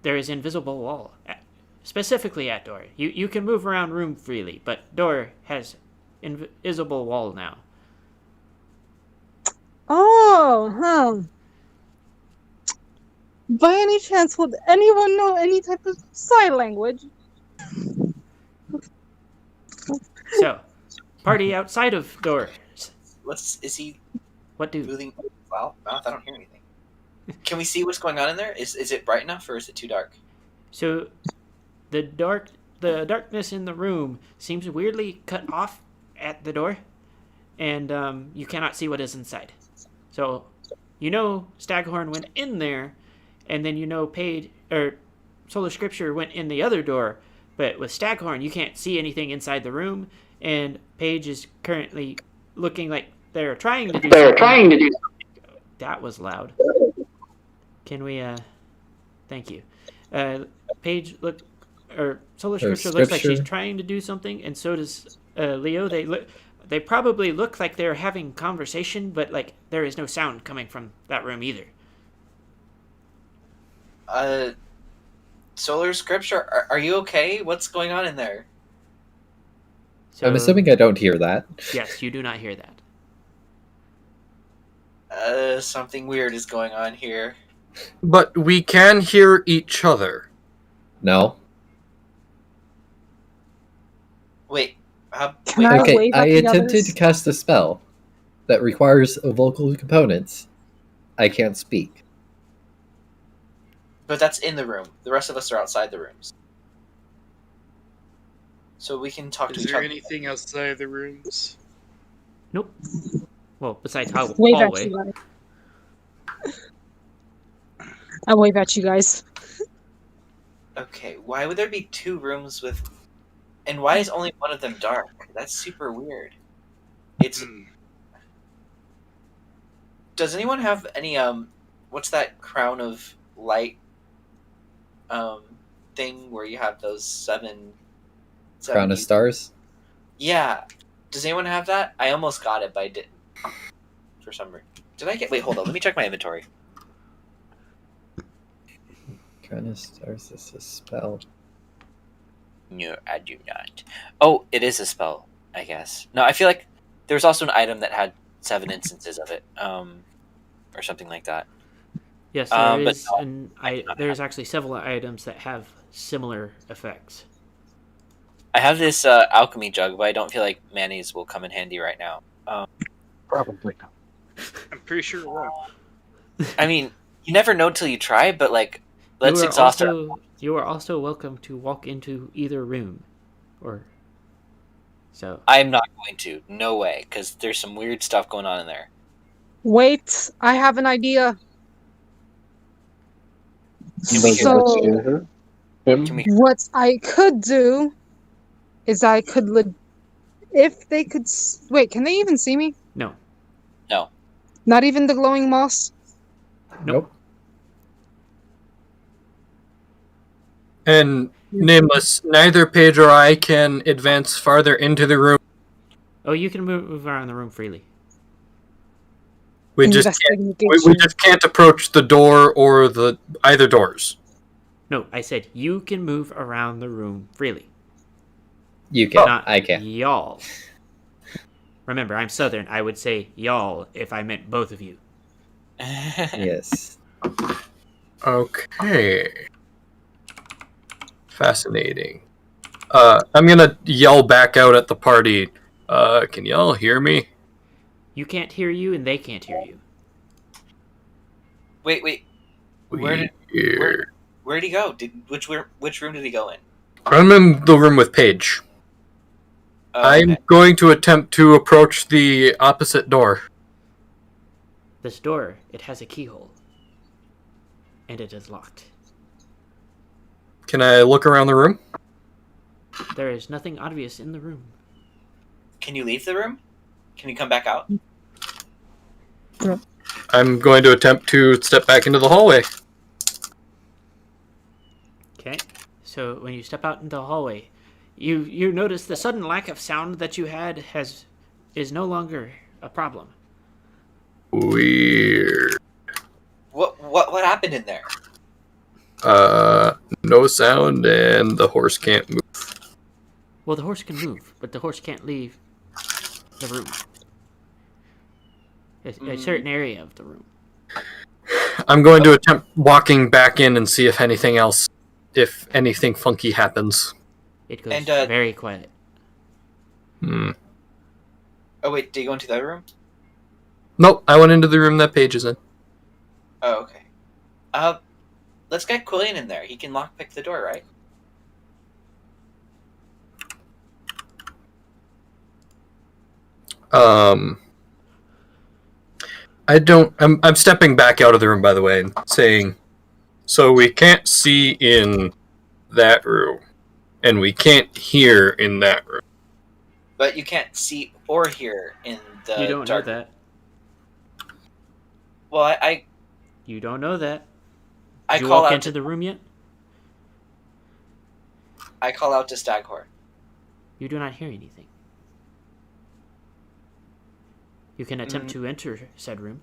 S1: there is invisible wall, specifically at door. You can move around room freely, but door has invisible wall now.
S3: Oh, By any chance, would anyone know any type of sign language?
S1: So, party outside of door.
S2: Is he
S1: What do?
S2: moving mouth? I don't hear anything. Can we see what's going on in there? Is it bright enough or is it too dark?
S1: So, the darkness in the room seems weirdly cut off at the door, and you cannot see what is inside. So, Staghorn went in there, and then Paige or Solar Scripture went in the other door. But with Staghorn, you can't see anything inside the room, and Paige is currently looking like they're trying to do something. That was loud. Can we? Thank you. Paige Solar Scripture looks like she's trying to do something, and so does Leo. They probably look like they're having conversation, but like there is no sound coming from that room either.
S2: Solar Scripture, are you okay? What's going on in there?
S7: So, I'm assuming I don't hear that.
S1: Yes, you do not hear that.
S2: Something weird is going on here.
S6: But we can hear each other.
S7: No.
S2: Wait.
S7: Okay, I attempted to cast a spell that requires a vocal components. I can't speak.
S2: But that's in the room. The rest of us are outside the rooms. So we can talk to each other.
S4: Is there anything outside the rooms?
S1: Nope. Well, besides hallway.
S3: I wave at you guys.
S2: Okay, why would there be two rooms with... And why is only one of them dark? That's super weird. It's... Does anyone have any, what's that crown of light, thing where you have those seven
S7: Crown of stars?
S2: Yeah. Does anyone have that? I almost got it, but I didn't. For some reason. Did I get... Wait, hold on. Let me check my inventory.
S7: Crown of stars is a spell.
S2: No, I do not. Oh, it is a spell, I guess. No, I feel like there was also an item that had 7 instances of it, or something like that.
S1: Yes, there is. There's actually several items that have similar effects.
S2: I have this alchemy jug, but I don't feel like mayonnaise will come in handy right now.
S8: Probably not.
S4: I'm pretty sure it won't.
S2: I mean, you never know till you try, but like, let's exhaust her.
S1: You are also welcome to walk into either room, so.
S2: I'm not going to. No way, because there's some weird stuff going on in there.
S3: Wait, I have an idea. What I could do is if they could... Wait, can they even see me?
S1: No.
S2: No.
S3: Not even the glowing moss?
S1: Nope.
S6: And Nameless, neither Paige or I can advance farther into the room.
S1: Oh, you can move around the room freely.
S6: We just can't approach the door or either doors.
S1: No, I said you can move around the room freely.
S7: You can.
S1: Not
S7: I can.
S1: y'all. Remember, I'm Southern. I would say y'all if I meant both of you.
S7: Yes.
S6: Okay. Fascinating. I'm gonna yell back out at the party. Can y'all hear me?
S1: You can't hear you, and they can't hear you.
S2: Wait. Where did he go? Which room did he go in?
S6: I'm in the room with Paige.
S2: Oh,
S6: I'm
S2: okay.
S6: going to attempt to approach the opposite door.
S1: This door, it has a keyhole. And it is locked.
S6: Can I look around the room?
S1: There is nothing obvious in the room.
S2: Can you leave the room? Can you come back out?
S6: I'm going to attempt to step back into the hallway.
S1: Okay. So when you step out into the hallway, you notice the sudden lack of sound that you had is no longer a problem.
S6: Weird.
S2: What happened in there?
S6: No sound and the horse can't move.
S1: Well, the horse can move, but the horse can't leave the room. A certain area of the room.
S6: I'm going to attempt walking back in and see if anything funky happens.
S1: It goes very quiet.
S6: Hmm.
S2: Oh wait, did you go into that room?
S6: Nope, I went into the room that Paige is in.
S2: Oh, okay. Let's get Quillian in there. He can lockpick the door, right?
S6: I'm stepping back out of the room, by the way, and saying, so we can't see in that room, and we can't hear in that room.
S2: But you can't see or hear in the
S1: You don't
S2: dark.
S1: know that.
S2: Well, I
S1: You don't know that.
S2: I
S1: Did you
S2: call
S1: walk
S2: out
S1: into the room yet?
S2: I call out to Staghorn.
S1: You do not hear anything. You can attempt to enter said room.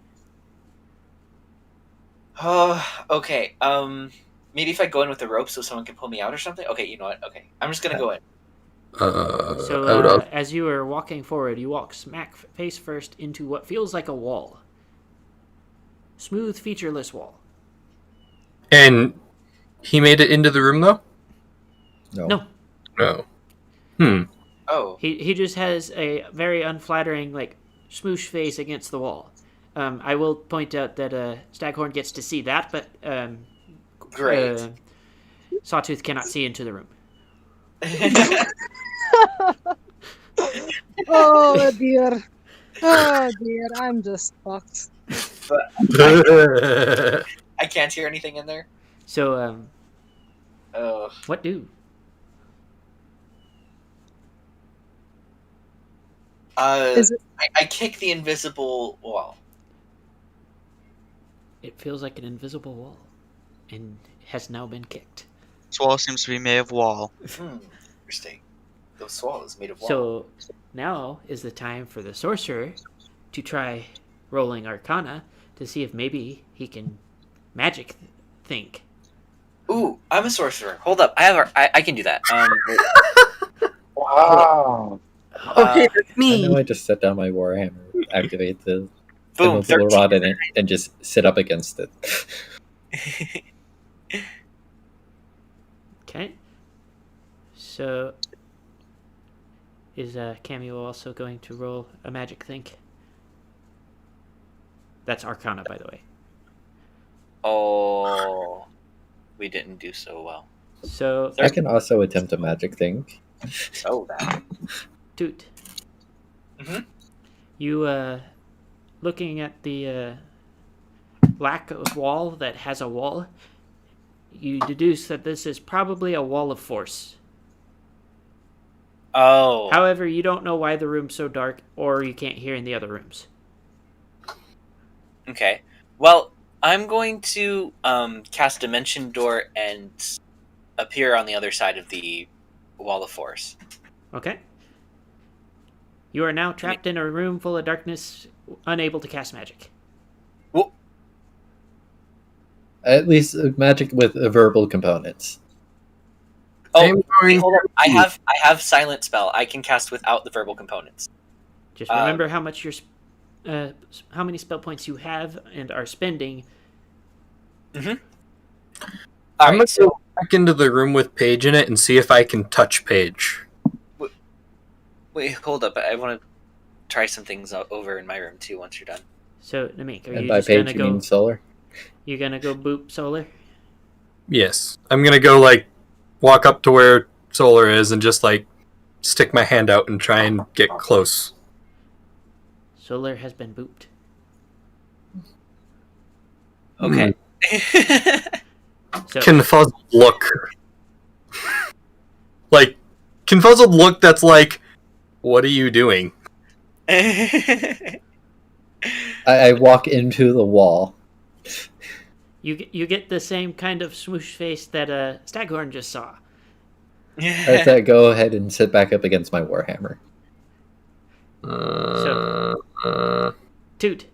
S2: Oh, okay. Maybe if I go in with the rope so someone can pull me out or something. Okay, you know what? Okay, I'm just gonna go in.
S1: As you are walking forward, you walk smack face first into what feels like a wall. Smooth, featureless wall.
S6: And he made it into the room, though?
S1: No.
S6: No.
S2: Oh.
S1: He just has a very unflattering, smoosh face against the wall. I will point out that Staghorn gets to see that, but
S2: Great.
S1: Sawtooth cannot see into the room.
S3: Oh dear. Oh dear, I'm just fucked.
S2: But I can't hear anything in there.
S1: So,
S2: Oh.
S1: what do?
S2: I kick the invisible wall.
S1: It feels like an invisible wall, and has now been kicked.
S5: This wall seems to be made of wall.
S2: Interesting. Those wall is made of wall.
S1: So now is the time for the sorcerer to try rolling Arcana to see if maybe he can magic think.
S2: Ooh, I'm a sorcerer. Hold up, I can do that.
S8: Wow.
S6: Okay, that's
S7: I
S6: me.
S7: know I just set down my Warhammer, activate the
S2: Boom,
S7: immovable
S2: 13.
S7: rod in it, and just sit up against it.
S1: Okay. So is Cameo also going to roll a magic think? That's Arcana, by the way.
S2: Oh, we didn't do so well.
S1: So,
S7: I can also attempt a magic thing.
S2: Oh, that.
S1: Toot.
S2: Mhm.
S1: You, looking at the lack of wall that has a wall, you deduce that this is probably a wall of force.
S2: Oh.
S1: However, you don't know why the room's so dark, or you can't hear in the other rooms.
S2: Okay. Well, I'm going to cast Dimension Door and appear on the other side of the wall of force.
S1: Okay. You are now trapped in a room full of darkness, unable to cast magic.
S2: Well,
S7: At least magic with verbal components.
S2: Oh,
S6: I'm
S2: wait,
S6: going
S2: hold up.
S6: to-
S2: I have silent spell. I can cast without the verbal components.
S1: Just remember how much how many spell points you have and are spending.
S2: All
S6: I'm gonna
S2: right. So
S6: go back into the room with Paige in it and see if I can touch Paige.
S2: wait, hold up. I want to try some things over in my room too. Once you're done.
S1: So, Namek, are
S7: And
S1: you
S7: by
S1: just
S7: page,
S1: gonna
S7: you
S1: go?
S7: mean solar?
S1: You gonna go boop Solar?
S6: Yes, I'm gonna go walk up to where Solar is and just stick my hand out and try and get close.
S1: Solar has been booped.
S2: Okay.
S1: So,
S6: Confuzzled look. Confuzzled look that's what are you doing?
S7: I walk into the wall.
S1: you get the same kind of swoosh face that Staghorn just saw.
S7: As I go ahead and sit back up against my warhammer.
S1: Toot,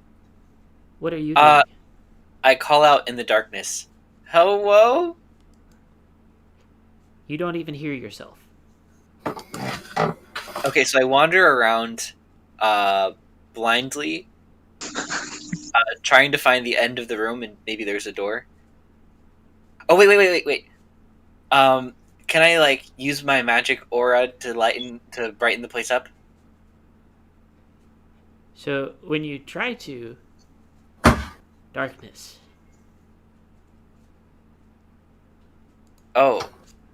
S1: what are you doing?
S2: I call out in the darkness. Hello?
S1: You don't even hear yourself.
S2: Okay, so I wander around blindly, trying to find the end of the room, and maybe there's a door. Oh, wait. Can I, use my magic aura to brighten the place up?
S1: So, when you try to... Darkness.
S2: Oh,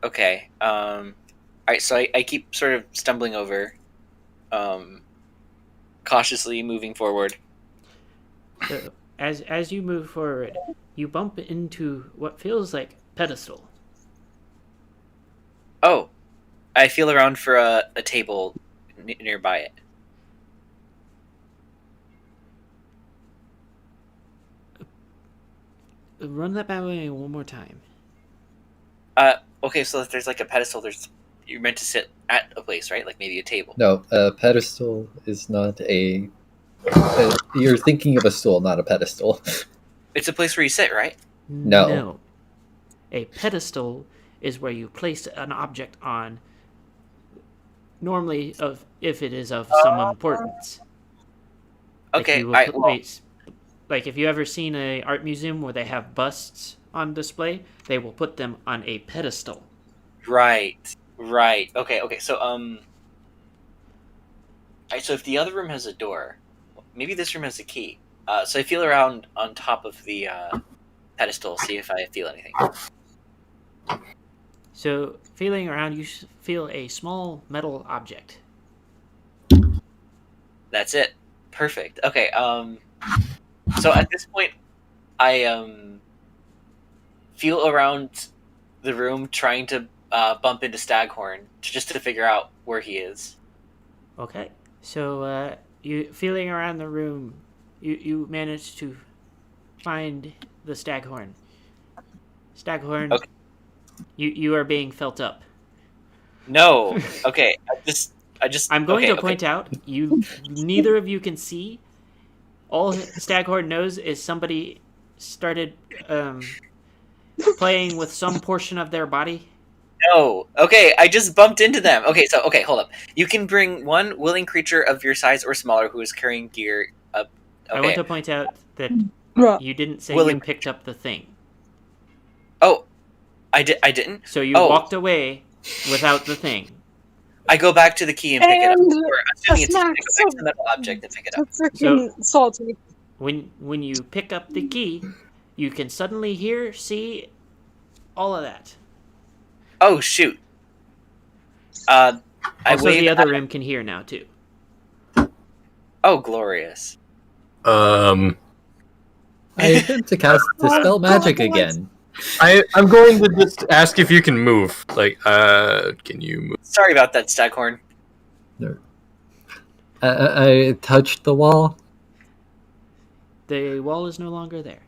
S2: okay. Alright, so I keep sort of stumbling over, cautiously moving forward.
S1: So, as you move forward, you bump into what feels like pedestal.
S2: Oh, I feel around for a table nearby it.
S1: Run that by me one more time.
S2: Okay, so if there's a pedestal, you're meant to sit at a place, right? Maybe a table.
S7: No, a pedestal is not a... You're thinking of a stool, not a pedestal.
S2: It's a place where you sit, right?
S7: No.
S1: A pedestal is where you place an object on, normally if it is of some importance.
S2: Okay,
S1: If you ever seen an art museum where they have busts on display, they will put them on a pedestal.
S2: Right. Okay, so, alright, so if the other room has a door, maybe this room has a key. So I feel around on top of the, pedestal, see if I feel anything.
S1: So, feeling around, you feel a small metal object.
S2: That's it. Perfect. Okay, so at this point, I, feel around the room trying to, bump into Staghorn, just to figure out where he is.
S1: Okay. So, you feeling around the room, you manage to find the Staghorn. Staghorn,
S2: Okay.
S1: you are being felt up.
S2: No. Okay. I just.
S1: I'm going
S2: okay,
S1: to point out, neither of you can see. All Staghorn knows is somebody started playing with some portion of their body.
S2: No. Okay, I just bumped into them. Okay, hold up. You can bring one willing creature of your size or smaller who is carrying gear up. Okay.
S1: I want to point out that
S3: Bruh.
S1: you didn't say
S2: Willing
S1: you picked up the thing.
S2: Oh, I didn't.
S1: So you
S2: Oh.
S1: walked away without the thing.
S2: I go back to the key and pick it up.
S3: And
S2: Or assuming it's I go
S3: a
S2: back to the metal object and pick it
S3: So
S2: up.
S3: freaking salty.
S1: When you pick up the key, you can suddenly see all of that.
S2: Oh shoot. I
S1: Also,
S2: wave.
S1: the other room can hear now too.
S2: Oh, glorious.
S7: I attempt to cast Dispel Magic again.
S6: I'm going to just ask if you can move. Can you move?
S2: Sorry about that, Staghorn.
S7: I touched the wall.
S1: The wall is no longer there.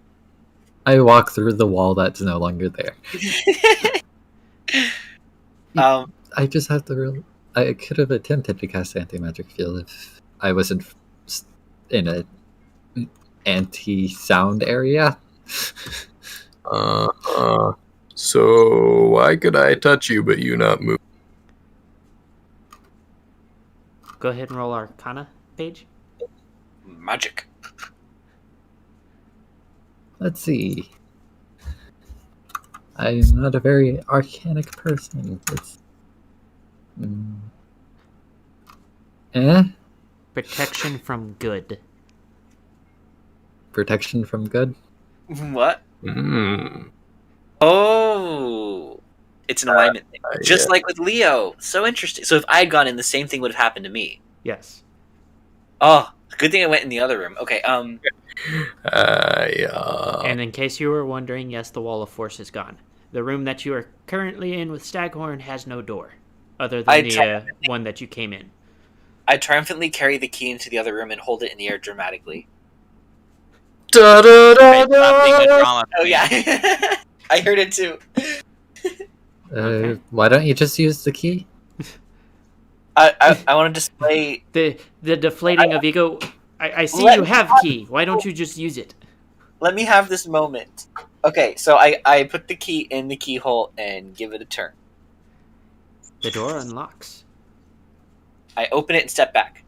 S7: I walk through the wall that's no longer there. I just have to I could have attempted to cast Anti-Magic Field if I wasn't in a anti-sound area.
S6: So why could I touch you but you not move?
S1: Go ahead and roll Arcana, Paige.
S2: Magic.
S7: Let's see. I'm not a very arcanic person. It's...
S1: Protection from good.
S7: Protection from good?
S2: What? Oh, it's an alignment thing. Just like with Leo. So interesting. So if I had gone in, the same thing would have happened to me.
S1: Yes.
S2: Oh, good thing I went in the other room. Okay,
S6: Yeah.
S1: And in case you were wondering, yes, the Wall of Force is gone. The room that you are currently in with Staghorn has no door, other than the one that you came in.
S2: I triumphantly carry the key into the other room and hold it in the air dramatically.
S6: Da, da, da,
S5: Stop being a
S6: da.
S5: drama
S2: Oh
S5: queen.
S2: yeah, I heard it too.
S1: Okay.
S7: Why don't you just use the key?
S2: I want to display
S1: The deflating of ego. I see
S2: Let
S1: you
S2: me
S1: have key. Why don't you just use it?
S2: Let me have this moment. Okay, so I put the key in the keyhole and give it a turn.
S1: The door unlocks.
S2: I open it and step back.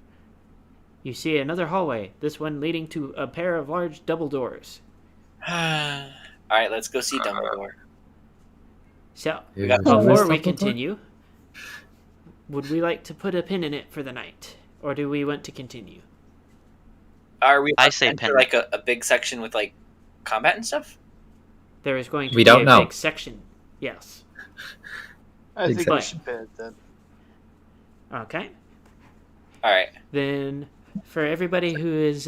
S1: You see another hallway, this one leading to a pair of large double doors.
S2: Alright, let's go see Dumbledore.
S1: So,
S2: We got
S7: Here's
S1: before we
S7: Dumbledore.
S1: continue, would we like to put a pin in it for the night? Or do we want to continue?
S2: Are we
S5: I say
S2: enter
S5: pen.
S2: like a big section with like combat and stuff?
S1: There is going to
S7: We
S1: be
S7: don't
S1: a
S7: know.
S1: big section. Yes.
S4: I think we
S7: Exactly.
S4: should pin it then.
S1: Okay.
S2: Alright.
S1: Then, for everybody who is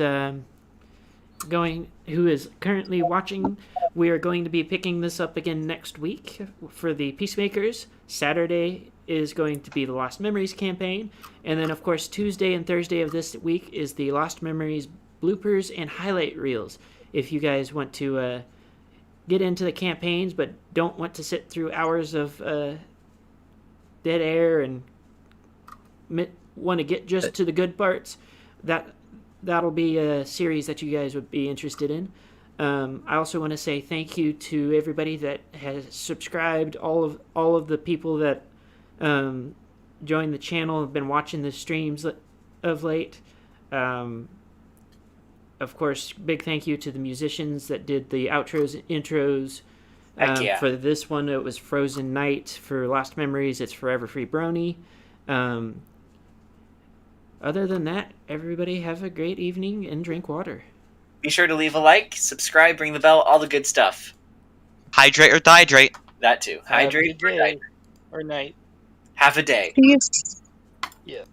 S1: currently watching, we are going to be picking this up again next week for the Peacemakers. Saturday is going to be the Lost Memories campaign, and then of course Tuesday and Thursday of this week is the Lost Memories bloopers and highlight reels. If you guys want to get into the campaigns but don't want to sit through hours of dead air and want to get just to the good parts, that'll be a series that you guys would be interested in. I also want to say thank you to everybody that has subscribed, all of the people that joined the channel, have been watching the streams of late. Of course, big thank you to the musicians that did the outros and intros.
S2: Heck yeah.
S1: For this one, it was Frozen Night. For Lost Memories, it's Forever Free Brony. Other than that, everybody have a great evening and drink water.
S2: Be sure to leave a like, subscribe, ring the bell, all the good stuff.
S5: Hydrate or dehydrate.
S2: That too.
S4: Have a
S2: Hydrate
S4: good
S2: or
S4: day
S2: hydrate.
S4: or night.
S2: Have a day.
S3: Peace.
S4: Yeah.